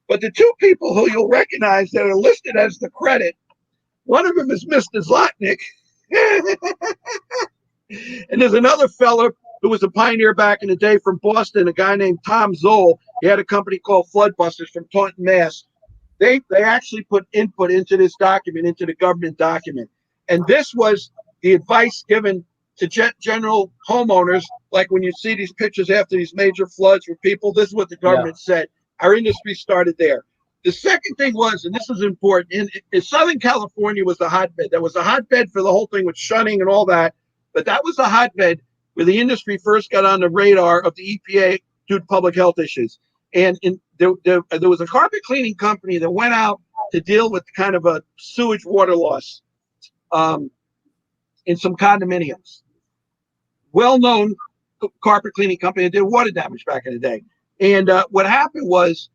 S3: But the 2 people who you'll recognize that are listed as the credit, one of them is Mr. Zlotnik. And there's another fella who was a pioneer back in the day from Boston, a guy named Tom Zoll. He had a company called Floodbusters from Taunton, Mass. They actually put input into this document, into the government document. And this was the advice given to general homeowners. Like when you see these pictures after these major floods for people, this is what the government said. Our industry started there. The second thing was, and this was important, in Southern California was the hotbed. That was a hotbed for the whole thing with shunning and all that. But that was the hotbed where the industry first got on the radar of the EPA due to public health issues. And there was a carpet cleaning company that went out to deal with kind of a sewage water loss in some condominiums. Well-known carpet cleaning company that did water damage back in the day. And what happened was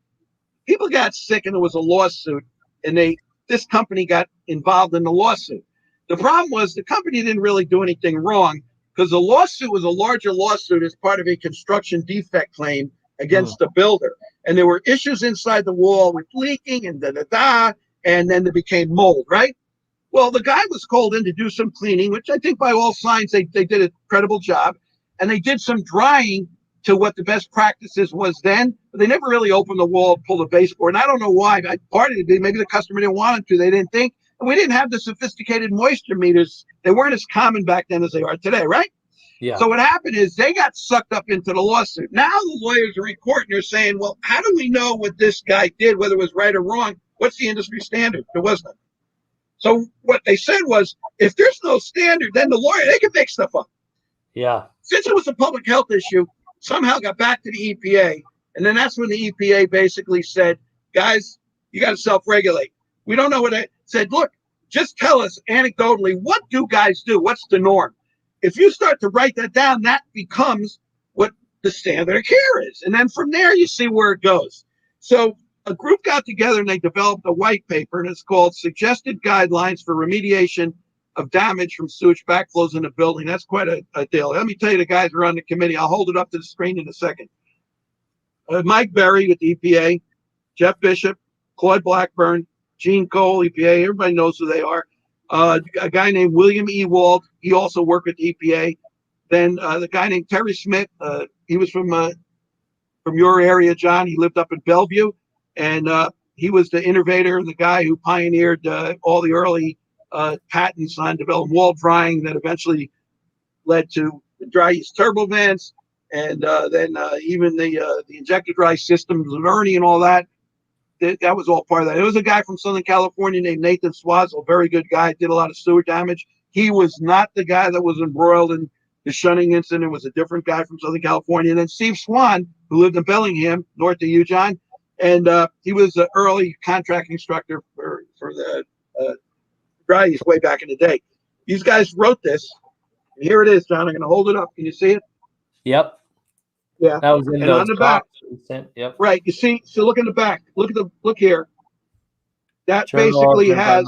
S3: people got sick and there was a lawsuit, and this company got involved in the lawsuit. The problem was the company didn't really do anything wrong because the lawsuit was a larger lawsuit as part of a construction defect claim against the builder. And there were issues inside the wall with leaking and and then there became mold, right? Well, the guy was called in to do some cleaning, which I think by all signs they did a credible job. And they did some drying to what the best practices was then, but they never really opened the wall, pulled the baseboard. And I don't know why. Part of it, maybe the customer didn't want them to. They didn't think. And we didn't have the sophisticated moisture meters. They weren't as common back then as they are today, right?
S2: Yeah.
S3: So what happened is they got sucked up into the lawsuit. Now the lawyers are in court and they're saying, well, how do we know what this guy did, whether it was right or wrong? What's the industry standard? There was none. So what they said was, if there's no standard, then the lawyer, they can make stuff up.
S2: Yeah.
S3: Since it was a public health issue, somehow got back to the EPA. And then that's when the EPA basically said, guys, you got to self-regulate. We don't know what they said. Look, just tell us anecdotally, what do guys do? What's the norm? If you start to write that down, that becomes what the standard of care is. And then from there, you see where it goes. So a group got together and they developed a white paper, and it's called Suggested Guidelines for Remediation of Damage from Sewage Backflows in a Building. That's quite a deal. Let me tell you, the guys who are on the committee, I'll hold it up to the screen in a second. Mike Berry with the EPA, Jeff Bishop, Claude Blackburn, Gene Cole, EPA. Everybody knows who they are. A guy named William Ewald. He also worked at the EPA. Then the guy named Terry Smith. He was from your area, John. He lived up in Bellevue, and he was the innovator, the guy who pioneered all the early patents on developing wall drying that eventually led to the dry yeast turbovents, and then even the injector dry systems of Ernie and all that. That was all part of that. It was a guy from Southern California named Nathan Swazzle, very good guy, did a lot of sewer damage. He was not the guy that was embroiled in the shunning incident. It was a different guy from Southern California. And then Steve Swan, who lived in Bellingham, north of you, John, and he was an early contract instructor for the dry yeast way back in the day. These guys wrote this, and here it is, John. I'm going to hold it up. Can you see it?
S2: Yep.
S3: Yeah.
S2: That was in
S3: and on the back.
S2: Yep.
S3: Right. You see, so look in the back. Look here. That basically has,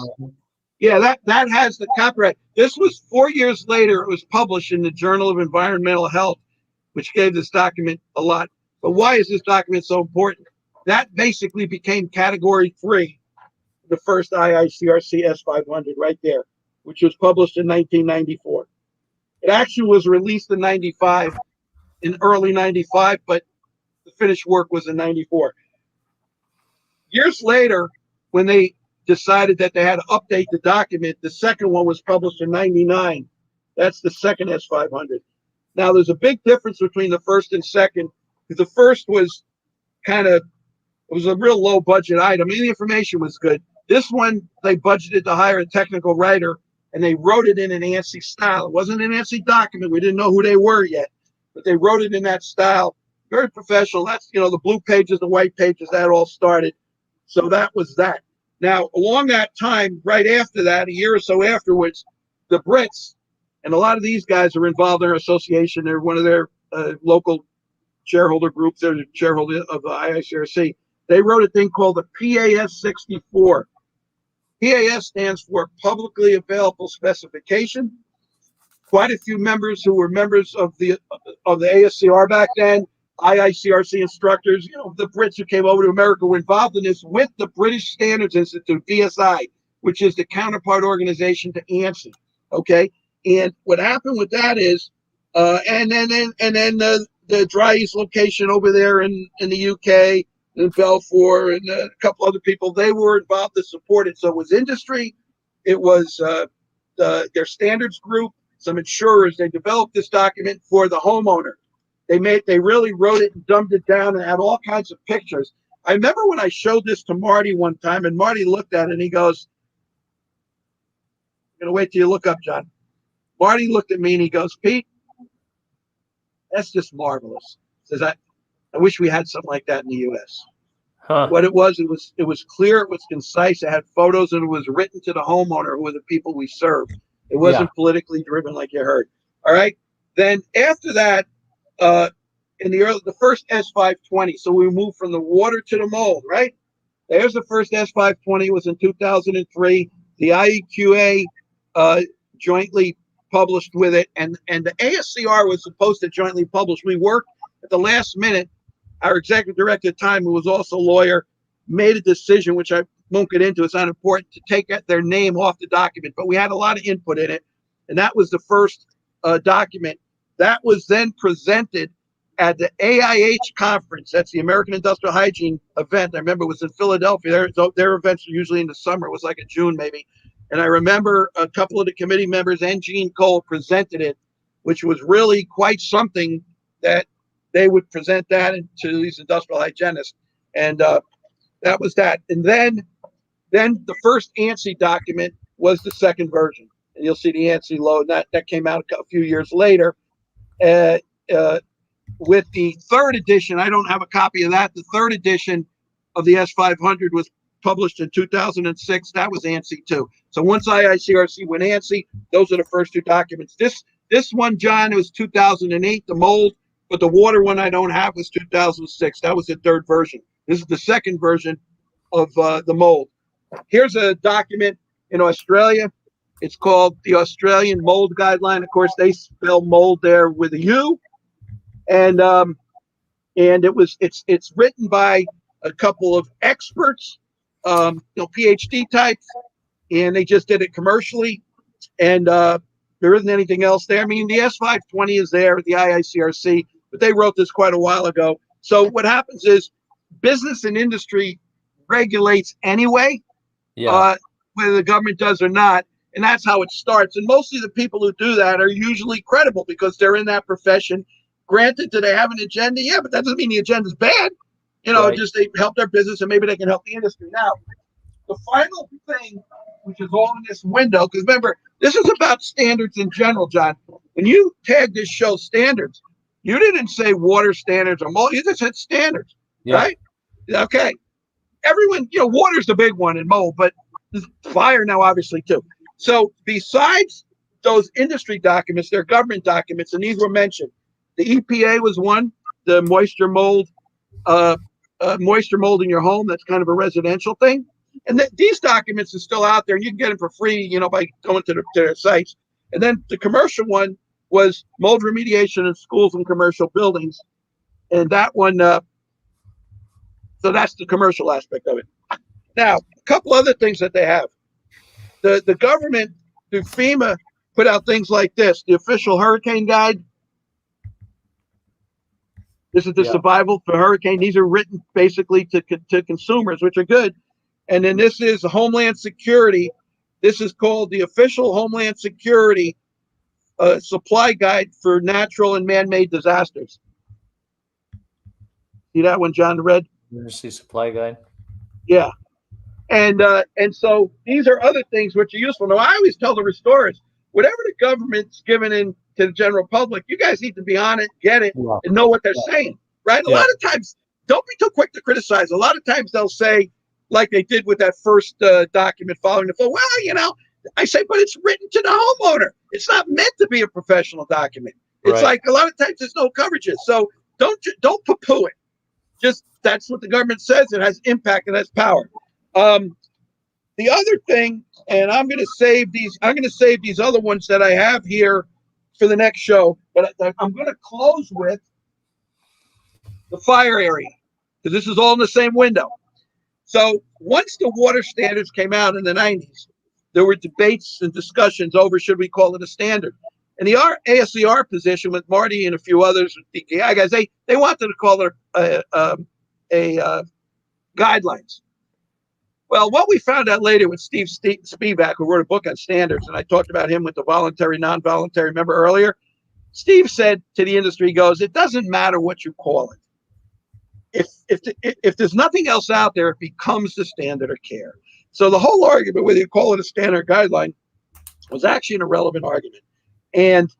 S3: that has the copyright. This was 4 years later. It was published in the Journal of Environmental Health, which gave this document a lot. But why is this document so important? That basically became category 3, the first IICRC S500 right there, which was published in 1994. It actually was released in 95. In early 95, but the finished work was in 94. Years later, when they decided that they had to update the document, the second one was published in 99. That's the second S500. Now, there's a big difference between the first and second. The first was it was a real low budget item. I mean, the information was good. This one, they budgeted to hire a technical writer, and they wrote it in an ANSI style. It wasn't an ANSI document. We didn't know who they were yet. But they wrote it in that style, very professional. That's, the blue pages, the white pages, that all started. So that was that. Now, along that time, right after that, a year or so afterwards, the Brits, and a lot of these guys are involved in their association. They're one of their local shareholder groups. They're the shareholder of the IICRC. They wrote a thing called the PAS 64. PAS stands for Publicly Available Specification. Quite a few members who were members of the ASCR back then, IICRC instructors, the Brits who came over to America were involved in this with the British Standards Institute, BSI, which is the counterpart organization to ANSI. Okay, and what happened with that is, and then the dry yeast location over there in the UK, in Belfort, and a couple other people, they were involved to support it. So it was industry, it was their standards group. Some insurers, they developed this document for the homeowner. They really wrote it and dumbed it down and had all kinds of pictures. I remember when I showed this to Marty one time, and Marty looked at it and he goes, I'm going to wait till you look up, John. Marty looked at me and he goes, Pete, that's just marvelous. Says, I wish we had something like that in the U.S. What it was clear, it was concise, it had photos, and it was written to the homeowner, who were the people we served. It wasn't politically driven like you heard. All right. Then after that, in the first S520, so we moved from the water to the mold, right? There's the first S520 was in 2003. The IEQA jointly published with it, and the ASCR was supposed to jointly publish. We worked at the last minute. Our executive director at the time, who was also a lawyer, made a decision, which I won't get into, it's not important, to take their name off the document, but we had a lot of input in it, and that was the first document. That was then presented at the AIH conference. That's the American Industrial Hygiene event. I remember it was in Philadelphia. Their events are usually in the summer. It was like in June maybe. And I remember a couple of the committee members and Gene Cole presented it, which was really quite something that they would present that to these industrial hygienists. And that was that. And then the first ANSI document was the second version. And you'll see the ANSI load. That came out a few years later. With the third edition, I don't have a copy of that. The third edition of the S500 was published in 2006. That was ANSI too. So once IICRC went ANSI, those are the first two documents. This one, John, it was 2008, the mold, but the water one I don't have was 2006. That was the third version. This is the second version of the mold. Here's a document in Australia. It's called the Australian Mold Guideline. Of course, they spell mold there with a U. And, and it's written by a couple of experts, PhD types, and they just did it commercially, and there isn't anything else there. I mean, the S520 is there, the IICRC, but they wrote this quite a while ago. So what happens is business and industry regulates anyway, whether the government does or not, and that's how it starts. And mostly the people who do that are usually credible because they're in that profession. Granted, do they have an agenda? Yeah, but that doesn't mean the agenda's bad. Just they help their business and maybe they can help the industry. Now, the final thing, which is all in this window, because remember, this is about standards in general, John. When you tagged this show standards, you didn't say water standards or mold, you just said standards, right? Okay. Everyone, water's the big one in mold, but fire now obviously too. So besides those industry documents, they're government documents, and these were mentioned. The EPA was one, the moisture mold in your home. That's kind of a residential thing. And these documents are still out there, and you can get them for free, by going to their sites. And then the commercial one was mold remediation in schools and commercial buildings. And that one, so that's the commercial aspect of it. Now, a couple other things that they have. The government, through FEMA, put out things like this, the official hurricane guide. This is the survival for hurricane. These are written basically to consumers, which are good. And then this is Homeland Security. This is called the official Homeland Security supply guide for natural and man-made disasters. See that one, John, the red?
S2: Emergency supply guide.
S3: Yeah. And so these are other things which are useful. Now, I always tell the restorers, whatever the government's giving in to the general public, you guys need to be on it, get it, and know what they're saying, right? A lot of times, don't be too quick to criticize. A lot of times they'll say, like they did with that first document following the phone, well, I say, but it's written to the homeowner. It's not meant to be a professional document. It's like a lot of times there's no coverages. So don't poo-poo it. Just that's what the government says. It has impact and has power. The other thing, and I'm going to save these other ones that I have here for the next show, but I'm going to close with the fire area because this is all in the same window. So once the water standards came out in the 90s, there were debates and discussions over should we call it a standard. And the ASCR position with Marty and a few others, DKI guys, they wanted to call it a guidelines. Well, what we found out later with Steve Spivak, who wrote a book on standards, and I talked about him with the voluntary, non-voluntary, remember earlier? Steve said to the industry, goes, it doesn't matter what you call it. If there's nothing else out there, it becomes the standard of care. So the whole argument, whether you call it a standard guideline, was actually an irrelevant argument. And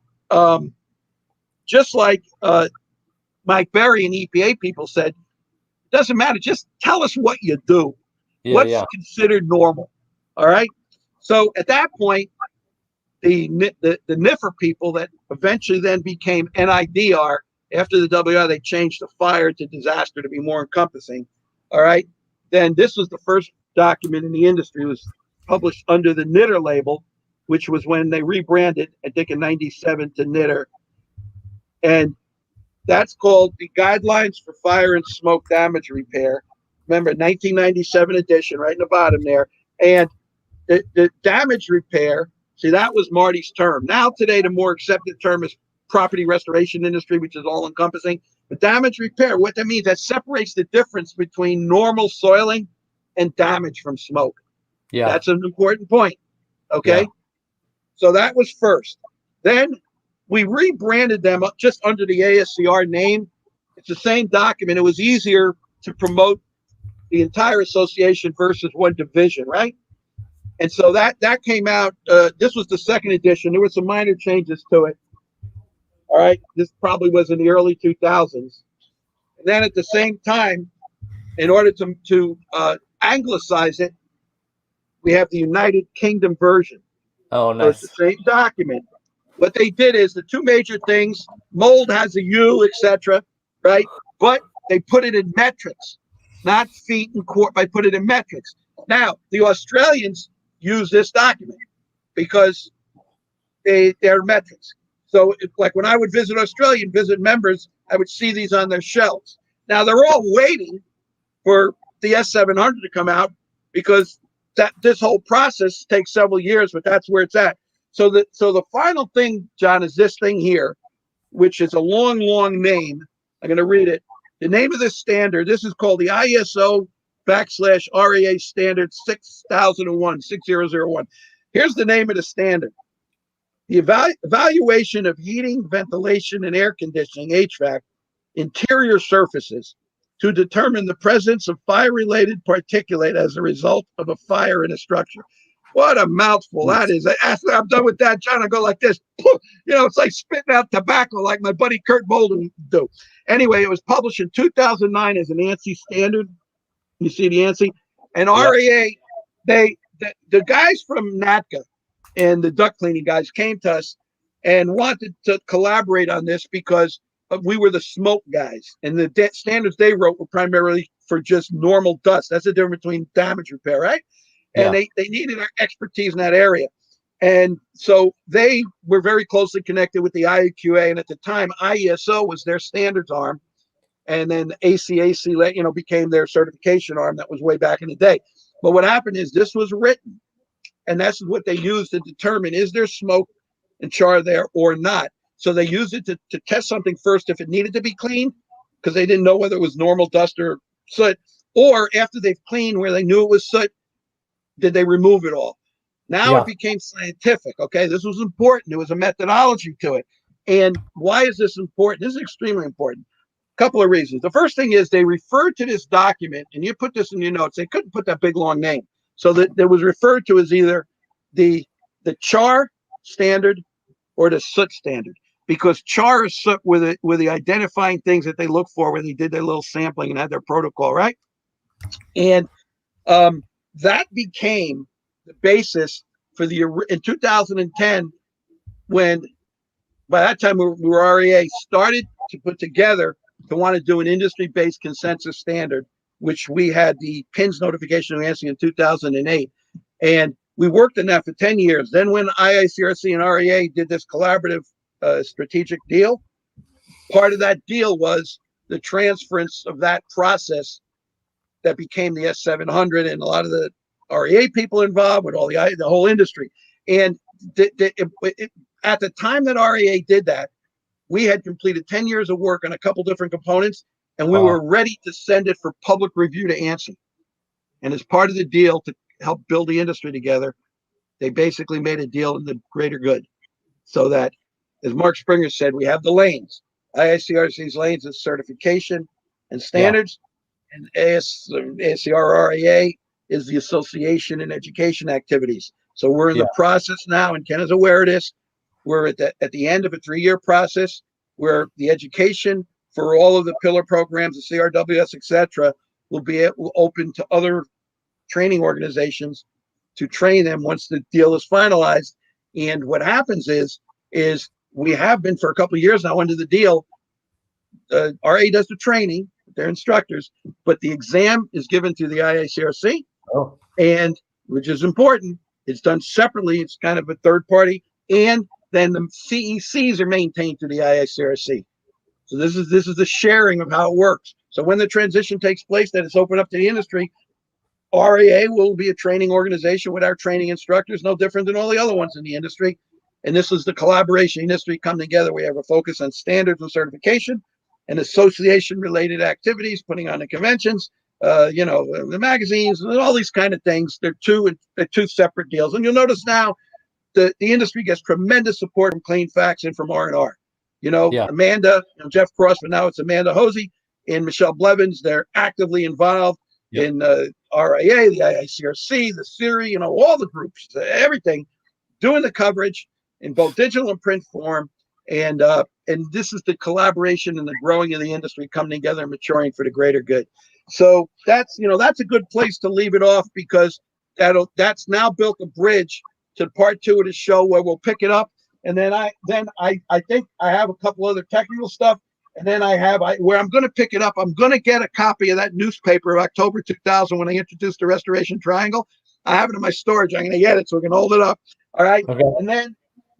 S3: just like Mike Berry and EPA people said, it doesn't matter. Just tell us what you do. What's considered normal. All right. So at that point, the NIFR people that eventually then became NIDR, after the WR, they changed the fire to disaster to be more encompassing. All right. Then this was the first document in the industry. It was published under the NITR label, which was when they rebranded, I think in 97 to NITR. And that's called the Guidelines for Fire and Smoke Damage Repair. Remember, 1997 edition, right in the bottom there. And the damage repair, see, that was Marty's term. Now, today, the more accepted term is property restoration industry, which is all encompassing. But damage repair, what that means, that separates the difference between normal soiling and damage from smoke. Yeah. That's an important point. Okay. Yeah. So that was first. Then we rebranded them just under the ASCR name. It's the same document. It was easier to promote the entire association versus one division, right? And so that came out. This was the second edition. There were some minor changes to it. All right. This probably was in the early 2000s. And then at the same time, in order to anglicize it, we have the United Kingdom version.
S2: Oh, nice.
S3: So it's the same document. What they did is the two major things, mold has a U, etc., right? But they put it in metrics, not feet and quart. They put it in metrics. Now, the Australians use this document because they're metrics. So, like when I would visit Australia and visit members, I would see these on their shelves. Now they're all waiting for the S700 to come out because this whole process takes several years, but that's where it's at. So the final thing, John, is this thing here, which is a long name. I'm going to read it. The name of this standard, this is called the ISO/REA standard 6001. Here's the name of the standard. The evaluation of heating, ventilation, and air conditioning, HVAC, interior surfaces to determine the presence of fire-related particulate as a result of a fire in a structure. What a mouthful that is. After I'm done with that, John, I go like this. It's like spitting out tobacco like my buddy Kurt Bolden do. Anyway, it was published in 2009 as an ANSI standard. You see the ANSI? And REA, the guys from NATCA and the duct cleaning guys came to us and wanted to collaborate on this because we were the smoke guys. And the standards they wrote were primarily for just normal dust. That's the difference between damage repair, right? And they needed our expertise in that area. And so they were very closely connected with the IAQA. And at the time, IESO was their standards arm. And then ACAC, became their certification arm. That was way back in the day. But what happened is this was written. And that's what they used to determine, is there smoke and char there or not? So they used it to test something first if it needed to be cleaned, because they didn't know whether it was normal dust or soot. Or after they've cleaned where they knew it was soot, did they remove it all? Now it became scientific. Okay, this was important. There was a methodology to it. And why is this important? This is extremely important. A couple of reasons. The first thing is they referred to this document, and you put this in your notes. They couldn't put that big long name, so that it was referred to as either the char standard or the soot standard, because char is soot with the identifying things that they look for when they did their little sampling and had their protocol, right? And that became the basis for in 2010, when by that time we were REA, started to put together to want to do an industry-based consensus standard, which we had the PINS notification of answering in 2008. And we worked on that for 10 years. Then when IICRC and REA did this collaborative strategic deal, part of that deal was the transference of that process that became the S700, and a lot of the REA people involved with all the whole industry. And at the time that REA did that, we had completed 10 years of work on a couple different components, and we were ready to send it for public review to ANSI. And as part of the deal to help build the industry together, they basically made a deal in the greater good, so that, as Mark Springer said, we have the lanes. IICRC's lanes is certification and standards, and ASCRREA is the association and education activities. So we're in the process now, and Ken is aware of this. We're at the end of a 3-year process where the education for all of the pillar programs, the CRWS, etc., will be open to other training organizations to train them once the deal is finalized. And what happens is we have been for a couple of years now under the deal. RA does the training, their instructors, but the exam is given to the IICRC, and which is important. It's done separately. It's kind of a third party, and then the CECs are maintained to the IICRC. So this is the sharing of how it works. So when the transition takes place, that it's open up to the industry, REA will be a training organization with our training instructors, no different than all the other ones in the industry. And this is the collaboration industry come together. We have a focus on standards and certification and association-related activities, putting on the conventions, the magazines, and all these kind of things. They're two separate deals. And you'll notice now the industry gets tremendous support from Clean Facts and from R&R. Amanda, Jeff Cross, but now it's Amanda Hosey and Michelle Blevins. They're actively involved in RIA, the IICRC, the CIRI, all the groups, everything, doing the coverage in both digital and print form. And this is the collaboration and the growing of the industry coming together and maturing for the greater good. So that's a good place to leave it off, because that's now built a bridge to part 2 of the show where we'll pick it up. And then I think I have a couple other technical stuff. And then where I'm going to pick it up, I'm going to get a copy of that newspaper of October 2000 when I introduced the Restoration Triangle. I have it in my storage. I'm going to get it so we can hold it up. All right. Okay. And then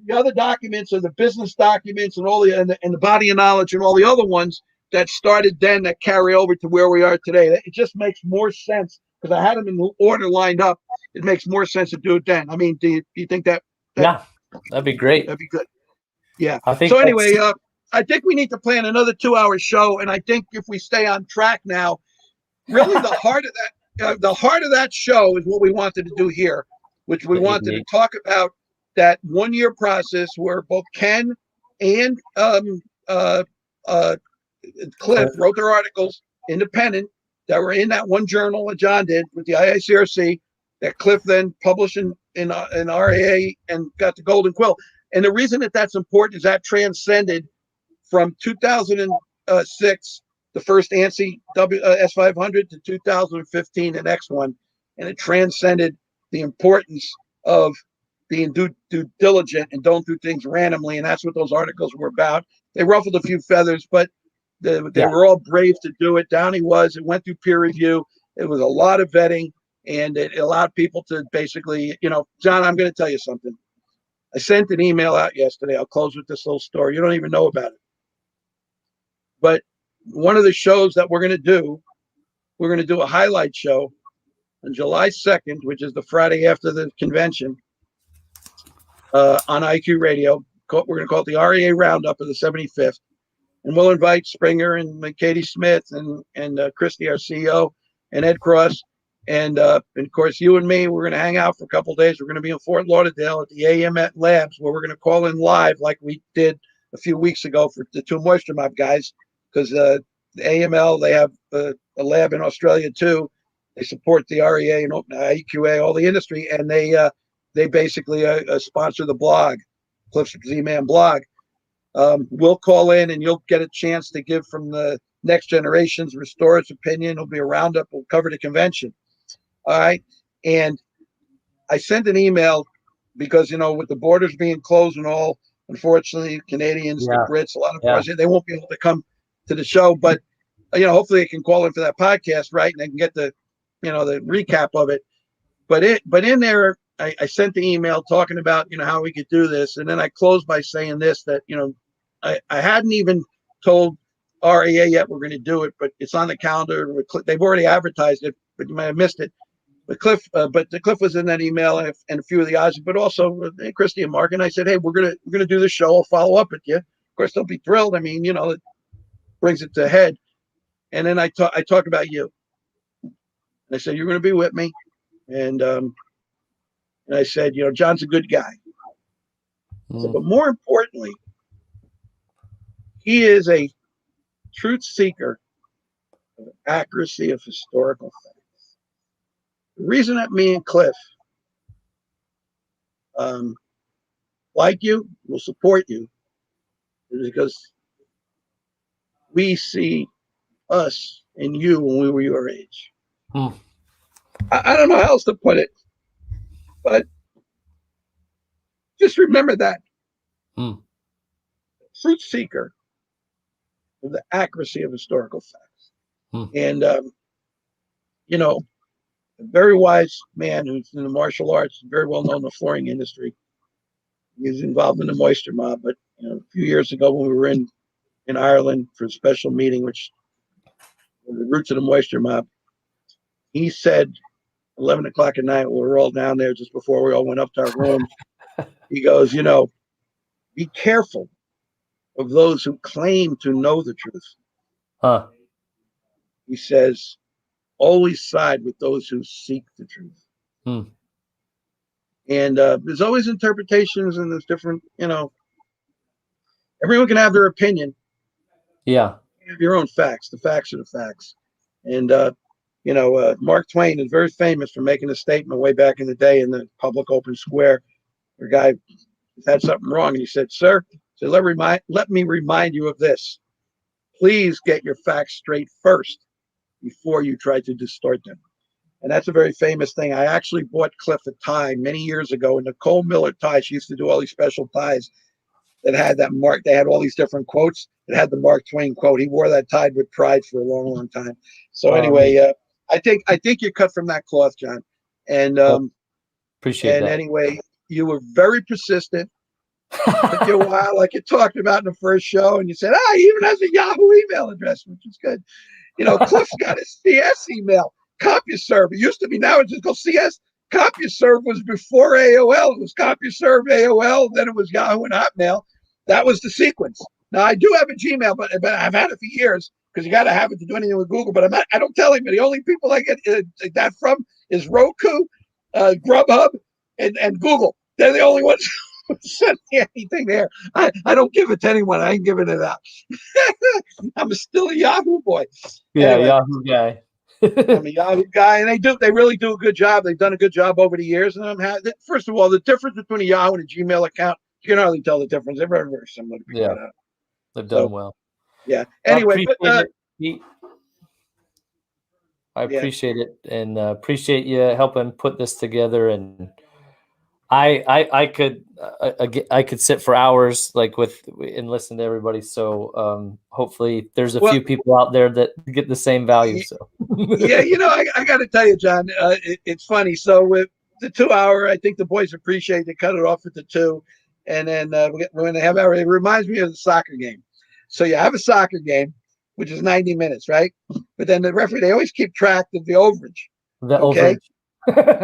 S3: the other documents are the business documents and all and the body of knowledge and all the other ones that started then that carry over to where we are today. It just makes more sense because I had them in the order lined up. It makes more sense to do it then. I mean, do you think that?
S2: Yeah, that'd be great.
S3: That'd be good. Yeah.
S2: I think
S3: So anyway, I think we need to plan another 2-hour show, and I think if we stay on track now, really the heart of that show is what we wanted to do here, which we wanted to talk about that 1-year process where both Ken and Cliff wrote their articles independent that were in that one journal that John did with the IICRC that Cliff then published in RAA and got the Golden Quill. And the reason that that's important is that transcended from 2006, the first ANSI S500, to 2015, the next one. And it transcended the importance of being due diligent and don't do things randomly. And that's what those articles were about. They ruffled a few feathers, but they were all brave to do it. Downey was. It went through peer review. It was a lot of vetting, and it allowed people to basically, John, I'm going to tell you something. I sent an email out yesterday. I'll close with this little story. You don't even know about it. But one of the shows that we're going to do a highlight show on July 2nd, which is the Friday after the convention, on IAQ Radio. We're going to call it the REA Roundup of the 75th. And we'll invite Springer and Katie Smith and Christy, our CEO, and Ed Cross. And of course, you and me, we're going to hang out for a couple of days. We're going to be in Fort Lauderdale at the AM at Labs, where we're going to call in live like we did a few weeks ago for the 2 Moisture Mob guys, because the AML, they have a lab in Australia too. They support the REA and IEQA, all the industry, and they basically sponsor the blog, Cliff's Z-Man blog. We'll call in and you'll get a chance to give from the next generation's Restorative opinion. It'll be a roundup. We'll cover the convention. All right. And I sent an email because, with the borders being closed and all, unfortunately, Canadians, the Brits, a lot of us, they won't be able to come to the show. But, hopefully they can call in for that podcast, right? And they can get the recap of it. But in there, I sent the email talking about, how we could do this. And then I closed by saying this, that, I hadn't even told REA yet we're going to do it, but it's on the calendar. They've already advertised it, but you may have missed it. But Cliff was in that email, and a few of the Aussies, but also Christy and Mark. And I said, hey, we're gonna do the show. I'll follow up with you. Of course, they'll be thrilled. I mean, it brings it to head. And then I talk about you. And I said, you're going to be with me. And I said, John's a good guy. So, but more importantly, he is a truth seeker of accuracy of historical facts. The reason that me and Cliff like you, will support you, is because we see us and you when we were your age. I don't know how else to put it, but just remember that. Truth seeker of the accuracy of historical facts. And, a very wise man who's in the martial arts, very well known in the flooring industry. He's involved in the Moisture Mob, but a few years ago when we were in Ireland for a special meeting, which was the roots of the Moisture Mob, he said 11 o'clock at night, we were all down there just before we all went up to our rooms. He goes, be careful of those who claim to know the truth. He says, always side with those who seek the truth. And there's always interpretations, and there's different, everyone can have their opinion. Yeah. You have your own facts. The facts are the facts. And, Mark Twain is very famous for making a statement way back in the day in the public open square. A guy had something wrong, and he said, sir, let me remind you of this. Please get your facts straight first before you try to distort them. And that's a very famous thing. I actually bought Cliff a tie many years ago, and Nicole Miller tie. She used to do all these special ties that had that mark. They had all these different quotes. It had the Mark Twain quote. He wore that tie with pride for a long, long time. So anyway, I think you're cut from that cloth, John. And
S2: appreciate that.
S3: Anyway, you were very persistent. Took you a while, like you talked about in the first show, and you said, he even has a Yahoo email address, which is good. Cliff's got a CS email, CompuServe. It used to be, now it's just called CS. CompuServe was before AOL. It was CompuServe, AOL, then it was Yahoo and Hotmail. That was the sequence. Now, I do have a Gmail, but I've had it for years because you got to have it to do anything with Google. But I don't tell him. The only people I get that from is Roku, Grubhub, and Google. They're the only ones who send me anything there. I don't give it to anyone. I ain't giving it out. I'm still a Yahoo boy.
S2: Yeah,
S3: anyway,
S2: Yahoo guy.
S3: I'm a Yahoo guy, and they really do a good job. They've done a good job over the years. And first of all, the difference between a Yahoo and a Gmail account, you can hardly tell the difference. They're very, very similar.
S2: Yeah, they've done well.
S3: Yeah. Anyway,
S2: I appreciate it, and appreciate you helping put this together. And I could sit for hours and listen to everybody. So hopefully there's a few people out there that get the same value. So
S3: yeah, I got to tell you, John, it's funny. So with the 2 hour, I think the boys appreciate they cut it off at the 2, and then when they have hour, it reminds me of the soccer game. So you have a soccer game, which is 90 minutes, right? But then the referee, they always keep track of the overage.
S2: Overage.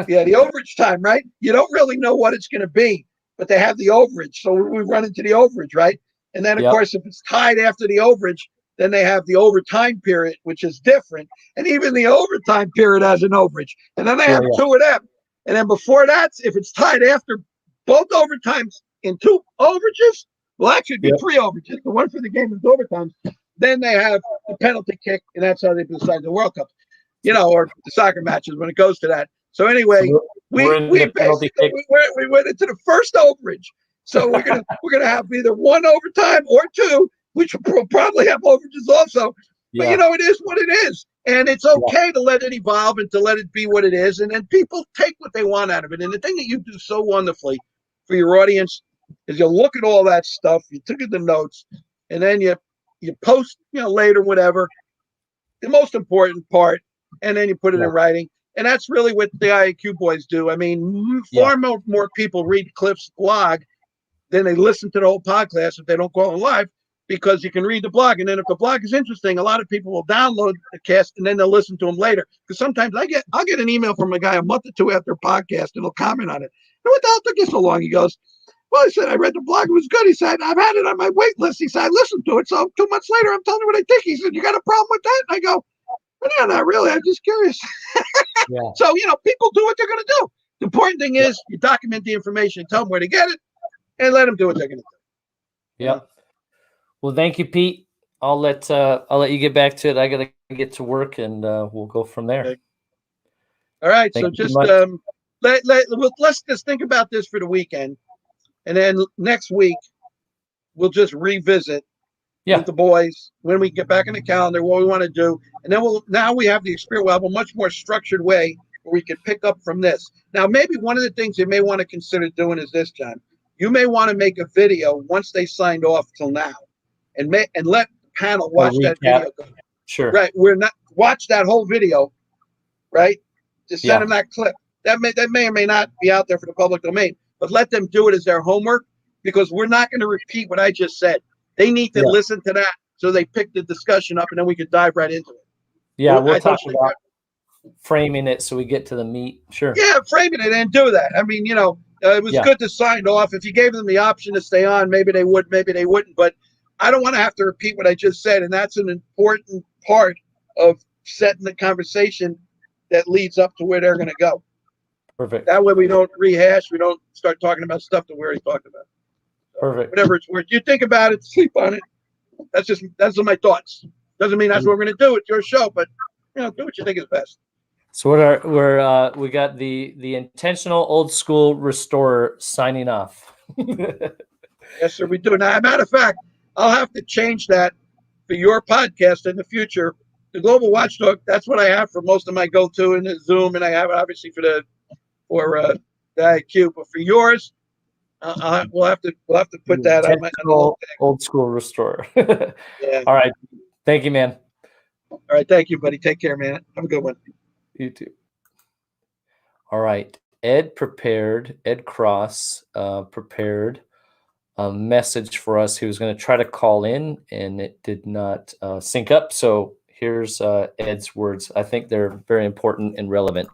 S3: Yeah, the overage time, right? You don't really know what it's going to be, but they have the overage. So we run into the overage, right? And then, of course, if it's tied after the overage, then they have the overtime period, which is different. And even the overtime period has an overage. And then they have 2 of them. And then before that, if it's tied after both overtimes in 2 overages, well, actually, it'd be 3 overages. The one for the game is overtime. Then they have the penalty kick, and that's how they decide the World Cup, or the soccer matches when it goes to that. So anyway, we went into the first overage. So we're gonna have either 1 overtime or 2, which will probably have overages also. But it is what it is, and it's okay to let it evolve and to let it be what it is, and then people take what they want out of it. And the thing that you do so wonderfully for your audience is you look at all that stuff, you took the notes, and then you post, later, whatever, the most important part, and then you put it in writing. And that's really what the IAQ boys do. I mean, far more people read Cliff's blog than they listen to the whole podcast if they don't go on live, because you can read the blog. And then if the blog is interesting, a lot of people will download the cast and then they'll listen to them later. Because sometimes I'll get an email from a guy a month or 2 after a podcast and he'll comment on it. And what the hell took you so long? He goes, well, he said, I read the blog. It was good. He said, I've had it on my wait list. He said, I listened to it. So 2 months later, I'm telling you what I think. He said, you got a problem with that? And I go, no, not really. I'm just curious. So, people do what they're going to do. The important thing is you document the information, tell them where to get it, and let them do what they're going to do.
S2: Yep. Well, thank you, Pete. I'll let you get back to it. I got to get to work, and we'll go from there.
S3: Okay. All right.
S2: Thank
S3: so just let's just think about this for the weekend, and then next week we'll just revisit with the boys when we get back in the calendar what we want to do, and then now we have the experience. We'll have a much more structured way where we can pick up from this. Now, maybe one of the things you may want to consider doing is this, John. You may want to make a video once they signed off till now, and let the panel watch that video.
S2: Sure.
S3: Right. Watch that whole video, right? Just send them that clip. That may or may not be out there for the public domain, but let them do it as their homework, because we're not going to repeat what I just said. They need to listen to that so they pick the discussion up, and then we can dive right into it.
S2: Yeah, we'll talk about framing it so we get to the meat. Sure. Yeah,
S3: framing it and do that. I mean, it was good to sign off. If you gave them the option to stay on, maybe they would, maybe they wouldn't. But I don't want to have to repeat what I just said, and that's an important part of setting the conversation that leads up to where they're going to go.
S2: Perfect.
S3: That way we don't rehash. We don't start talking about stuff that we already talked about.
S2: Perfect.
S3: Whatever it's worth. You think about it, sleep on it. That's my thoughts. Doesn't mean that's what we're going to do. It's your show, but do what you think is best.
S2: So we got the intentional old school restorer signing off.
S3: Yes, sir, we do. Now, matter of fact, I'll have to change that for your podcast in the future. The Global Watchdog, that's what I have for most of my go-to in the Zoom, and I have it obviously for the IIQ. But for yours, we'll have to put that on my
S2: old school restorer.
S3: Yeah.
S2: All right. Thank you, man.
S3: All right. Thank you, buddy. Take care, man. Have a good one.
S2: You too. All right. Ed Cross prepared a message for us. He was going to try to call in, and it did not sync up. So here's Ed's words. I think they're very important and relevant.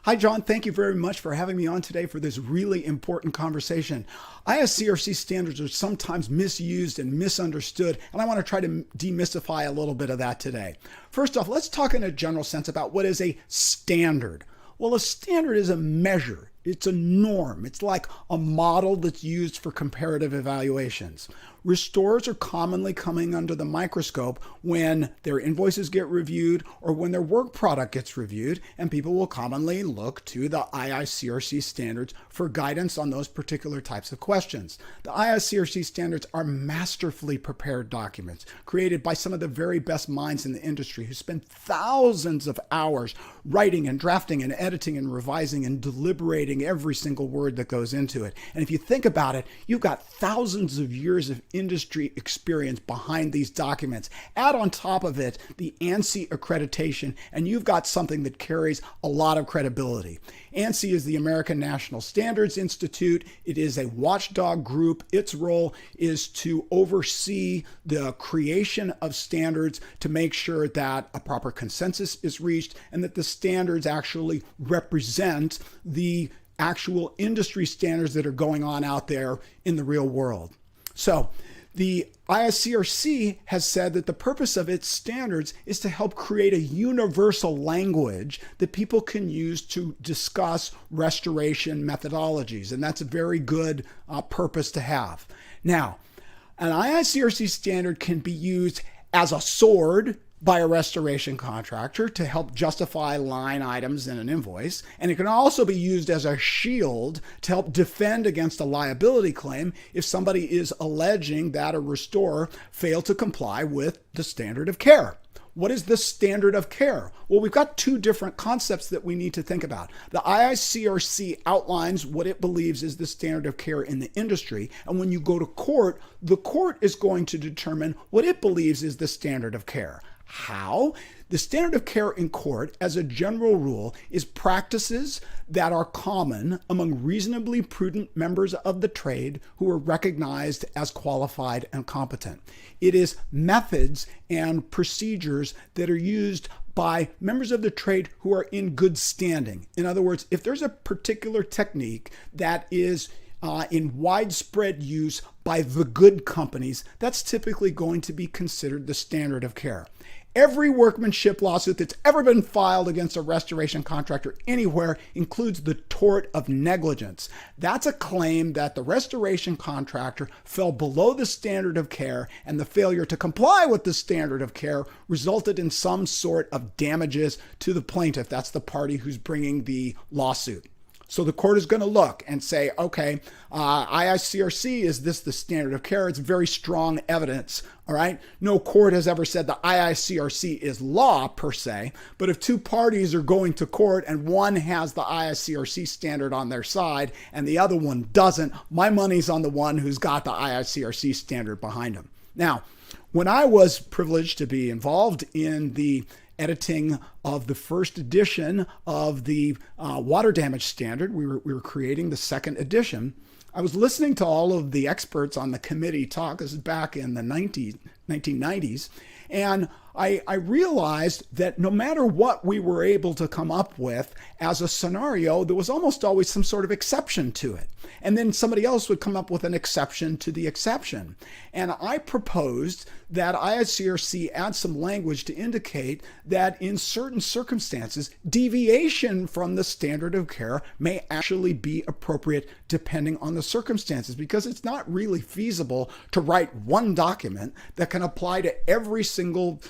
S12: Hi, John. Thank you very much for having me on today for this really important conversation. IICRC standards are sometimes misused and misunderstood, and I want to try to demystify a little bit of that today. First off, let's talk in a general sense about what is a standard. Well, a standard is a measure. It's a norm. It's like a model that's used for comparative evaluations. Restorers are commonly coming under the microscope when their invoices get reviewed or when their work product gets reviewed, and people will commonly look to the IICRC standards for guidance on those particular types of questions. The IICRC standards are masterfully prepared documents created by some of the very best minds in the industry who spend thousands of hours writing and drafting and editing and revising and deliberating every single word that goes into it. And if you think about it, you've got thousands of years of industry experience behind these documents. Add on top of it the ANSI accreditation, and you've got something that carries a lot of credibility. ANSI is the American National Standards Institute. It is a watchdog group. Its role is to oversee the creation of standards to make sure that a proper consensus is reached and that the standards actually represent the actual industry standards that are going on out there in the real world. So the IICRC has said that the purpose of its standards is to help create a universal language that people can use to discuss restoration methodologies. And that's a very good purpose to have. Now, an IICRC standard can be used as a sword by a restoration contractor to help justify line items in an invoice. And it can also be used as a shield to help defend against a liability claim if somebody is alleging that a restorer failed to comply with the standard of care. What is the standard of care? Well, we've got two different concepts that we need to think about. The IICRC outlines what it believes is the standard of care in the industry. And when you go to court, the court is going to determine what it believes is the standard of care. How? The standard of care in court, as a general rule, is practices that are common among reasonably prudent members of the trade who are recognized as qualified and competent. It is methods and procedures that are used by members of the trade who are in good standing. In other words, if there's a particular technique that is in widespread use by the good companies, that's typically going to be considered the standard of care. Every workmanship lawsuit that's ever been filed against a restoration contractor anywhere includes the tort of negligence. That's a claim that the restoration contractor fell below the standard of care, and the failure to comply with the standard of care resulted in some sort of damages to the plaintiff. That's the party who's bringing the lawsuit. So the court is going to look and say, okay, IICRC, is this the standard of care? It's very strong evidence, all right? No court has ever said the IICRC is law per se, but if two parties are going to court and one has the IICRC standard on their side and the other one doesn't, my money's on the one who's got the IICRC standard behind them. Now, when I was privileged to be involved in the editing of the first edition of the water damage standard, we were creating the second edition. I was listening to all of the experts on the committee talk. This is back in the 1990s. And I realized that no matter what we were able to come up with as a scenario, there was almost always some sort of exception to it. And then somebody else would come up with an exception to the exception. And I proposed that IICRC add some language to indicate that in certain circumstances, deviation from the standard of care may actually be appropriate depending on the circumstances, because it's not really feasible to write one document that can apply to every single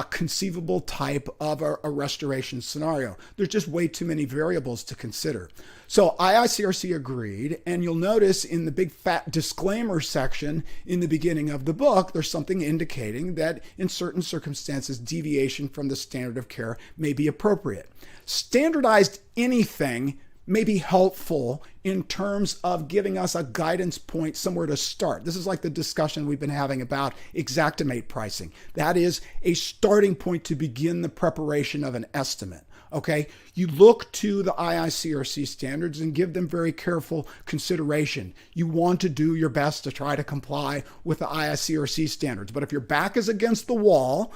S12: conceivable type of a restoration scenario. There's just way too many variables to consider. So IICRC agreed, and you'll notice in the big fat disclaimer section in the beginning of the book, there's something indicating that in certain circumstances, deviation from the standard of care may be appropriate. Standardized anything may be helpful in terms of giving us a guidance point somewhere to start. This is like the discussion we've been having about Xactimate pricing. That is a starting point to begin the preparation of an estimate. Okay, you look to the IICRC standards and give them very careful consideration. You want to do your best to try to comply with the IICRC standards. But if your back is against the wall,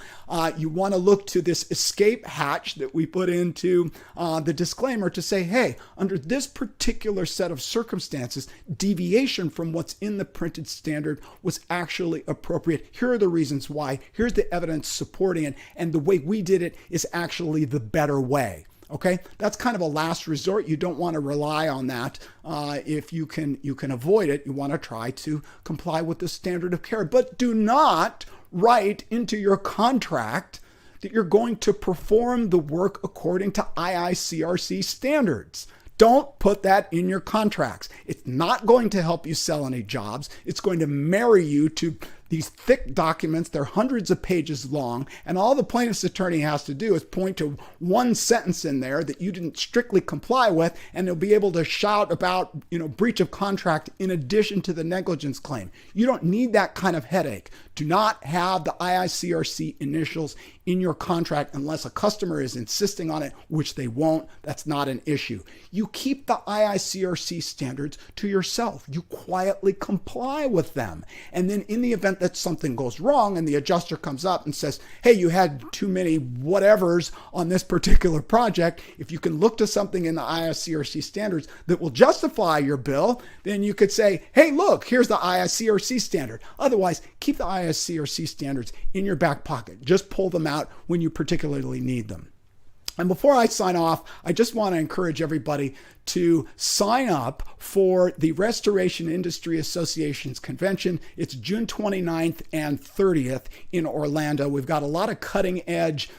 S12: you want to look to this escape hatch that we put into the disclaimer to say, hey, under this particular set of circumstances, deviation from what's in the printed standard was actually appropriate. Here are the reasons why. Here's the evidence supporting it. And the way we did it is actually the better way. Okay, that's kind of a last resort. You don't want to rely on that. If you can avoid it, you want to try to comply with the standard of care. But do not write into your contract that you're going to perform the work according to IICRC standards. Don't put that in your contracts. It's not going to help you sell any jobs. It's going to marry you to these thick documents. They're hundreds of pages long, and all the plaintiff's attorney has to do is point to one sentence in there that you didn't strictly comply with, and they'll be able to shout about, breach of contract in addition to the negligence claim. You don't need that kind of headache. Do not have the IICRC initials in your contract unless a customer is insisting on it, which they won't. That's not an issue. You keep the IICRC standards to yourself. You quietly comply with them. And then in the event that something goes wrong and the adjuster comes up and says, hey, you had too many whatevers on this particular project, if you can look to something in the IICRC standards that will justify your bill, then you could say, hey, look, here's the IICRC standard. Otherwise, keep the IICRC standards in your back pocket. Just pull them out when you particularly need them. And before I sign off, I just want to encourage everybody to sign up for the Restoration Industry Association's convention. It's June 29th and 30th in Orlando. We've got a lot of cutting edge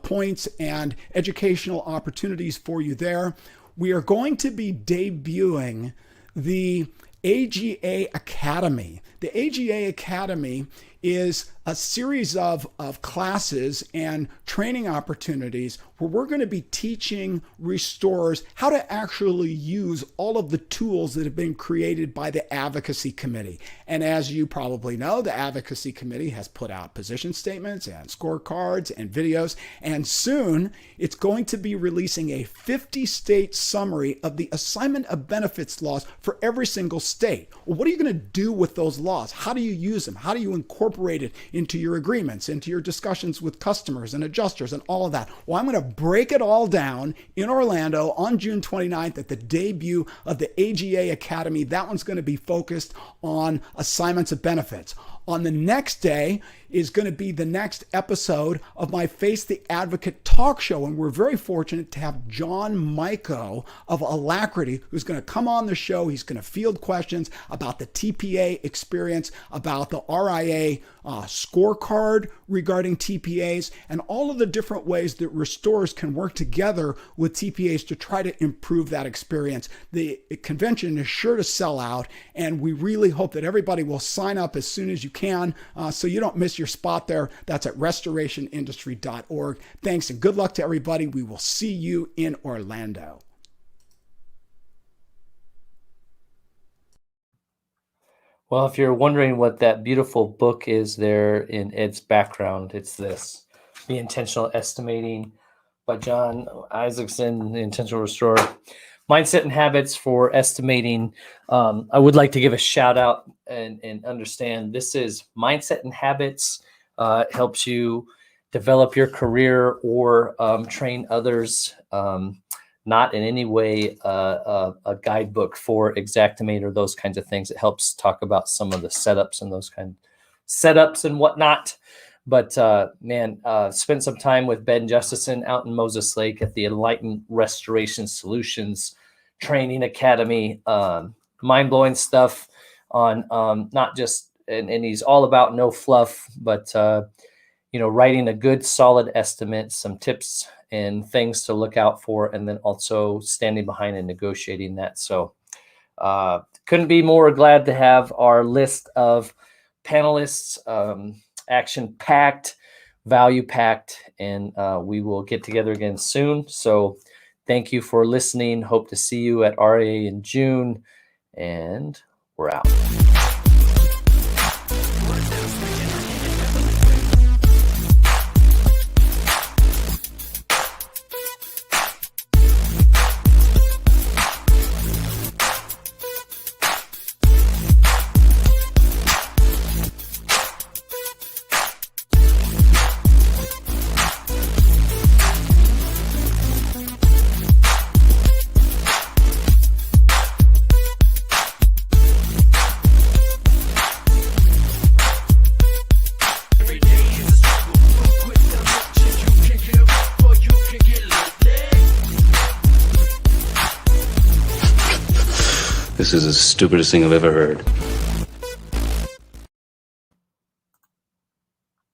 S12: points and educational opportunities for you there. We are going to be debuting the AGA Academy. The AGA Academy is a series of classes and training opportunities where we're going to be teaching restorers how to actually use all of the tools that have been created by the Advocacy Committee. And as you probably know, the Advocacy Committee has put out position statements and scorecards and videos, and soon it's going to be releasing a 50-state summary of the assignment of benefits laws for every single state. Well, what are you going to do with those laws? How do you use them? How do you incorporate it into your agreements, into your discussions with customers and adjusters and all of that? Well, I'm going to break it all down in Orlando on June 29th at the debut of the AGA Academy. That one's going to be focused on assignments of benefits. On the next day is going to be the next episode of my Face the Advocate talk show. And we're very fortunate to have John Mico of Alacrity, who's going to come on the show. He's going to field questions about the TPA experience, about the RIA scorecard regarding TPAs, and all of the different ways that restorers can work together with TPAs to try to improve that experience. The convention is sure to sell out, and we really hope that everybody will sign up as soon as you can so you don't miss your spot there. That's at restorationindustry.org. Thanks and good luck to everybody. We will see you in Orlando.
S2: Well, if you're wondering what that beautiful book is there in Ed's background, it's this, The Intentional Estimating by John Isaacson, The Intentional Restorer. Mindset and habits for estimating. I would like to give a shout out and understand this is Mindset and Habits. It helps you develop your career or train others. Not in any way a guidebook for Xactimate or those kinds of things. It helps talk about some of the setups and those kind of setups and whatnot. But spent some time with Ben Justison out in Moses Lake at the Enlightened Restoration Solutions Training Academy. Mind-blowing stuff on not just, and he's all about no fluff, but writing a good solid estimate, some tips and things to look out for, and then also standing behind and negotiating that. So couldn't be more glad to have our list of panelists, action-packed, value-packed, and we will get together again soon. So thank you for listening. Hope to see you at RA in June, and we're out.
S13: This is the stupidest thing I've ever heard.